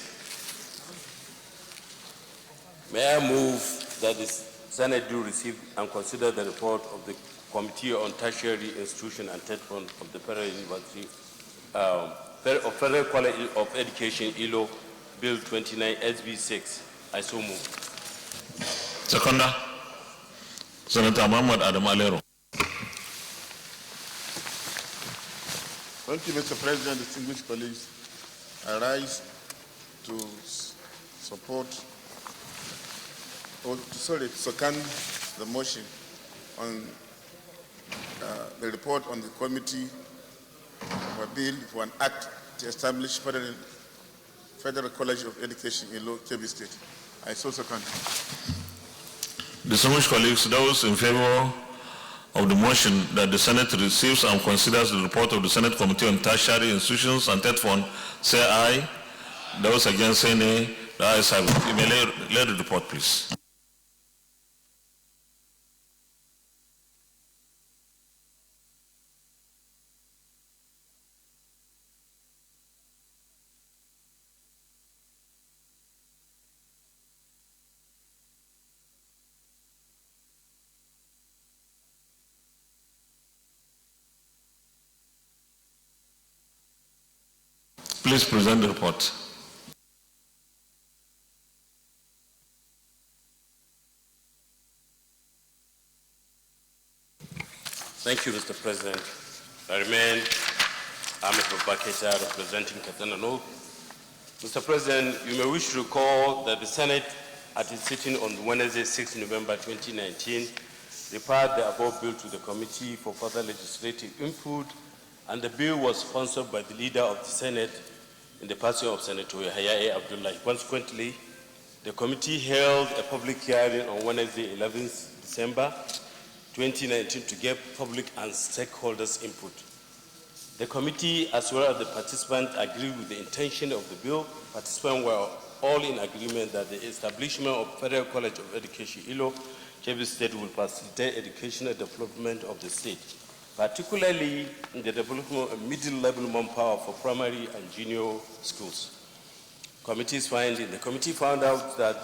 May I move that the Senate do receive and consider the report of the Committee on Tertiary Institution and TED Fund of the Federal University of Federal College of Education, ILO, Bill 29, SB6. I so move.
Seconder, Senator Mahmoud Adam Alero.
Thank you, Mr. President, distinguished colleagues. I rise to support, or to second the motion on the report on the committee of a bill for an act to establish Federal College of Education in Kebbi State. I so second.
Distinguished colleagues, those in favor of the motion that the Senate receives and considers the report of the Senate Committee on Tertiary Institutions and TED Fund, say aye. Those against, say nay. The ayes have it. You may lay the report, please. Please present the report.
Thank you, Mr. President. I remain Ahmed Babaketa, representing Katana North. Mr. President, you may wish to recall that the Senate, at its sitting on Wednesday, 6 November 2019, referred the above bill to the Committee for further legislative input, and the bill was sponsored by the Leader of the Senate in the person of Senator Yahya Abdullah. Consequently, the committee held a public hearing on Wednesday, 11th December 2019 to get public and stakeholders' input. The committee, as well as the participants, agreed with the intention of the bill. Participants were all in agreement that the establishment of Federal College of Education, ILO, Kebbi State will facilitate educational development of the state, particularly in the development of middle-level manpower for primary and junior schools. Committee's finding: the committee found out that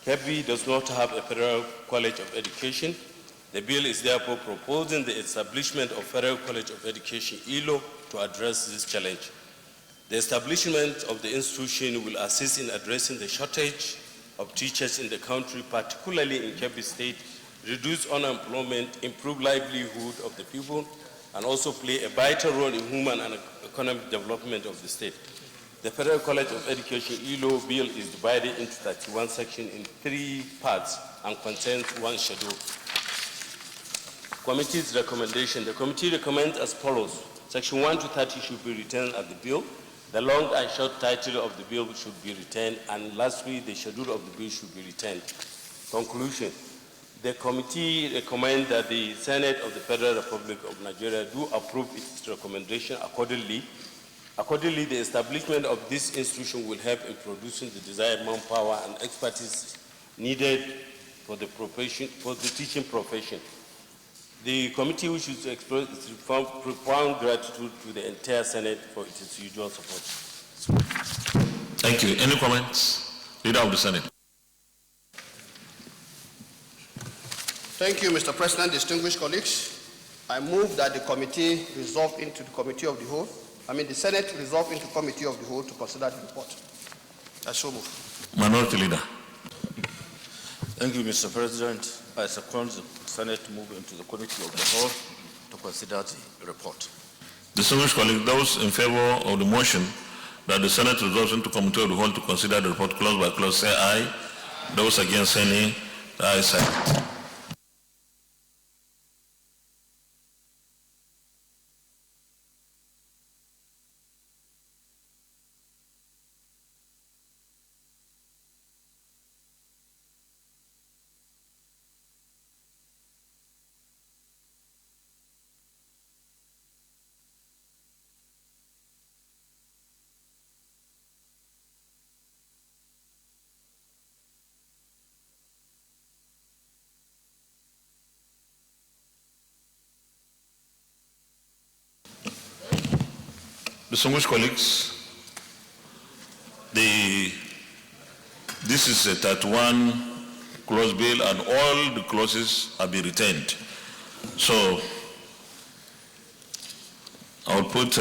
Kebbi does not have a Federal College of Education. The bill is therefore proposing the establishment of Federal College of Education, ILO, to address this challenge. The establishment of the institution will assist in addressing the shortage of teachers in the country, particularly in Kebbi State, reduce unemployment, improve livelihood of the people, and also play a vital role in human and economic development of the state. The Federal College of Education, ILO, bill is divided into 31 sections in 3 parts and contains 1 schedule. Committee's recommendation: the committee recommends as follows. Section 1 to 30 should be retained as the bill. The long and short title of the bill should be retained, and lastly, the schedule of the bill should be retained. Conclusion: the committee recommends that the Senate of the Federal Republic of Nigeria do approve its recommendation accordingly. Accordingly, the establishment of this institution will help in producing the desired manpower and expertise needed for the teaching profession. The committee wishes to express its profound gratitude to the entire Senate for its usual support.
Thank you. Any comments? Leader of the Senate.
Thank you, Mr. President, distinguished colleagues. I move that the committee resolve into the committee of the whole. The Senate resolve into committee of the whole to consider the report. I so move.
Minority Leader.
Thank you, Mr. President. I second the Senate to move into the committee of the whole to consider the report.
Distinguished colleagues, those in favor of the motion that the Senate resolves into committee of the whole to consider the report clause by clause, say aye. Those against, say nay. The ayes have it. Distinguished colleagues, this is a 31 clause bill and all the clauses have been retained. So I will put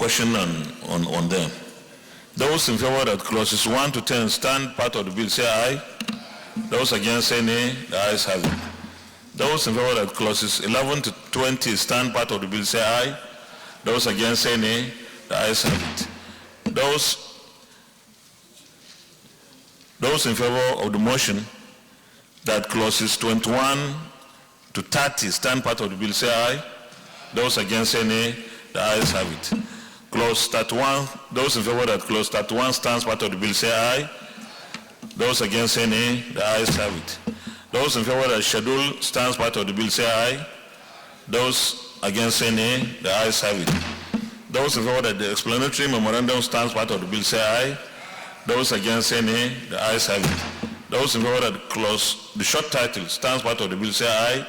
discussion on them. Those in favor that clauses 1 to 10 stand part of the bill say aye. Those against say nay. The ayes have it. Those in favor that clauses 11 to 20 stand part of the bill say aye. Those against say nay. The ayes have it. Those in favor of the motion that clauses 21 to 30 stand part of the bill say aye. Those against say nay. The ayes have it. Clause 31, those in favor that clause 31 stands part of the bill say aye. Those against say nay. The ayes have it. Those in favor that schedule stands part of the bill say aye. Those against say nay. The ayes have it. Those in favor that the explanatory memorandum stands part of the bill say aye. Those against say nay. The ayes have it. Those in favor that the short title stands part of the bill say aye.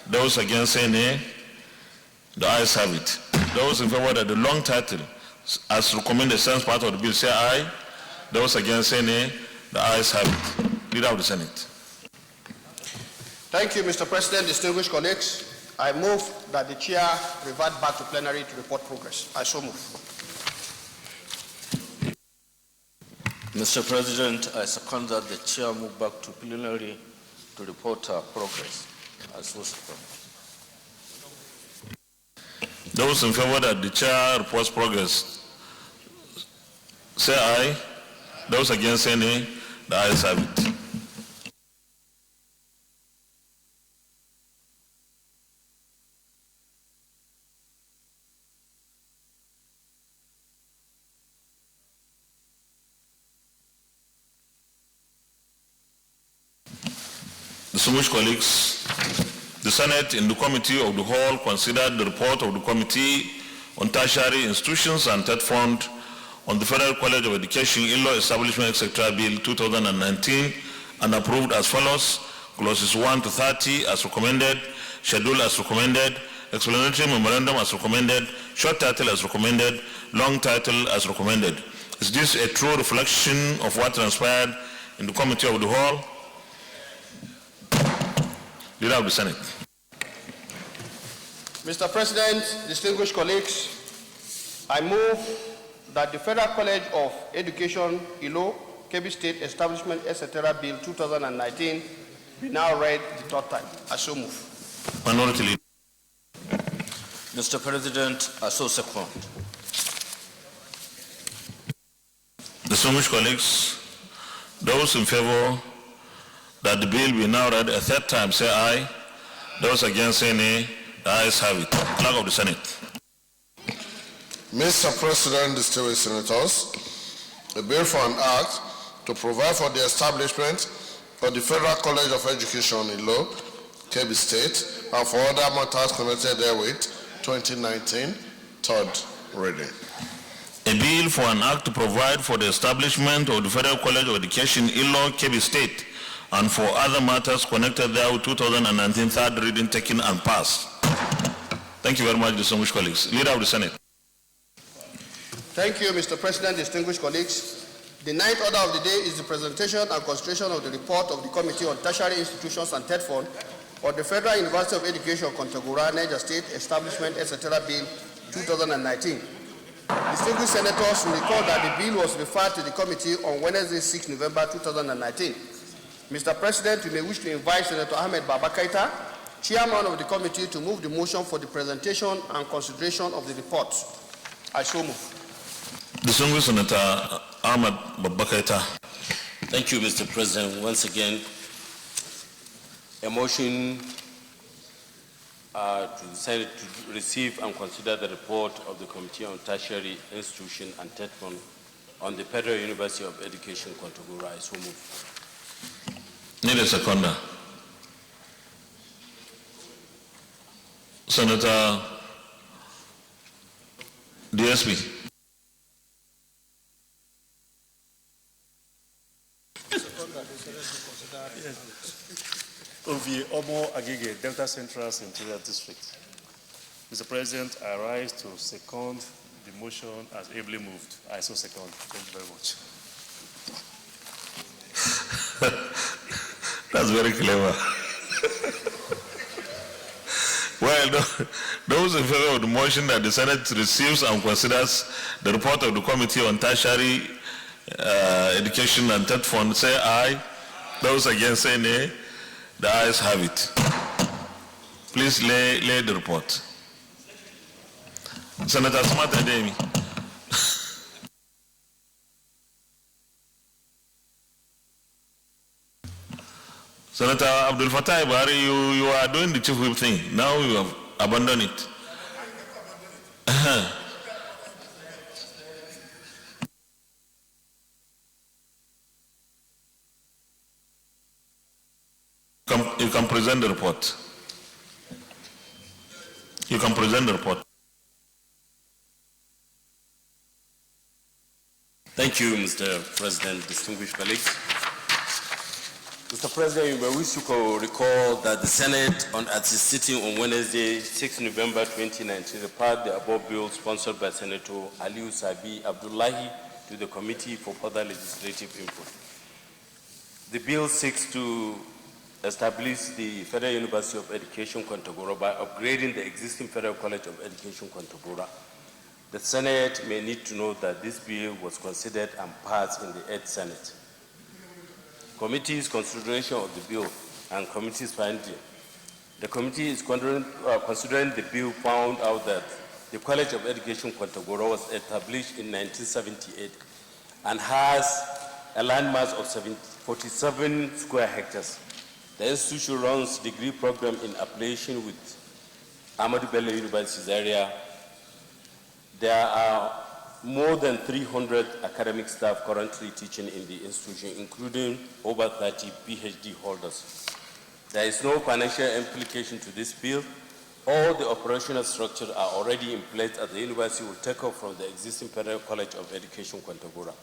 Those against say nay. The ayes have it. Those in favor that the long title as recommended stands part of the bill say aye. Those against say nay. The ayes have it. Leader of the Senate.
Thank you, Mr. President, distinguished colleagues. I move that the chair revert back to plenary to report progress. I so move.
Mr. President, I second that the chair move back to plenary to report progress. I so second.
Those in favor that the chair reports progress say aye. Those against say nay. The ayes have it. Distinguished colleagues, the Senate in the Committee of the Whole considered the report of the Committee on Tertiary Institutions and Third Fund on the Federal College of Education in-law establishment, etc. Bill 2019 and approved as follows: clauses 1 to 30 as recommended, schedule as recommended, explanatory memorandum as recommended, short title as recommended, long title as recommended. Is this a true reflection of what transpired in the Committee of the Whole? Leader of the Senate.
Mr. President, distinguished colleagues, I move that the Federal College of Education, ILO, Kebbi State Establishment, etc. Bill 2019 be now read the third time. I so move.
Minority Leader.
Mr. President, I so second.
Distinguished colleagues, those in favor that the bill be now read a third time say aye. Those against say nay. The ayes have it. Flag of the Senate.
Mr. President, distinguished senators, a bill for an act to provide for the establishment of the Federal College of Education in Law, Kebbi State, and for other matters connected therewith, 2019, third reading.
A bill for an act to provide for the establishment of the Federal College of Education in Law, Kebbi State, and for other matters connected therewith, 2019, third reading, taken and passed. Thank you very much, distinguished colleagues. Leader of the Senate.
Thank you, Mr. President, distinguished colleagues. The ninth order of the day is the presentation and consideration of the report of the Committee on Tertiary Institutions and Third Fund on the Federal University of Education, Kontagora, Niger State Establishment, etc. Bill 2019. Distinguished senators will recall that the bill was referred to the committee on Wednesday, 6 November 2019. Mr. President, we may wish to invite Senator Ahmed Babakaita, Chairman of the committee, to move the motion for the presentation and consideration of the report. I so move.
Distinguished Senator Ahmed Babakaita.
Thank you, Mr. President. Once again, a motion to decide to receive and consider the report of the Committee on Tertiary Institution and Third Fund on the Federal University of Education, Kontagora. I so move.
Need a seconder. Senator DSP.
Ovi Omo Agege, Delta Central Senatorial District. Mr. President, I rise to second the motion as ably moved. I so second. Thank you very much.
That's very clever. Well, those in favor of the motion that the Senate receives and considers the report of the Committee on Tertiary Education and Third Fund say aye. Those against say nay. The ayes have it. Please lay the report. Senator Smart Ademi. Senator Abdul Fattah Ibari, you are doing the chief whip thing. Now you have abandoned it. You can present the report. You can present the report.
Thank you, Mr. President, distinguished colleagues. Mr. President, you may wish to recall that the Senate, at its sitting on Wednesday, 6 November 2019, referred the above bill sponsored by Senator Aliu Sabi Abdullahi to the Committee for further legislative input. The bill seeks to establish the Federal University of Education, Kontagora by upgrading the existing Federal College of Education, Kontagora. The Senate may need to know that this bill was considered and passed in the 8th Senate. Committee's consideration of the bill and committee's finding. The committee is considering the bill found out that the College of Education, Kontagora was established in 1978 and has a landmass of 47 square hectares. The institution runs degree program in affiliation with Ahmadu Bello University's area. There are more than 300 academic staff currently teaching in the institution, including over 30 PhD holders. There is no financial implication to this bill. All the operational structures are already in place at the university will take off from the existing Federal College of Education, Kontagora.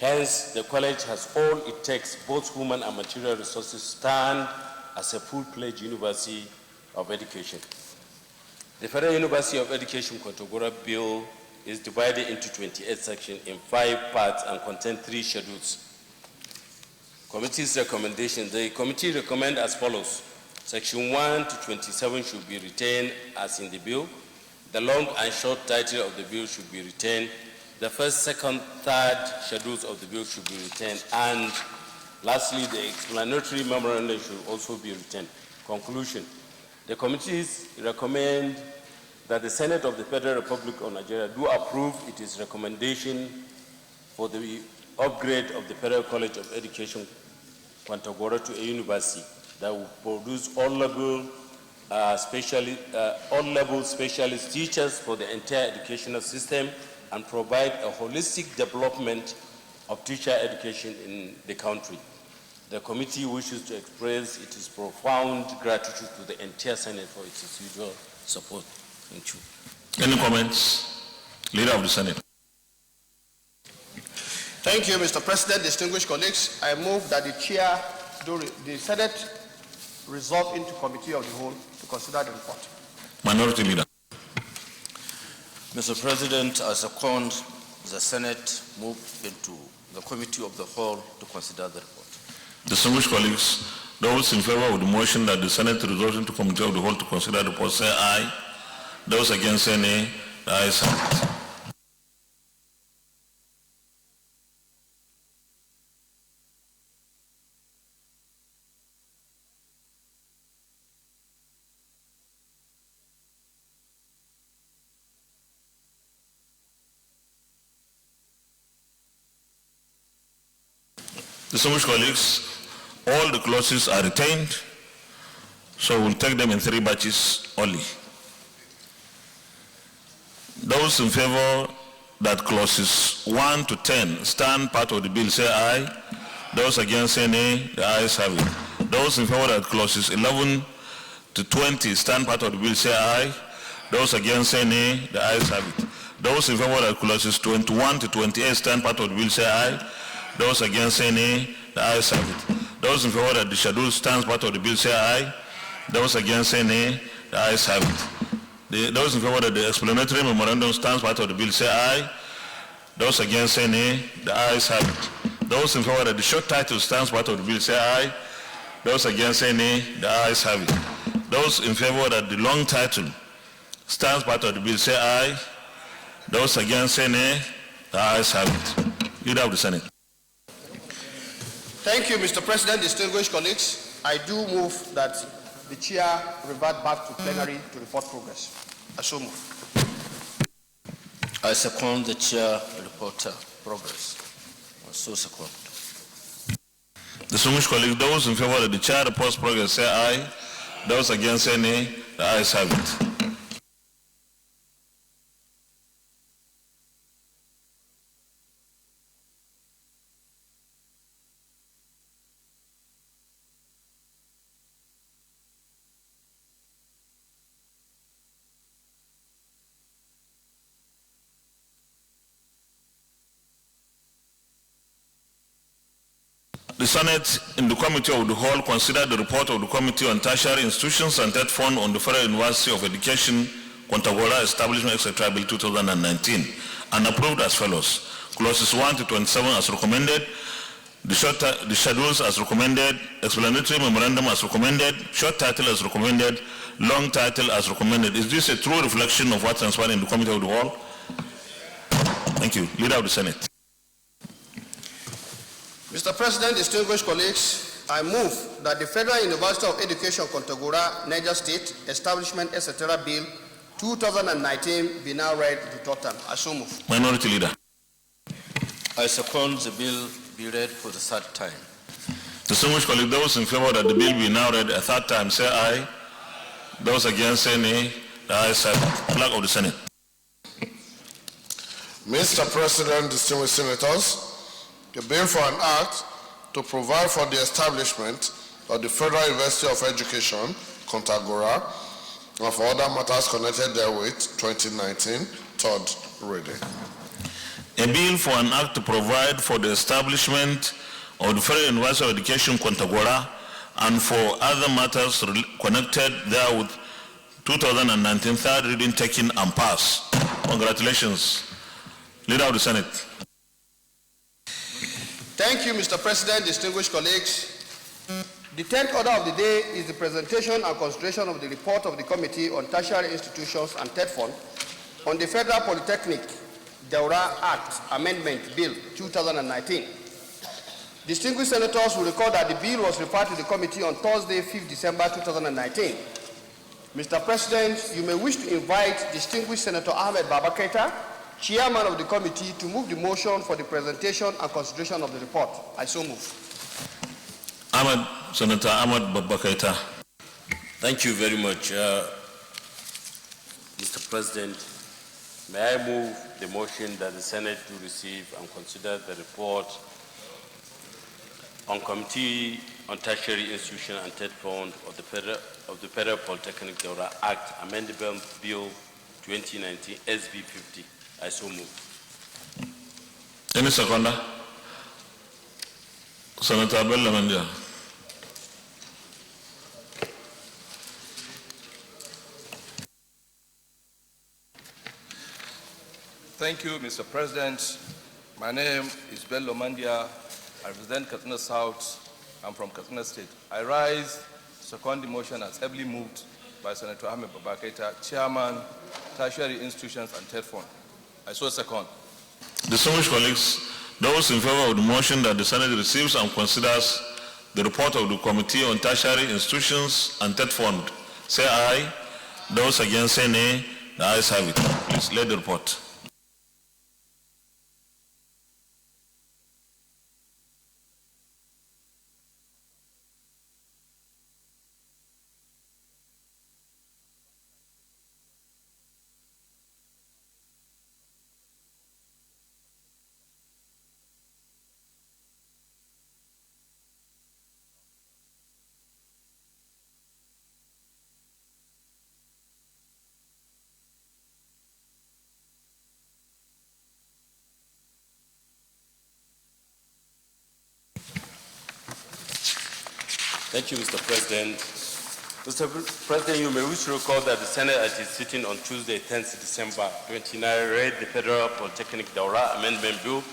Hence, the college has all it takes, both human and material resources, to stand as a full-fledged University of Education. The Federal University of Education, Kontagora bill is divided into 28 sections in 5 parts and contains 3 schedules. Committee's recommendation. The committee recommends as follows. Section 1 to 27 should be retained as in the bill. The long and short title of the bill should be retained. The first, second, third schedules of the bill should be retained. And lastly, the explanatory memorandum should also be retained. Conclusion. The committees recommend that the Senate of the Federal Republic of Nigeria do approve its recommendation for the upgrade of the Federal College of Education, Kontagora, to a university that will produce all-level specialist teachers for the entire educational system and provide a holistic development of teacher education in the country. The committee wishes to express its profound gratitude to the entire Senate for its usual support. Thank you.
Any comments? Leader of the Senate.
Thank you, Mr. President, distinguished colleagues. I move that the chair, the Senate, resolve into committee of the whole to consider the report.
Minority Leader.
Mr. President, I second the Senate move into the committee of the whole to consider the report.
Distinguished colleagues, those in favor of the motion that the Senate resolve into committee of the whole to consider the report say aye. Those against say nay. The ayes have it. Distinguished colleagues, all the clauses are retained, so we'll take them in 3 batches only. Those in favor that clauses 1 to 10 stand part of the bill say aye. Those against say nay. The ayes have it. Those in favor that clauses 11 to 20 stand part of the bill say aye. Those against say nay. The ayes have it. Those in favor that clauses 21 to 28 stand part of the bill say aye. Those against say nay. The ayes have it. Those in favor that the schedule stands part of the bill say aye. Those against say nay. The ayes have it. Those in favor that the explanatory memorandum stands part of the bill say aye. Those against say nay. The ayes have it. Those in favor that the short title stands part of the bill say aye. Those against say nay. The ayes have it. Those in favor that the long title stands part of the bill say aye. Those against say nay. The ayes have it. Leader of the Senate.
Thank you, Mr. President, distinguished colleagues. I do move that the chair revert back to plenary to report progress. I so move.
I second the chair reporter progress. I so second.
Distinguished colleagues, those in favor that the chair reports progress say aye. Those against say nay. The ayes have it. The Senate, in the Committee of the Whole, considered the report of the Committee on Tertiary Institutions and Third Fund on the Federal University of Education, Kontagora Establishment, etc. Bill 2019, and approved as follows. Clauses 1 to 27 as recommended, the schedules as recommended, explanatory memorandum as recommended, short title as recommended, long title as recommended. Is this a true reflection of what transpired in the Committee of the Whole? Thank you. Leader of the Senate.
Mr. President, distinguished colleagues, I move that the Federal University of Education, Kontagora, Niger State, Establishment, etc. Bill 2019 be now read the third time. I so move.
Minority Leader.
I second the bill be read for the third time.
Distinguished colleagues, those in favor that the bill be now read a third time say aye. Those against say nay. The ayes have it. Flag of the Senate.
Mr. President, distinguished senators, the bill for an act to provide for the establishment of the Federal University of Education, Kontagora, and for other matters connected therewith, 2019, third reading.
A bill for an act to provide for the establishment of the Federal University of Education, Kontagora, and for other matters connected therewith, 2019, third reading taken and passed. Congratulations. Leader of the Senate.
Thank you, Mr. President, distinguished colleagues. The 10th order of the day is the presentation and consideration of the report of the Committee on Tertiary Institutions and Third Fund on the Federal Polytechnic Daura Act Amendment Bill 2019. Distinguished senators will recall that the bill was referred to the committee on Thursday, 5th December 2019. Mr. President, you may wish to invite distinguished Senator Ahmed Babakaita, Chairman of the committee, to move the motion for the presentation and consideration of the report. I so move.
Senator Ahmed Babakaita.
Thank you very much. Mr. President, may I move the motion that the Senate do receive and consider the report on Committee on Tertiary Institution and Third Fund of the Federal Polytechnic Daura Act Amendment Bill 2019 SB 50. I so move.
Any seconder? Senator Bello Mandia.
Thank you, Mr. President. My name is Bello Mandia. I represent Katsina South. I'm from Katsina State. I rise to second the motion as ably moved by Senator Ahmed Babakaita, Chairman, Tertiary Institutions and Third Fund. I so second.
Distinguished colleagues, those in favor of the motion that the Senate receives and considers the report of the Committee on Tertiary Institutions and Third Fund, say aye. Those against say nay. The ayes have it. Please let the report.
Thank you, Mr. President. Mr. President, you may wish to recall that the Senate at its sitting on Tuesday, 10th December 2019, read the Federal Polytechnic Daura Amendment Bill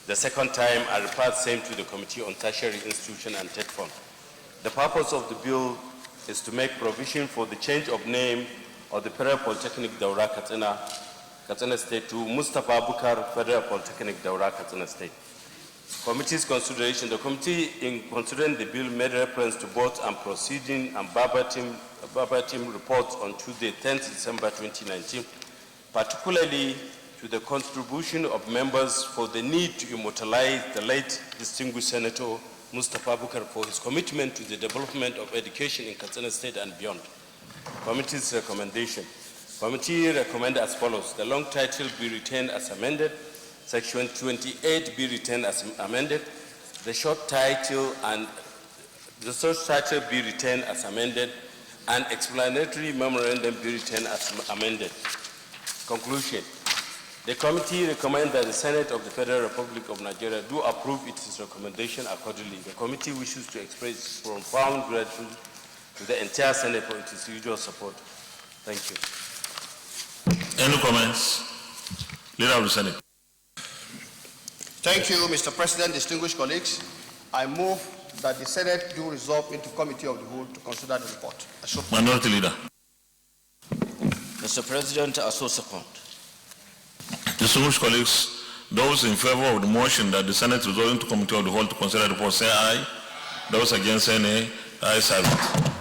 the second time and referred same to the Committee on Tertiary Institution and Third Fund. The purpose of the bill is to make provision for the change of name of the Federal Polytechnic Daura Katsina State to Mustafa Bukar Federal Polytechnic Daura Katsina State. Committee's consideration. The committee, in considering the bill, made reference to both and proceeding and verbatim reports on Tuesday, 10th December 2019, particularly to the contribution of members for the need to immortalize the late distinguished Senator Mustafa Bukar for his commitment to the development of education in Katsina State and beyond. Committee's recommendation. Committee recommends as follows: the long title be retained as amended, Section 28 be retained as amended, the short title be retained as amended, and explanatory memorandum be retained as amended. Conclusion. The committee recommends that the Senate of the Federal Republic of Nigeria do approve its recommendation accordingly. The committee wishes to express profound gratitude to the entire Senate for its usual support. Thank you.
Any comments? Leader of the Senate.
Thank you, Mr. President, distinguished colleagues. I move that the Senate do resolve into committee of the whole to consider the report.
Minority Leader.
Mr. President, I so second.
Distinguished colleagues, those in favor of the motion that the Senate resolve into committee of the whole to consider the report say aye. Those against say nay. The ayes have it.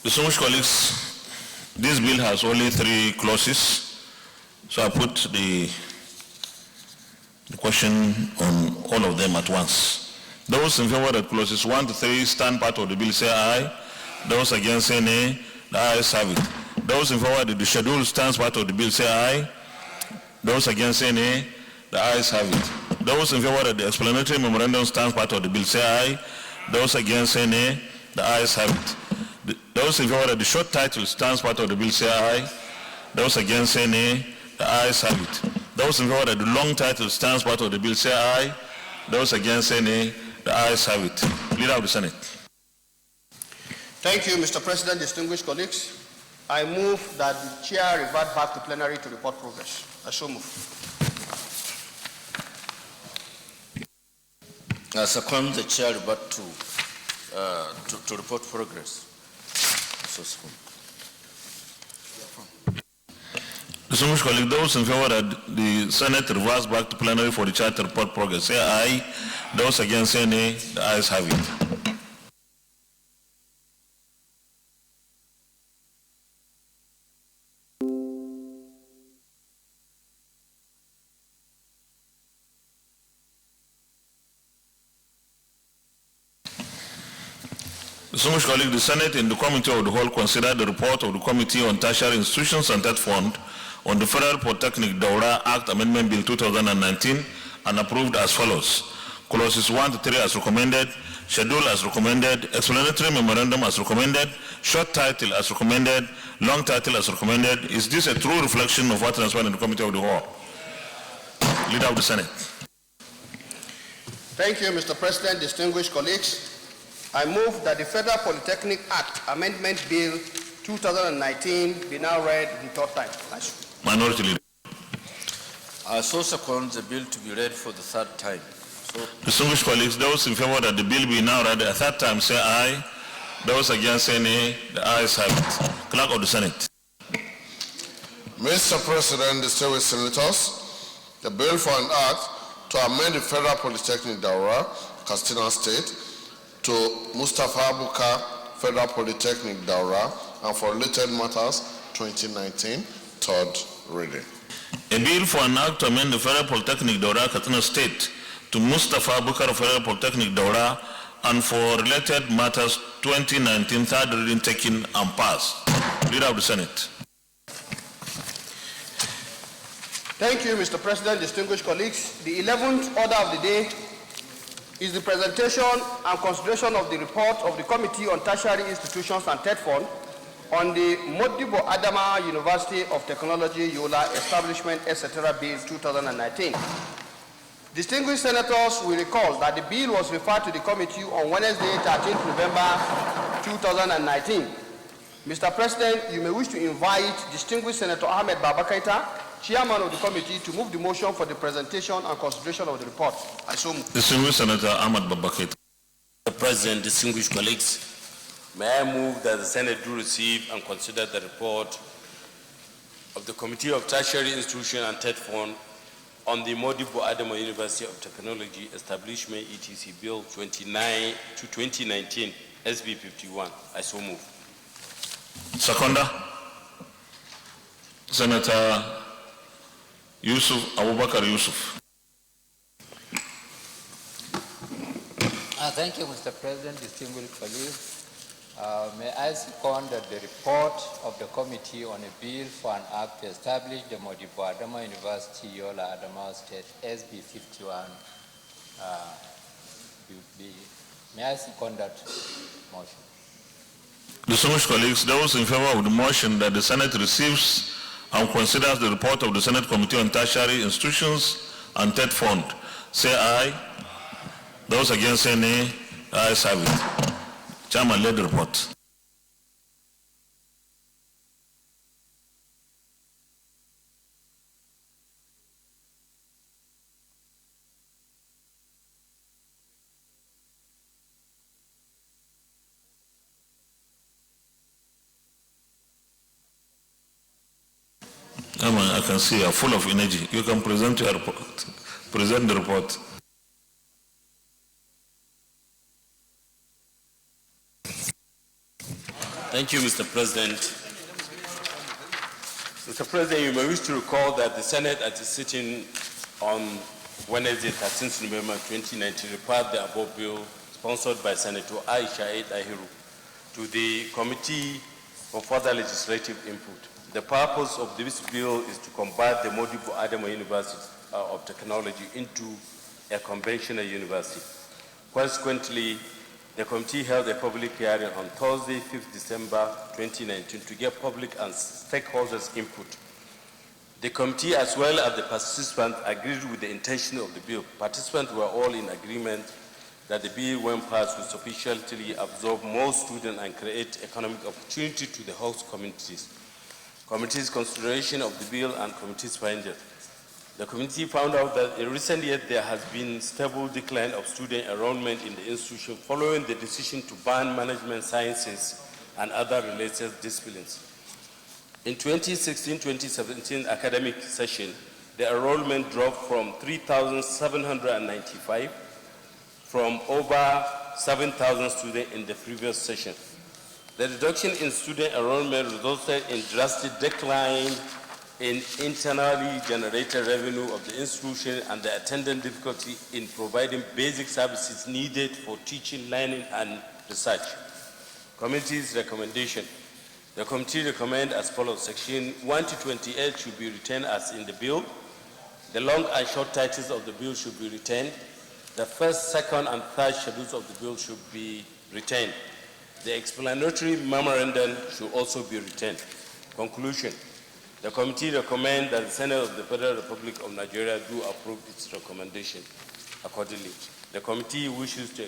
Distinguished colleagues, this bill has only 3 clauses, so I put the question on all of them at once. Those in favor of clauses 1 to 3 stand part of the bill say aye. Those against say nay. The ayes have it. Those in favor of the schedule stands part of the bill say aye. Those against say nay. The ayes have it. Those in favor of the explanatory memorandum stands part of the bill say aye. Those against say nay. The ayes have it. Those in favor of the short title stands part of the bill say aye. Those against say nay. The ayes have it. Those in favor of the long title stands part of the bill say aye. Those against say nay. The ayes have it. Leader of the Senate.
Thank you, Mr. President, distinguished colleagues. I move that the chair revert back to plenary to report progress. I so move.
I second the chair revert to report progress.
Distinguished colleagues, those in favor that the Senate reverse back to plenary for the chair to report progress say aye. Those against say nay. The ayes have it. Distinguished colleagues, the Senate in the Committee of the Whole considered the report of the Committee on Tertiary Institutions and Third Fund on the Federal Polytechnic Daura Act Amendment Bill 2019 and approved as follows. Clauses 1 to 3 as recommended, schedule as recommended, explanatory memorandum as recommended, short title as recommended, long title as recommended. Is this a true reflection of what transpired in the Committee of the Whole? Leader of the Senate.
Thank you, Mr. President, distinguished colleagues. I move that the Federal Polytechnic Act Amendment Bill 2019 be now read the 3rd time.
Minority Leader.
I so second the bill to be read for the 3rd time.
Distinguished colleagues, those in favor that the bill be now read a 3rd time say aye. Those against say nay. The ayes have it. Clerk of the Senate.
Mr. President, distinguished senators, the bill for an act to amend the Federal Polytechnic Daura, Katsina State, to Mustafa Bukar Federal Polytechnic Daura, and for related matters, 2019, 3rd reading.
A bill for an act to amend the Federal Polytechnic Daura, Katsina State, to Mustafa Bukar Federal Polytechnic Daura, and for related matters, 2019, 3rd reading taken and passed. Leader of the Senate.
Thank you, Mr. President, distinguished colleagues. The 11th order of the day is the presentation and consideration of the report of the Committee on Tertiary Institutions and Third Fund on the Modibo Adama University of Technology, Yola Establishment, etc. Bill 2019. Distinguished senators will recall that the bill was referred to the committee on Wednesday, 13th November 2019. Mr. President, you may wish to invite distinguished Senator Ahmed Babakaita, Chairman of the committee, to move the motion for the presentation and consideration of the report. I so move.
Distinguished Senator Ahmed Babakaita.
Mr. President, distinguished colleagues, may I move that the Senate do receive and consider the report of the Committee of Tertiary Institution and TED Fund on the Modibo Adama University of Technology Establishment ETC Bill 29 to 2019 SB 51. I so move.
Seconder, Senator Yusuf Abubakar Yusuf.
Thank you, Mr. President, distinguished colleagues. May I second that the report of the Committee on a Bill for an Act to establish the Modibo Adama University, Yola Adamawa State, SB 51. May I second that motion?
Distinguished colleagues, those in favor of the motion that the Senate receives and considers the report of the Senate Committee on Tertiary Institutions and TED Fund, say aye. Those against say nay. Ayes have it. Chairman, lead the report. I can see you are full of energy. You can present your report. Present the report.
Thank you, Mr. President. Mr. President, you may wish to recall that the Senate at its sitting on Wednesday, 13th November 2019, referred the above bill, sponsored by Senator Aisha Ahiru, to the Committee for further legislative input. The purpose of this bill is to convert the Modibo Adama University of Technology into a conventional university. Consequently, the committee held a public hearing on Thursday, 5th December 2019 to get public and stakeholders' input. The committee, as well as the participants, agreed with the intention of the bill. Participants were all in agreement that the bill, when passed, will sufficiently absorb more students and create economic opportunity to the host communities. Committee's consideration of the bill and committee's findings. The committee found out that in recent years there has been stable decline of student enrollment in the institution following the decision to ban management sciences and other related disciplines. In 2016-2017 academic session, the enrollment dropped from 3,795 from over 7,000 students in the previous session. The reduction in student enrollment resulted in drastic decline in internally generated revenue of the institution and the attendant difficulty in providing basic services needed for teaching, learning, and research. Committee's recommendation. The committee recommends as follows. Section 1 to 28 should be retained as in the bill. The long and short titles of the bill should be retained. The first, second, and third schedules of the bill should be retained. The explanatory memorandum should also be retained. Conclusion. The committee recommends that the Senate of the Federal Republic of Nigeria do approve its recommendation accordingly. The committee wishes to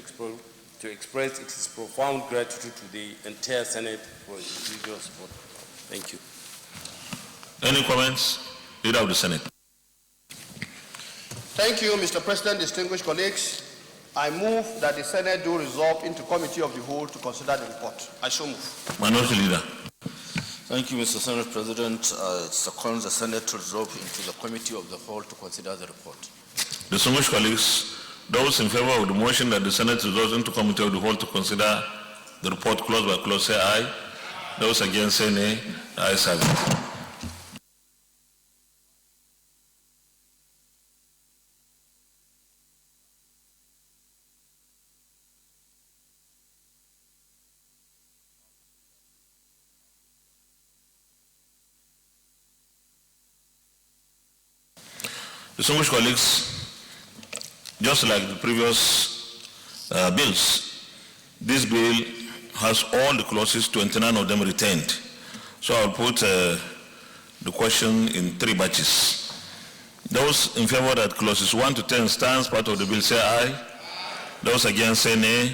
express its profound gratitude to the entire Senate for its individual support. Thank you.
Any comments? Leader of the Senate.
Thank you, Mr. President, distinguished colleagues. I move that the Senate do resolve into Committee of the Whole to consider the report. I so move.
Minority Leader.
Thank you, Mr. Senate President. Second, the Senate to resolve into the Committee of the Whole to consider the report.
Distinguished colleagues, those in favor of the motion that the Senate resolves into Committee of the Whole to consider the report clause by clause say aye. Those against say nay. Ayes have it. Distinguished colleagues, just like the previous bills, this bill has all the clauses, 29 of them retained. So I'll put the question in three batches. Those in favor that clauses 1 to 10 stands part of the bill say aye. Those against say nay.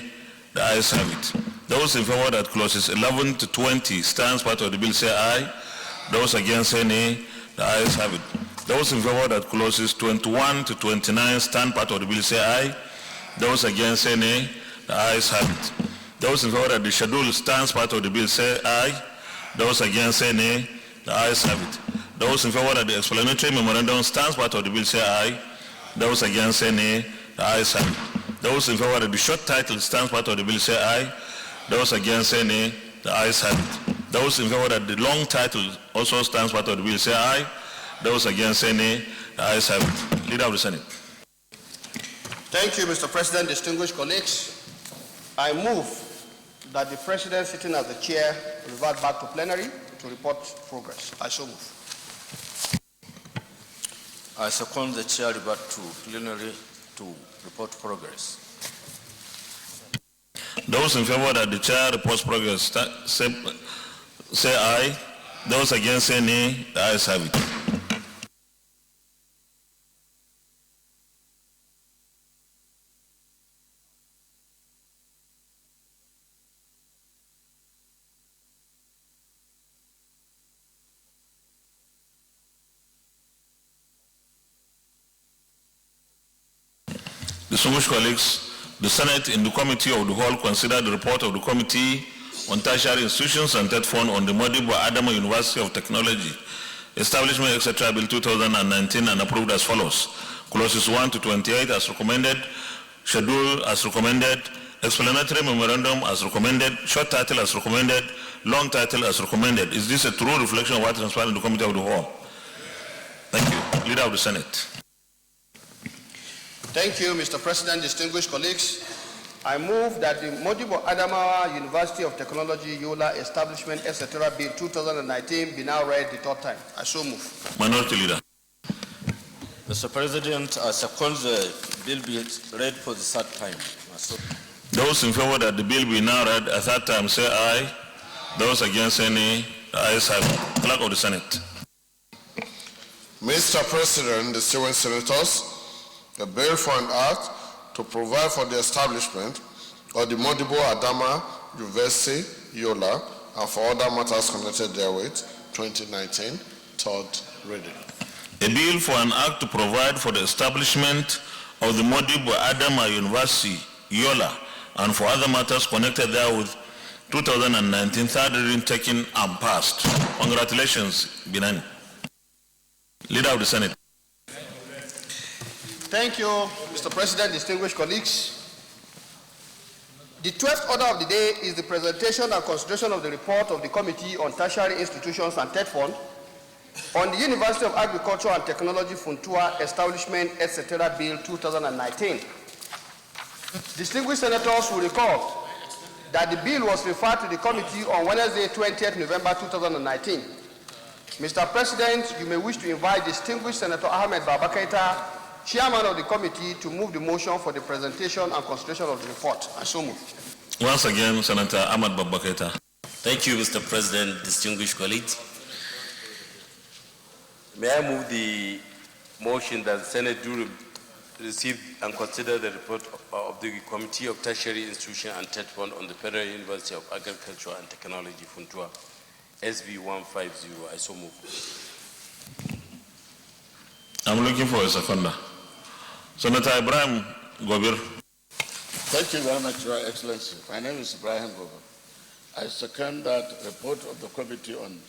The ayes have it. Those in favor that clauses 11 to 20 stands part of the bill say aye. Those against say nay. The ayes have it. Those in favor that clauses 21 to 29 stand part of the bill say aye. Those against say nay. The ayes have it. Those in favor that the schedule stands part of the bill say aye. Those against say nay. The ayes have it. Those in favor that the explanatory memorandum stands part of the bill say aye. Those against say nay. The ayes have it. Those in favor that the short title stands part of the bill say aye. Those against say nay. The ayes have it. Those in favor that the long title also stands part of the bill say aye. Those against say nay. The ayes have it. Leader of the Senate.
Thank you, Mr. President, distinguished colleagues. I move that the President sitting as the chair revert back to plenary to report progress. I so move.
I second the chair revert to plenary to report progress.
Those in favor that the chair reports progress say aye. Those against say nay. The ayes have it. Distinguished colleagues, the Senate in the Committee of the Whole considered the report of the Committee on Tertiary Institutions and Third Fund on the Modibo Adama University of Technology, Establishment, etc. Bill 2019 and approved as follows. Clauses 1 to 28 as recommended, schedule as recommended, explanatory memorandum as recommended, short title as recommended, long title as recommended. Is this a true reflection of what transpired in the Committee of the Whole? Thank you. Leader of the Senate.
Thank you, Mr. President, distinguished colleagues. I move that the Modibo Adamawa University of Technology, Yola Establishment, etc. Bill 2019 be now read the third time. I so move.
Minority Leader.
Mr. President, I second the bill be read for the third time.
Those in favor that the bill be now read a third time say aye. Those against say nay. The ayes have it. Clerk of the Senate.
Mr. President, distinguished senators, a bill for an act to provide for the establishment of the Modibo Adama University, Yola, and for other matters connected therewith, 2019, third reading.
A bill for an act to provide for the establishment of the Modibo Adama University, Yola, and for other matters connected therewith, 2019, third reading taken and passed. Congratulations, Binani. Leader of the Senate.
Thank you, Mr. President, distinguished colleagues. The 12th order of the day is the presentation and consideration of the report of the Committee on Tertiary Institutions and Third Fund on the University of Agriculture and Technology Funtua Establishment, etc. Bill 2019. Distinguished senators will recall that the bill was referred to the committee on Wednesday, 20th November 2019. Mr. President, you may wish to invite distinguished Senator Ahmed Babakaita, Chairman of the committee, to move the motion for the presentation and consideration of the report. I so move.
Once again, Senator Ahmed Babakaita.
Thank you, Mr. President, distinguished colleagues. May I move the motion that the Senate do receive and consider the report of the Committee of Tertiary Institution and Third Fund on the Federal University of Agriculture and Technology, Funtua, SB 150. I so move.
I'm looking for a seconder. Senator Ibrahim Gobir.
Thank you very much, Your Excellency. My name is Ibrahim Gobir. I second that report of the Committee on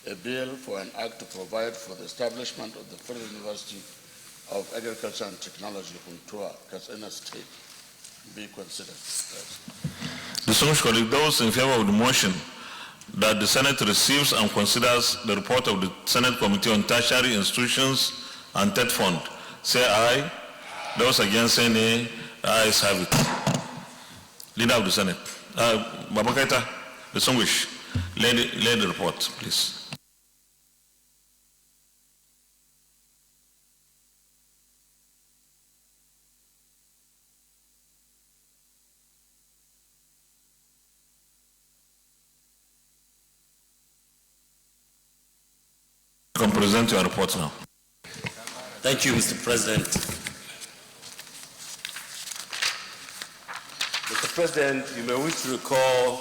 a bill for an act to provide for the establishment of the Federal University of Agriculture and Technology, Funtua, Katsina State, be considered.
Distinguished colleagues, those in favor of the motion that the Senate receives and considers the report of the Senate Committee on Tertiary Institutions and Third Fund, say aye. Those against say nay. The ayes have it. Leader of the Senate. Babakaita, distinguished, lay the report, please. You can present your report now.
Thank you, Mr. President. Mr. President, you may wish to recall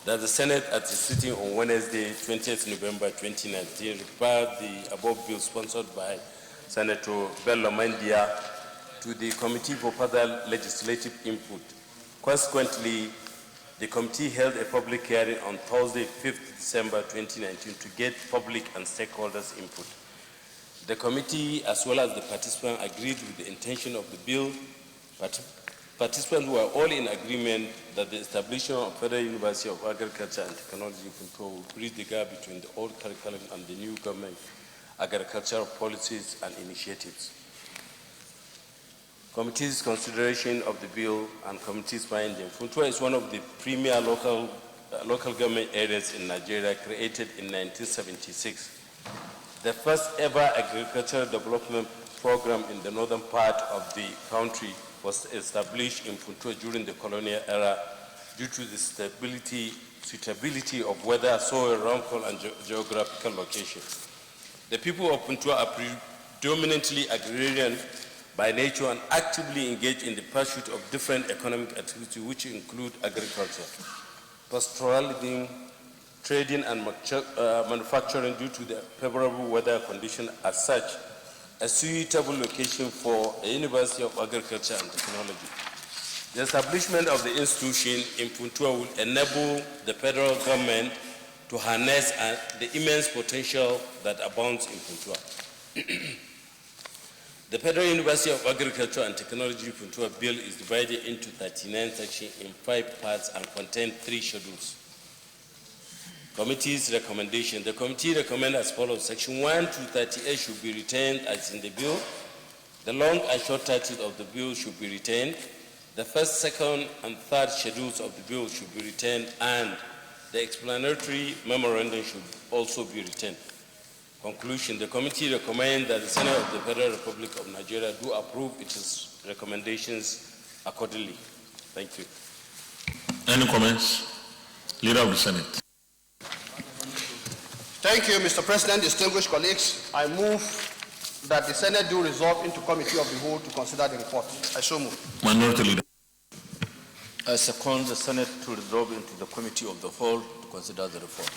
that the Senate at its sitting on Wednesday, 20th November 2019, referred the above bill sponsored by Senator Bello Mandia to the Committee for further legislative input. Consequently, the committee held a public hearing on Thursday, 5th December 2019 to get public and stakeholders' input. The committee, as well as the participants, agreed with the intention of the bill. Participants were all in agreement that the establishment of Federal University of Agriculture and Technology will bridge the gap between the old curriculum and the new government agricultural policies and initiatives. Committee's consideration of the bill and committee's finding. Funtua is one of the premier local government areas in Nigeria, created in 1976. The first ever agricultural development program in the northern part of the country was established in Funtua during the colonial era due to the suitability of weather, soil, rainfall, and geographical location. The people of Funtua are predominantly agrarian by nature and actively engage in the pursuit of different economic activities, which include agriculture, pastoralism, trading, and manufacturing. Due to the favorable weather conditions, as such, a suitable location for a University of Agriculture and Technology. The establishment of the institution in Funtua will enable the federal government to harness the immense potential that abounds in Funtua. The Federal University of Agriculture and Technology Funtua Bill is divided into 39 sections in 5 parts and contains 3 schedules. Committee's recommendation. The committee recommends as follows. Section 1 to 38 should be retained as in the bill. The long and short title of the bill should be retained. The first, second, and third schedules of the bill should be retained, and the explanatory memorandum should also be retained. Conclusion. The committee recommends that the Senate of the Federal Republic of Nigeria do approve its recommendations accordingly. Thank you.
Any comments? Leader of the Senate.
Thank you, Mr. President, distinguished colleagues. I move that the Senate do resolve into Committee of the Whole to consider the report. I so move.
Minority Leader.
I second the Senate to resolve into the Committee of the Whole to consider the report.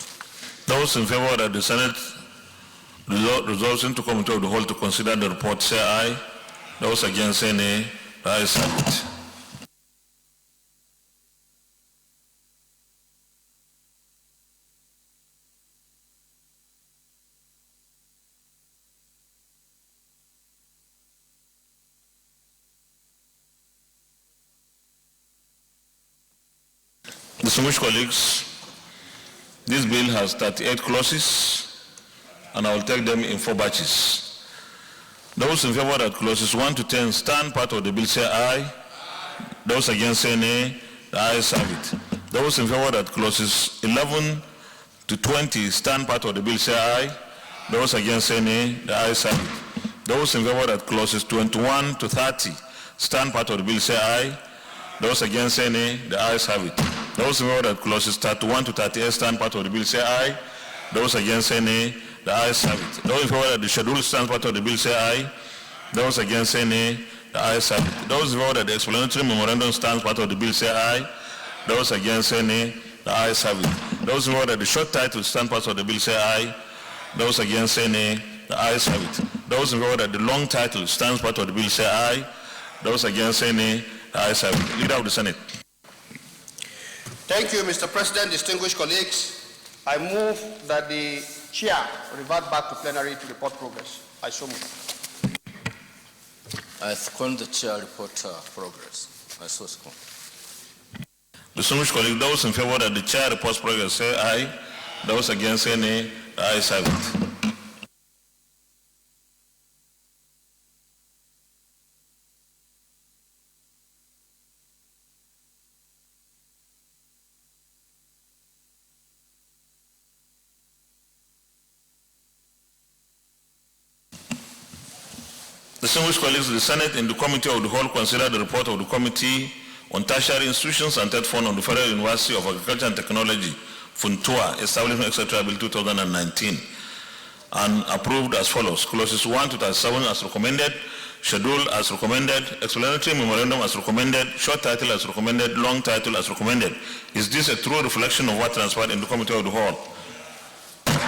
Those in favor that the Senate resolves into Committee of the Whole to consider the report, say aye. Those against, say nay. The ayes have it. Distinguished colleagues, this bill has 38 clauses, and I will take them in 4 batches. Those in favor that clauses 1 to 10 stand part of the bill, say aye. Those against, say nay. The ayes have it. Those in favor that clauses 11 to 20 stand part of the bill, say aye. Those against, say nay. The ayes have it. Those in favor that clauses 21 to 30 stand part of the bill, say aye. Those against, say nay. The ayes have it. Those in favor that clauses 31 to 38 stand part of the bill, say aye. Those against, say nay. The ayes have it. Those in favor that the schedule stands part of the bill, say aye. Those against, say nay. The ayes have it. Those in favor that the explanatory memorandum stands part of the bill, say aye. Those against, say nay. The ayes have it. Those in favor that the short title stands part of the bill, say aye. Those against, say nay. The ayes have it. Those in favor that the long title stands part of the bill, say aye. Those against, say nay. The ayes have it. Leader of the Senate.
Thank you, Mr. President, distinguished colleagues. I move that the chair revert back to plenary to report progress. I so move.
I second the chair report progress. I so second.
Distinguished colleagues, those in favor that the chair reports progress, say aye. Those against, say nay. The ayes have it. Distinguished colleagues, the Senate in the Committee of the Whole considered the report of the Committee on Tertiary Institutions and Third Fund on the Federal University of Agriculture and Technology, Funtua, Establishment, etc. Bill 2019, and approved as follows. Clauses 1 to 37 as recommended, schedule as recommended, explanatory memorandum as recommended, short title as recommended, long title as recommended. Is this a true reflection of what transpired in the Committee of the Whole?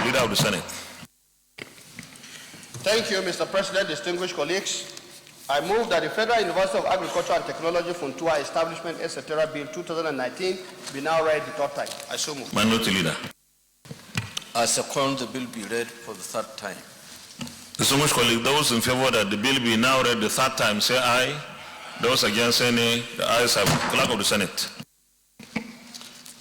Leader of the Senate.
Thank you, Mr. President, distinguished colleagues. I move that the Federal University of Agriculture and Technology Funtua Establishment, etc. Bill 2019 be now read the third time. I so move.
Minority Leader.
I second the bill be read for the third time.
Distinguished colleagues, those in favor that the bill be now read the third time, say aye. Those against, say nay. The ayes have it. Clerk of the Senate.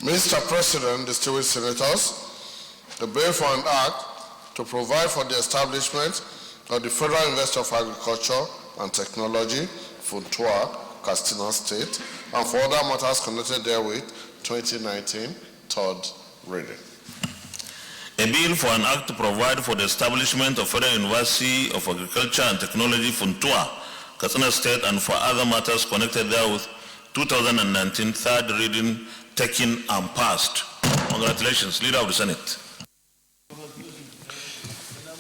Mr. President, distinguished senators, the bill for an act to provide for the establishment of the Federal University of Agriculture and Technology, Funtua, Katsina State, and for other matters connected therewith, 2019, third reading.
A bill for an act to provide for the establishment of Federal University of Agriculture and Technology, Funtua, Katsina State, and for other matters connected therewith, 2019, third reading, taken and passed. Congratulations, Leader of the Senate.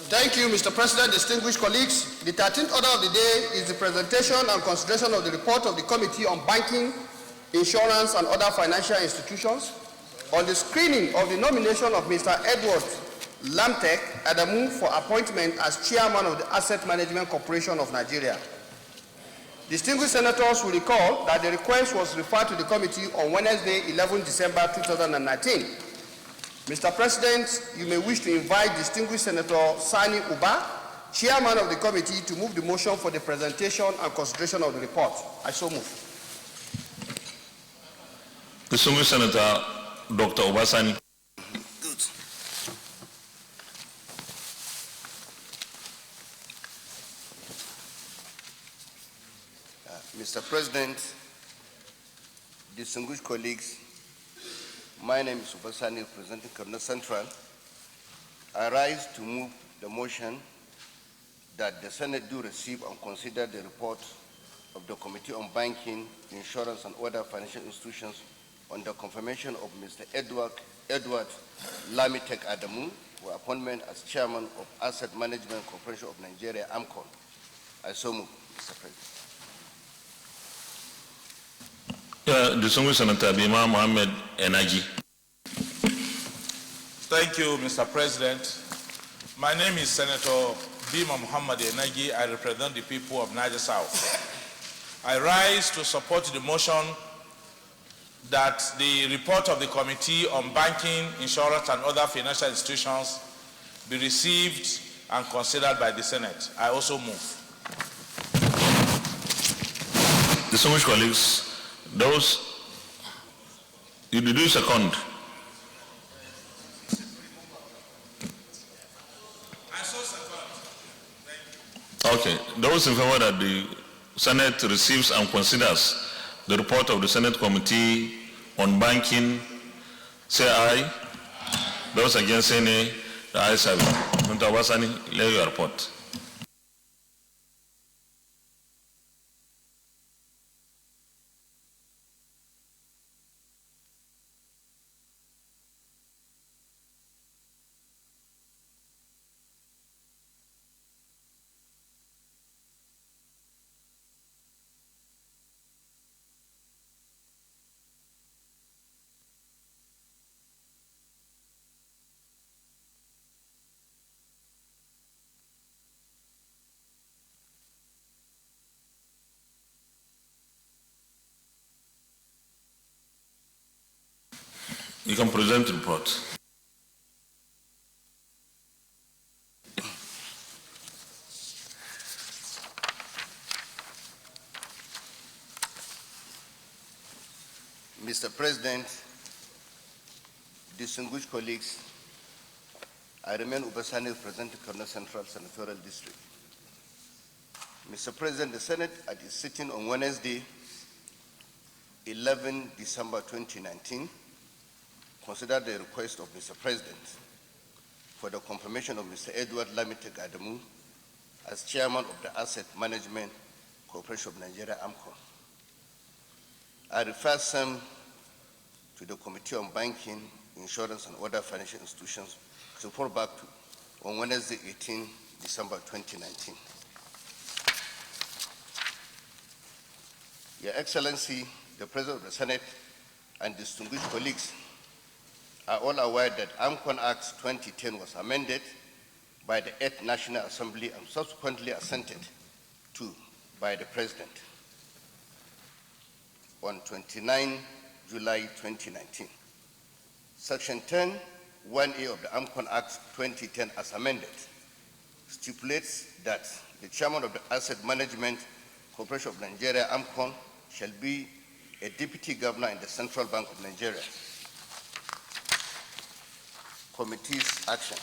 Thank you, Mr. President, distinguished colleagues. The 13th order of the day is the presentation and consideration of the report of the Committee on Banking, Insurance, and Other Financial Institutions on the screening of the nomination of Mr. Edward Lamtek Adamu for appointment as Chairman of the Asset Management Corporation of Nigeria. Distinguished senators will recall that the request was referred to the committee on Wednesday, 11 December 2019. Mr. President, you may wish to invite distinguished Senator Sani Uba, Chairman of the committee, to move the motion for the presentation and consideration of the report. I so move.
Distinguished Senator Dr. Obasani.
Good.
Mr. President, distinguished colleagues, my name is Ubasani, representing Kaduna Central. I rise to move the motion that the Senate do receive and consider the report of the Committee on Banking, Insurance, and Other Financial Institutions on the confirmation of Mr. Edward Lamitek Adamu for appointment as Chairman of Asset Management Corporation of Nigeria, AMCON. I so move, Mr. President.
Distinguished Senator Bima Mohammed Enaji.
Thank you, Mr. President. My name is Senator Bima Muhammad Enagi. I represent the people of Niger South. I rise to support the motion that the report of the Committee on Banking, Insurance, and Other Financial Institutions be received and considered by the Senate. I also move.
Distinguished colleagues, those, you do second. Okay, those in favor that the Senate receives and considers the report of the Senate Committee on Banking, say aye. Those against, say nay. The ayes have it. Mr. Wasani, lay your report. You can present the report.
Mr. President, distinguished colleagues, I remain Ubasani, representing Kaduna Central Senatorial District. Mr. President, the Senate at its sitting on Wednesday, 11 December 2019, considered the request of Mr. President for the confirmation of Mr. Edward Lamitek Adamu as Chairman of the Asset Management Corporation of Nigeria, AMCON. I refer some to the Committee on Banking, Insurance, and Other Financial Institutions to report back to on Wednesday, 18 December 2019. Your Excellency, the President of the Senate, and distinguished colleagues are all aware that AMCON Act 2010 was amended by the 8th National Assembly and subsequently assented to by the President on 29 July 2019. Section 10(1)(a) of the AMCON Act 2010 as amended stipulates that the Chairman of the Asset Management Corporation of Nigeria, AMCON, shall be a Deputy Governor in the Central Bank of Nigeria. Committee's action.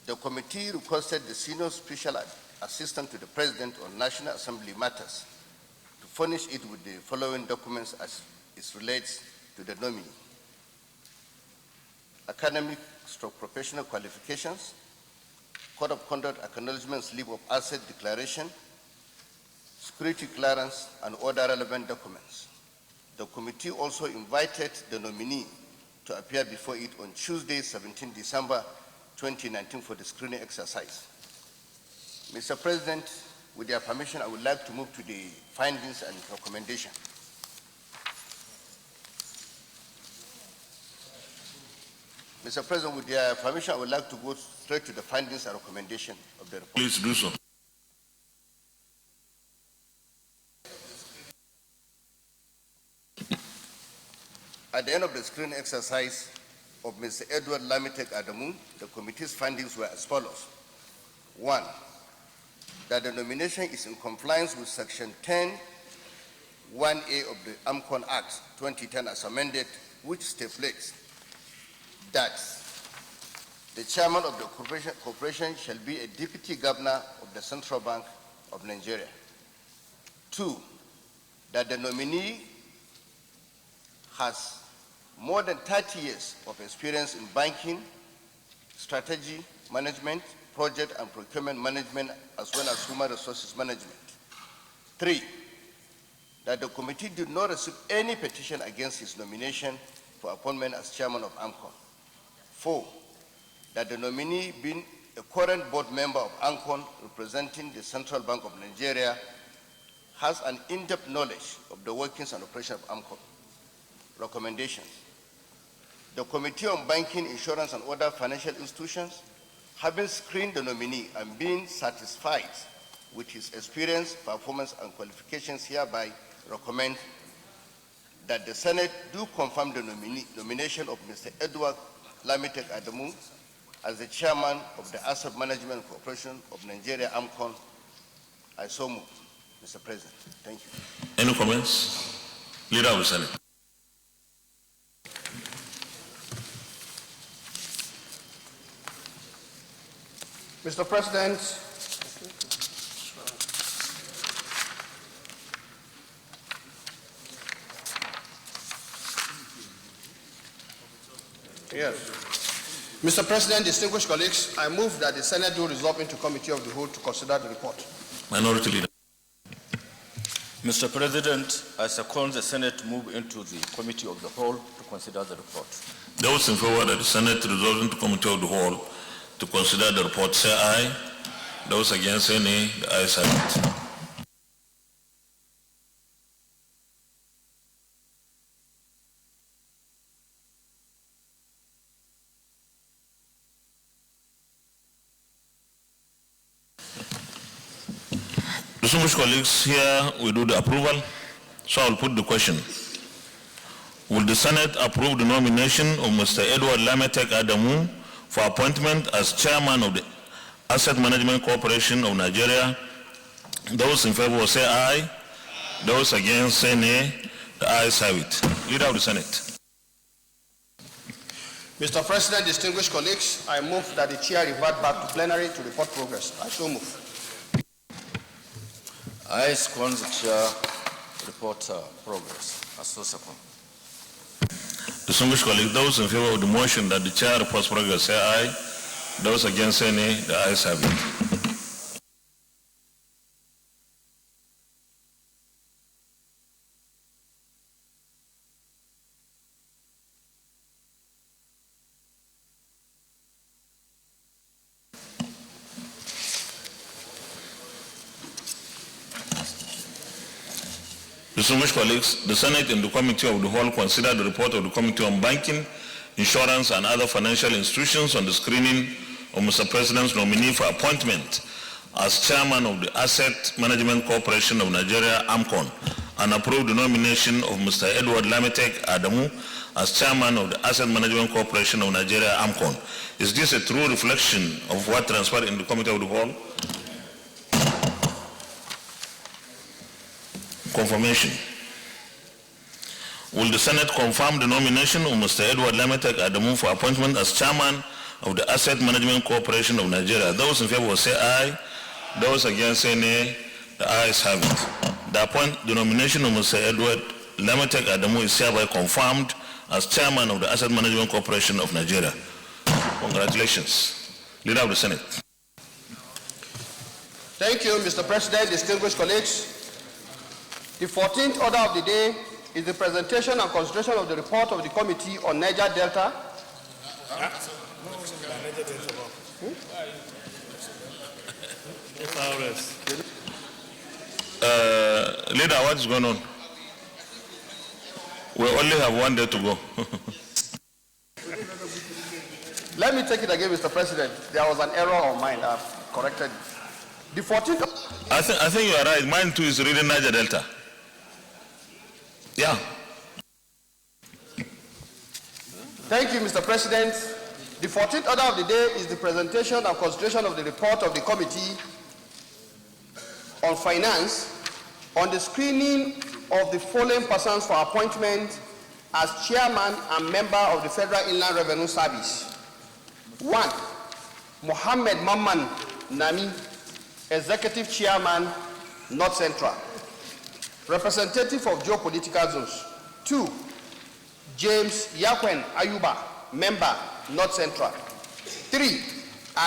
The committee requested the Senior Special Assistant to the President on National Assembly matters to furnish it with the following documents as it relates to the nominee: academic/professional qualifications, Code of Conduct Acknowledgement Slip of Asset Declaration, security clearance, and other relevant documents. The committee also invited the nominee to appear before it on Tuesday, 17 December 2019 for the screening exercise. Mr. President, with your permission, I would like to move to the findings and recommendation. Mr. President, with your permission, I would like to go straight to the findings and recommendation of the report.
Please do so.
At the end of the screening exercise of Mr. Edward Lamitek Adamu, the committee's findings were as follows. 1, that the nomination is in compliance with Section 10(1)(a) of the AMCON Act 2010 as amended, which stipulates that the chairman of the corporation shall be a deputy governor of the Central Bank of Nigeria. 2, that the nominee has more than 30 years of experience in banking, strategy management, project and procurement management, as well as human resources management. 3, that the committee did not receive any petition against his nomination for appointment as chairman of AMCON. 4, that the nominee, being a current board member of AMCON representing the Central Bank of Nigeria, has an in-depth knowledge of the workings and operation of AMCON. Recommendations. The Committee on Banking, Insurance, and Other Financial Institutions, having screened the nominee and being satisfied with his experience, performance, and qualifications, hereby recommend that the Senate do confirm the nomination of Mr. Edward Lamitek Adamu as the chairman of the Asset Management Corporation of Nigeria, AMCON. I so move, Mr. President. Thank you.
Any comments? Leader of the Senate.
Mr. President, yes. Mr. President, distinguished colleagues, I move that the Senate do resolve into committee of the whole to consider the report.
Minority Leader.
Mr. President, I second the Senate move into the committee of the whole to consider the report.
Those in favor that the Senate resolve into committee of the whole to consider the report, say aye. Those against, say nay. The ayes have it. Distinguished colleagues, here we do the approval. So I'll put the question. Will the Senate approve the nomination of Mr. Edward Lamitek Adamu for appointment as chairman of the Asset Management Corporation of Nigeria? Those in favor say aye. Those against say nay. The ayes have it. Leader of the Senate.
Mr. President, distinguished colleagues, I move that the chair revert back to plenary to report progress. I so move.
I second the chair report progress. I so second.
Distinguished colleagues, those in favor of the motion that the chair reports progress say aye. Those against say nay. The ayes have it. Distinguished colleagues, the Senate and the Committee of the Whole considered the report of the Committee on Banking, Insurance and Other Financial Institutions on the screening of Mr. President's nominee for appointment as Chairman of the Asset Management Corporation of Nigeria, AMCON, and approved the nomination of Mr. Edward Lamitek Adamu as Chairman of the Asset Management Corporation of Nigeria, AMCON. Is this a true reflection of what transpired in the Committee of the Whole? Confirmation. Will the Senate confirm the nomination of Mr. Edward Lamitek Adamu for appointment as Chairman of the Asset Management Corporation of Nigeria? Those in favor will say aye. Those against say nay. The ayes have it. The nomination of Mr. Edward Lamitek Adamu is hereby confirmed as Chairman of the Asset Management Corporation of Nigeria. Congratulations. Leader of the Senate.
Thank you, Mr. President, distinguished colleagues. The 14th order of the day is the presentation and consideration of the report of the Committee on Niger Delta.
Leader, what is going on? We only have 1 day to go.
Let me take it again, Mr. President. There was an error on mine. I've corrected. The 14th...
I think you are right. Mine too is reading Niger Delta. Yeah.
Thank you, Mr. President. The 14th order of the day is the presentation and consideration of the report of the Committee on Finance on the screening of the following persons for appointment as Chairman and Member of the Federal Inland Revenue Service. 1. Mohammed Mamman Nami, Executive Chairman, North Central. Representative of geopolitical zones. 2. James Yakwen Ayuba, Member, North Central. 3.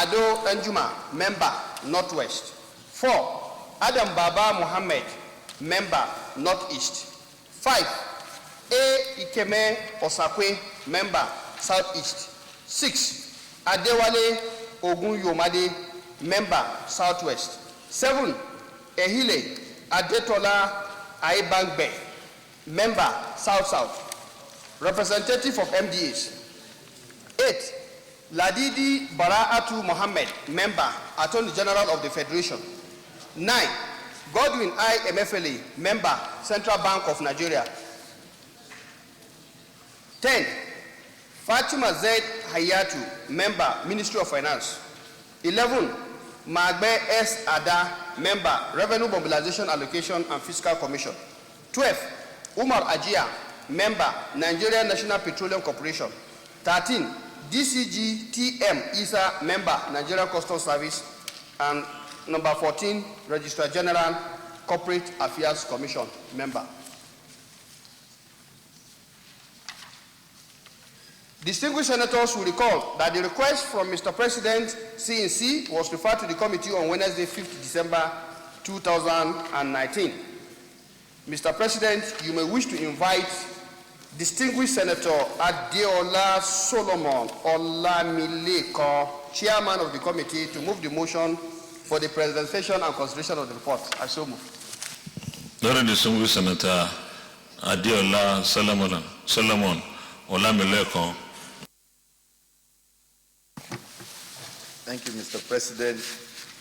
Ado Anjuma, Member, Northwest. 4. Adam Baba Mohammed, Member, Northeast. 5. A. Ikeme Osakwe, Member, Southeast. 6. Adewale Ogun Yomade, Member, Southwest. 7. Ehile Adetola Aibangbe, Member, South-South. Representative of MDAs. 8. Ladidi Bara'atu Mohammed, Member, Attorney General of the Federation. 9. Godwin I. Emefele, Member, Central Bank of Nigeria. 10. Fatima Zaid Hayatu, Member, Ministry of Finance. 11. Magbe S. Ada, Member, Revenue Mobilization Allocation and Fiscal Commission. 12. Umar Ajia, Member, Nigerian National Petroleum Corporation. 13. DCG TM Isa, Member, Nigerian Customs Service. And number 14, Registrar General, Corporate Affairs Commission, Member. Distinguished senators will recall that the request from Mr. President CNC was referred to the committee on Wednesday, 5th December 2019. Mr. President, you may wish to invite distinguished Senator Adeola Solomon Olamileko, Chairman of the committee, to move the motion for the presentation and consideration of the report. I so move.
Very distinguished Senator Adeola Solomon Olamileko.
Thank you, Mr. President.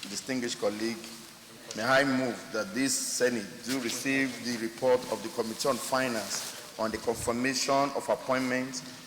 Distinguished colleague, may I move that this Senate do receive the report of the Committee on Finance on the confirmation of appointments